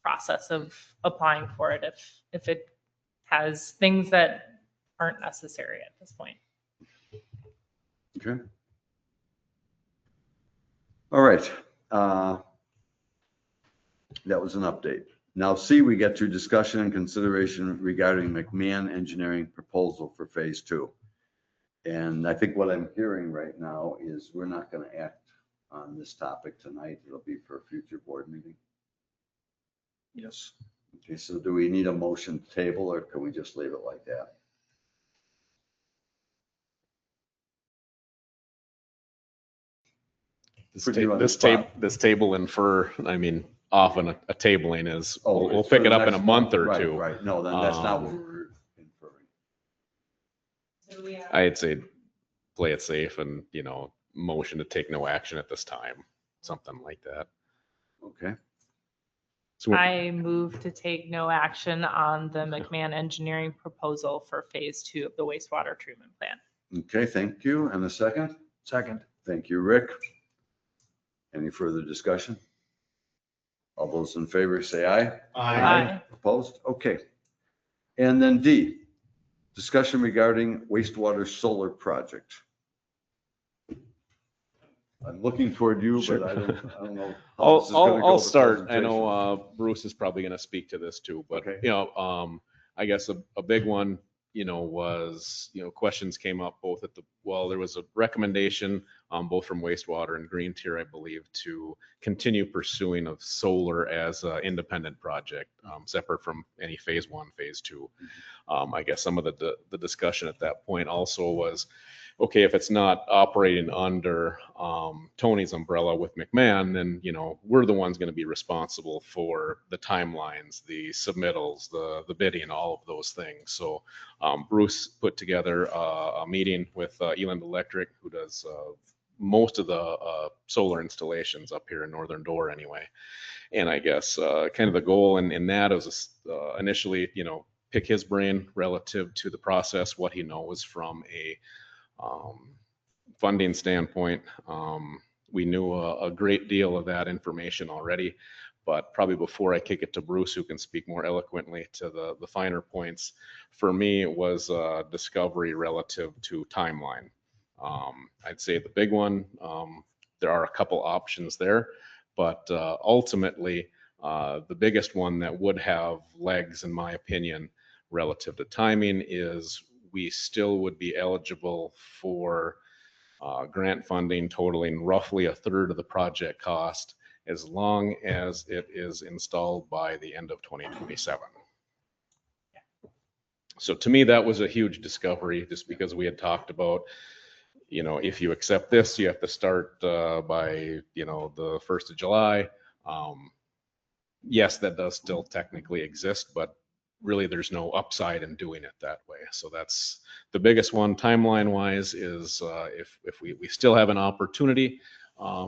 S4: process of applying for it if it has things that aren't necessary at this point.
S2: Okay. All right. That was an update. Now C, we get to discussion and consideration regarding McMahon Engineering proposal for phase 2. And I think what I'm hearing right now is we're not going to act on this topic tonight. It'll be for a future board meeting.
S11: Yes.
S2: Okay, so do we need a motion to table or can we just leave it like that?
S3: This table infer, I mean, often a tabling is, we'll pick it up in a month or two.
S2: Right. No, then that's not what we're inferring.
S3: I'd say play it safe and, motion to take no action at this time, something like that.
S2: Okay.
S3: So
S4: I move to take no action on the McMahon Engineering proposal for phase 2 of the wastewater treatment plant.
S2: Okay, thank you. And a second?
S11: Second.
S2: Thank you, Rick. Any further discussion? All those in favor say aye.
S4: Aye.
S2: Opposed? Okay. And then D, discussion regarding wastewater solar project. I'm looking toward you, but I don't know. how this is gonna go,
S3: I'll
S2: the
S3: start. I
S2: presentation.
S3: know Bruce is probably going to speak to this too, but I guess a big one, was, questions came up both at there was a recommendation both from wastewater and Green Tier, I believe, to continue pursuing of solar as an independent project, separate from any phase 1, phase 2. I guess some of the discussion at that point also was, okay, if it's not operating under Tony's umbrella with McMahon, then, you know, we're the ones going to be responsible for the timelines, the submittals, the bidding, all of those things. So Bruce put together a meeting with Eland Electric, who does most of the solar installations up here in Northern Door anyway. And I guess kind of the goal in that was initially, you know, pick his brain relative to the process, what he knows from a funding standpoint. We knew a great deal of that information already, but probably before I kick it to Bruce, who can speak more eloquently to the finer points, for me it was discovery relative to timeline. I'd say the big one, there are a couple options there, but ultimately the biggest one that would have legs, in my opinion, relative to timing is we still would be eligible for grant funding totaling roughly 1/3 of the project cost as long as it is installed by the end of 2027. So to me, that was a huge discovery, just because we had talked about, you know, if you accept this, you have to start by, you know, the 1st of July. Yes, that does still technically exist, but really there's no upside in doing it that way. So that's the biggest one timeline wise, is if we still have an opportunity,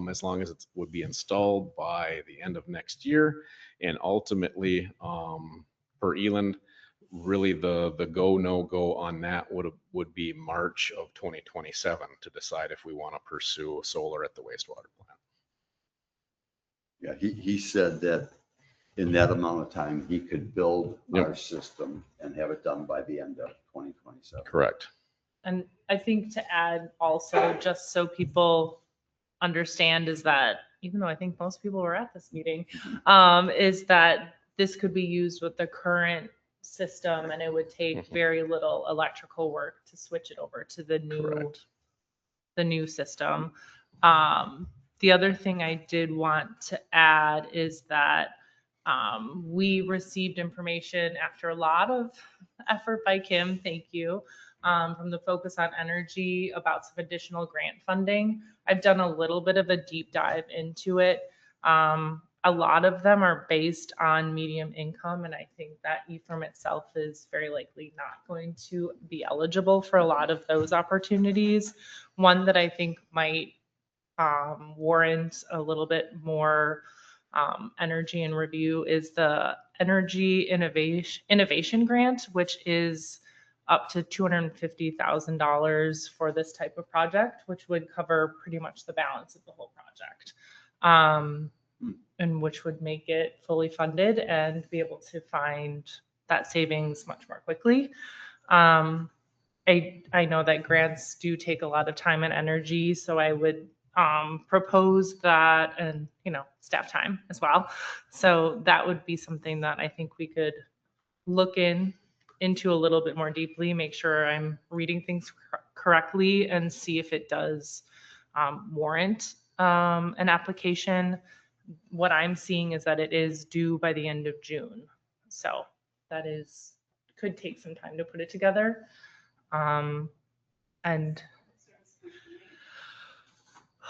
S3: as long as it would be installed by the end of next year. And ultimately, per Eland, really the go, no go on that would be March of 2027 to decide if we want to pursue solar at the wastewater plant.
S2: Yeah, he said that in that amount of time, he could build our system and have it done by the end of 2027.
S3: Correct.
S4: And I think to add also, just so people understand, is that even though I think most people were at this meeting, is that this could be used with the current system, and it would take very little electrical work to switch it over to the new system. The other thing I did want to add is that we received information after a lot of effort by Kim, thank you, from the Focus on Energy about some additional grant funding. I've done a little bit of a deep dive into it. A lot of them are based on medium income, and I think that EFRM itself is very likely not going to be eligible for a lot of those opportunities. One that I think might warrant a little bit more energy and review is the Energy Innovation Grant, which is up to $250,000 for this type of project, which would cover pretty much the balance of the whole project. And which would make it fully funded and be able to find that savings much more quickly. I know that grants do take a lot of time and energy, so I would propose that, and, you know, staff time as well. So that would be something that I think we could look into a little bit more deeply, make sure I'm reading things correctly, and see if it does warrant an application. What I'm seeing is that it is due by the end of June. So that could take some time to put it together. And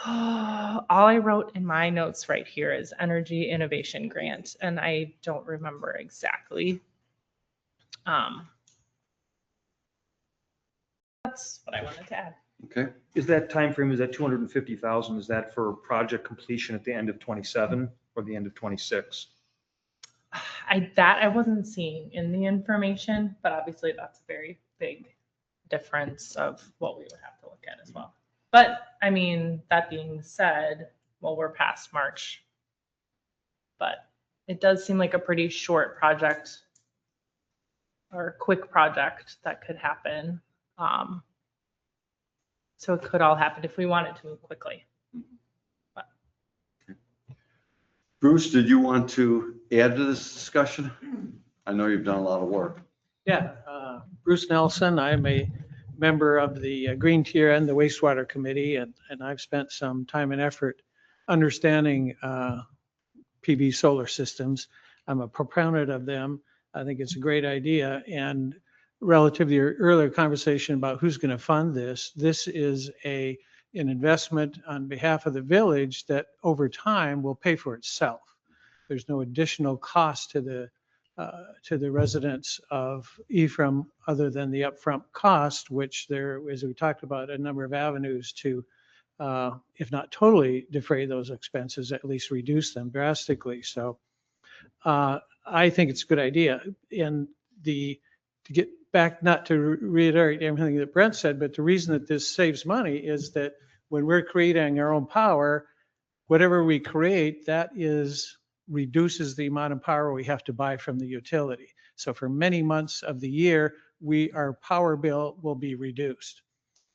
S4: all I wrote in my notes right here is Energy Innovation Grant, and I don't remember exactly. That's what I wanted to add.
S2: Okay.
S11: Is that timeframe, is that 250,000, is that for project completion at the end of 27 or the end of 26?
S4: I wasn't seeing in the information, but obviously that's a very big difference of what we would have to look at as well. But I mean, that being said, well, we're past March, but it does seem like a pretty short project or quick project that could happen. So it could all happen if we wanted to move quickly. But.
S2: Bruce, did you want to add to this discussion? I know you've done a lot of work.
S19: Yeah, Bruce Nelson. I'm a member of the Green Tier and the Wastewater Committee, and I've spent some time and effort understanding PV solar systems. I'm a proponent of them. I think it's a great idea. And relative to your earlier conversation about who's going to fund this, this is an investment on behalf of the village that over time will pay for itself. There's no additional cost to the residents of Ephraim other than the upfront cost, which there, as we talked about, a number of avenues to, if not totally defray those expenses, at least reduce them drastically. So I think it's a good idea. And to get back, not to reiterate everything that Brent said, but the reason that this saves money is that when we're creating our own power, whatever we create, that reduces the amount of power we have to buy from the utility. So for many months of the year, our power bill will be reduced.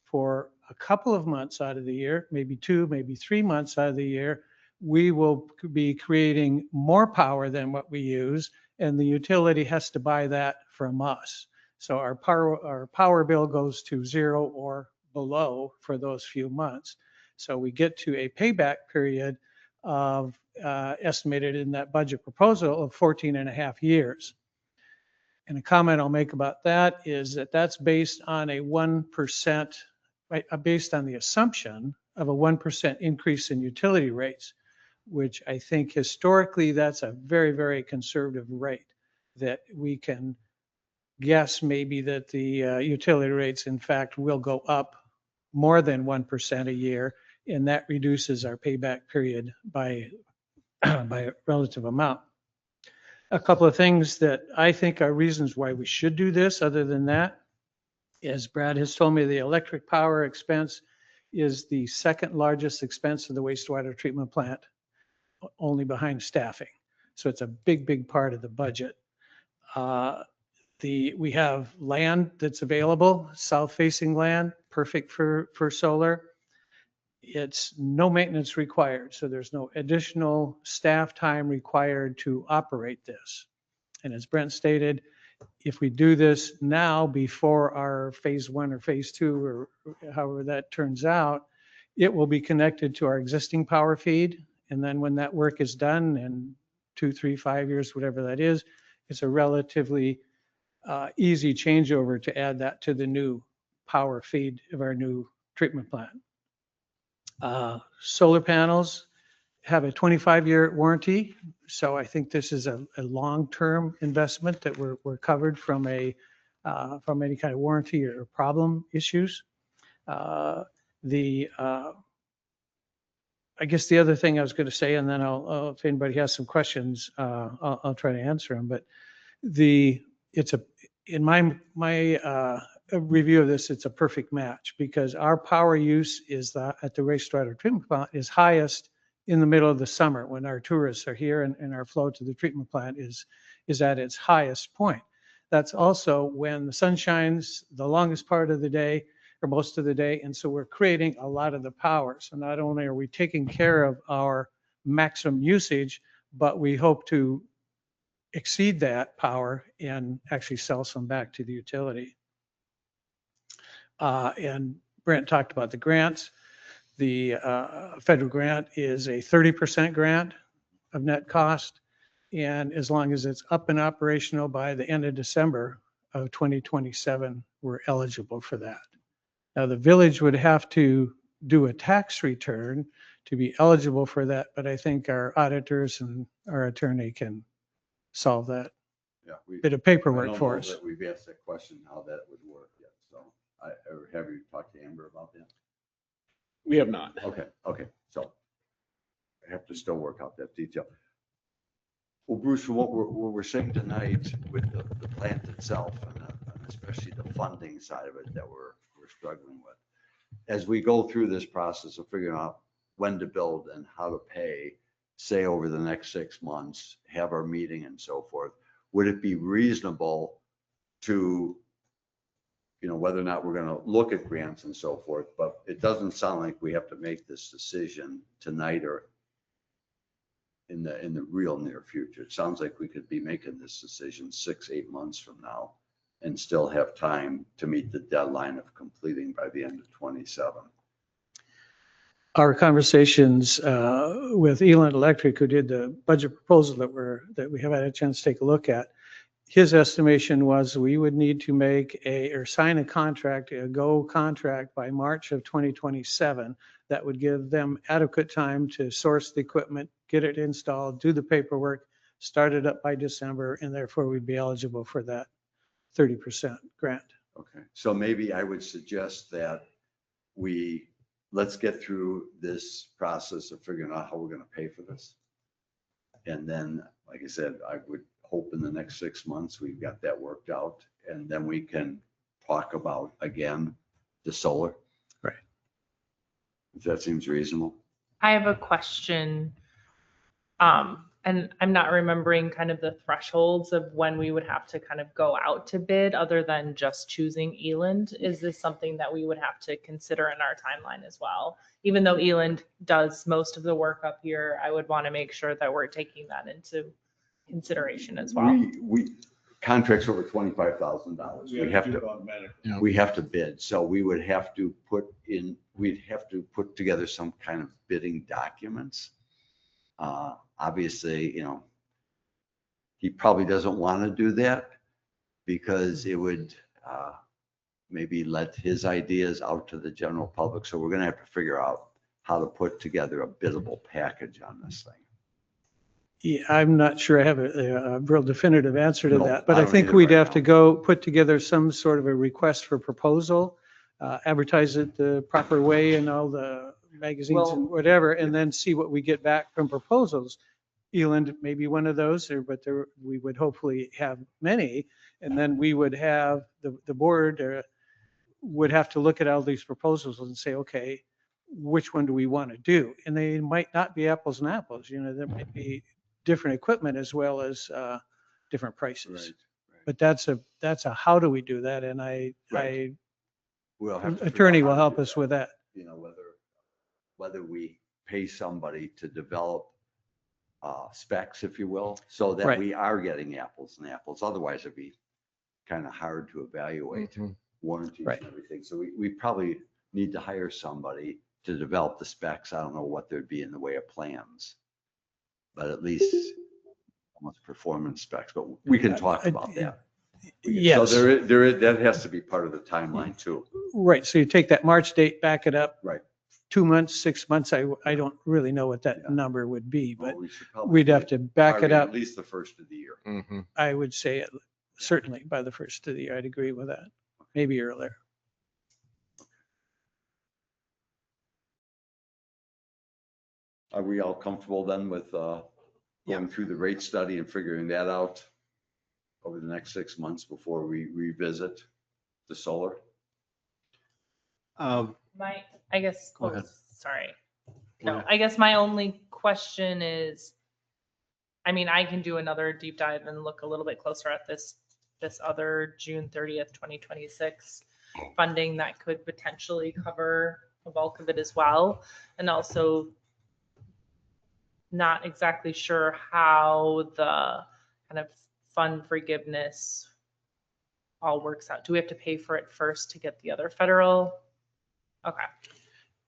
S19: For a couple of months out of the year, maybe 2, maybe 3 months out of the year, we will be creating more power than what we use, and the utility has to buy that from us. So our power bill goes to 0 or below for those few months. So we get to a payback period of estimated in that budget proposal of 14.5 years. And a comment I'll make about that is that that's based on a 1%, based on the assumption of a 1% increase in utility rates, which I think historically that's a very, very conservative rate that we can guess maybe that the utility rates in fact will go up more than 1% a year, and that reduces our payback period by a relative amount. A couple of things that I think are reasons why we should do this other than that, as Brad has told me, the electric power expense is the second largest expense of the wastewater treatment plant, only behind staffing. So it's a big, big part of the budget. We have land that's available, south-facing land, perfect for solar. It's no maintenance required, so there's no additional staff time required to operate this. And as Brent stated, if we do this now before our phase 1 or phase 2 or however that turns out, it will be connected to our existing power feed. And then when that work is done in 2, 3, 5 years, whatever that is, it's a relatively easy changeover to add that to the new power feed of our new treatment plant. Solar panels have a 25-year warranty. So I think this is a long-term investment that we're covered from any kind of warranty or problem issues. I guess the other thing I was going to say, and then if anybody has some questions, I'll try to answer them. But in my review of this, it's a perfect match because our power use is at the wastewater treatment plant is highest in the middle of the summer when our tourists are here and our flow to the treatment plant is at its highest point. That's also when the sun shines the longest part of the day or most of the day. And so we're creating a lot of the power. So not only are we taking care of our maximum usage, but we hope to exceed that power and actually sell some back to the utility. And Brent talked about the grants. The federal grant is a 30% grant of net cost. And as long as it's up and operational by the end of December of 2027, we're eligible for that. Now, the village would have to do a tax return to be eligible for that, but I think our auditors and our attorney can solve that bit of paperwork for us.
S2: We've asked that question, how that would work yet. So have you talked to Amber about that?
S3: We have not.
S2: Okay. So I have to still work out that detail. Well, Bruce, what we're saying tonight with the plant itself and especially the funding side of it that we're struggling with, as we go through this process of figuring out when to build and how to pay, say over the next 6 months, have our meeting and so forth, would it be reasonable to, whether or not we're going to look at grants and so forth, but it doesn't sound like we have to make this decision tonight or in the real near future. It sounds like we could be making this decision 6-8 months from now and still have time to meet the deadline of completing by the end of 27.
S19: Our conversations with Eland Electric, who did the budget proposal that we have had a chance to take a look at, his estimation was we would need to make or sign a contract, a GO contract by March of 2027. That would give them adequate time to source the equipment, get it installed, do the paperwork, start it up by December, and therefore we'd be eligible for that 30% grant.
S2: Okay, so maybe I would suggest that let's get through this process of figuring out how we're gonna pay for this. And then, like I said, I would hope in the next 6 months, we've got that worked out, and then we can talk about, again, the solar.
S19: Right.
S2: If that seems reasonable.
S4: I have a question. And I'm not remembering kind of the thresholds of when we would have to kind of go out to bid other than just choosing Eland. Is this something that we would have to consider in our timeline as well? Even though Eland does most of the work up here, I would want to make sure that we're taking that into consideration as well.
S2: We contracts over $25,000. We have to bid. So we would have to we'd have to put together some kind of bidding documents. Obviously, he probably doesn't want to do that because it would maybe let his ideas out to the general public. So we're going to have to figure out how to put together a biddable package on this thing.
S19: Yeah, I'm not sure I have a real definitive answer to
S2: No,
S19: that, but
S2: I
S19: I
S2: don't
S19: think
S2: either
S19: we'd
S2: right
S19: have
S2: now.
S19: to go put together some sort of a request for proposal, advertise it the proper way in all the magazines and whatever, and then see what we get back from proposals. Eland may be one of those, we would hopefully have many, and then we would have, the board would have to look at all these proposals and say, okay, which one do we want to do? And they might not be apples and apples, there might be different equipment as well as different prices. But that's a how do we do that? And
S2: We'll have to figure
S19: attorney
S2: out
S19: will
S2: how to
S19: help
S2: do
S19: us
S2: that.
S19: with that.
S2: Whether we pay somebody to develop specs, if you will, so that
S19: Right.
S2: we are getting apples and apples. Otherwise, it'd be kind of hard to evaluate warranties
S19: Right.
S2: and everything. So we probably need to hire somebody to develop the specs. I don't know what there'd be in the way of plans, but at least almost performance specs. But we can talk about that.
S19: Yes.
S2: So that has to be part of the timeline too.
S19: Right, so you take that March date, back it up.
S2: Right.
S19: 2 months, 6 months, I don't really know what that number would be, but
S2: We should probably
S19: we'd have to back it
S2: target
S19: up.
S2: At least the first of the year.
S19: I would say certainly by the first of the year, I'd agree with that, maybe earlier.
S2: Are we all comfortable then with going through the rate study and figuring that out over the next 6 months before we revisit the solar?
S4: I guess,
S2: Go ahead.
S4: sorry.
S2: Go
S4: No,
S2: ahead.
S4: I guess my only question is, I can do another deep dive and look a little bit closer at this other June 30th, 2026 funding that could potentially cover a bulk of it as well. And also not exactly sure how the kind of fund forgiveness all works out. Do we have to pay for it first to get the other federal? Okay.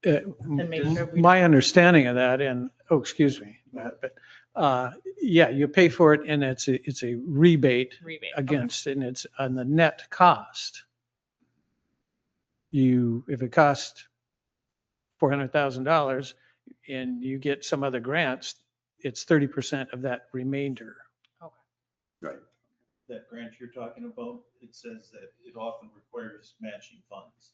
S4: And make sure we-
S19: My understanding of that, and, excuse me, Matt, but, yeah, you pay for it and it's a rebate
S4: Rebate, okay.
S19: against, and it's on the net cost. If it costs $400,000 and you get some other grants, it's 30% of that remainder.
S2: Right.
S9: That grant you're talking about, it says that it often requires matching funds.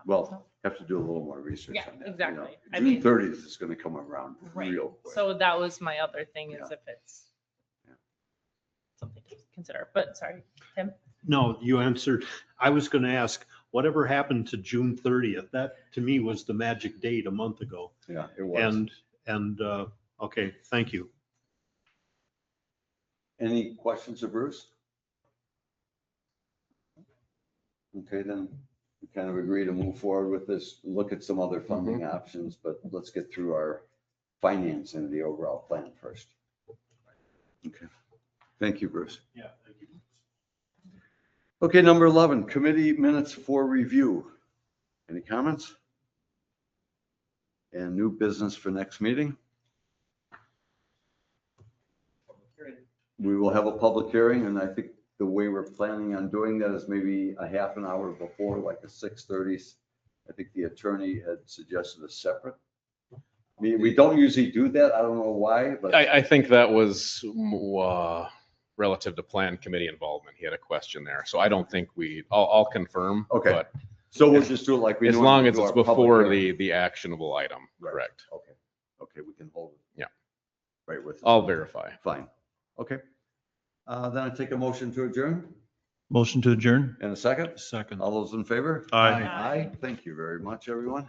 S2: Well, have to do a little more research
S4: Yeah,
S2: on that.
S4: exactly. I
S2: June
S4: mean-
S2: 30th is going to come around
S4: Right.
S2: real quick.
S4: So that was my other thing is
S2: Yeah.
S4: if it's something to consider, but sorry, Tim?
S10: No, you answered. I was going to ask, whatever happened to June 30th? That to me was the magic date a month ago.
S2: Yeah, it was.
S10: Okay, thank you.
S2: Any questions of Bruce? Okay, then we kind of agree to move forward with this, look at some other funding options, but let's get through our finance and the overall plan first. Okay, thank you, Bruce.
S10: Yeah, thank you.
S2: Okay, number 11, committee minutes for review. Any comments? And new business for next meeting? we will have a public hearing, and I think the way we're planning on doing that is maybe a half an hour before, like a 6:30. I think the attorney had suggested a separate. I mean, we don't usually do that. I don't know why, but.
S3: I think that was relative to plan committee involvement. He had a question there. So I don't think I'll confirm.
S2: Okay.
S3: But
S2: So we'll just do it like we
S3: as
S2: normally
S3: long as
S2: do
S3: it's
S2: our public
S3: before
S2: hearing.
S3: the actionable item,
S2: Right.
S3: correct?
S2: Okay. Okay, we can hold it.
S3: Yeah.
S2: Right with.
S3: I'll verify.
S2: Fine. Okay. Then I take a motion to adjourn.
S9: Motion to adjourn?
S2: In a second.
S9: Second.
S2: All those in favor?
S9: Aye.
S2: Aye. Thank you very much, everyone.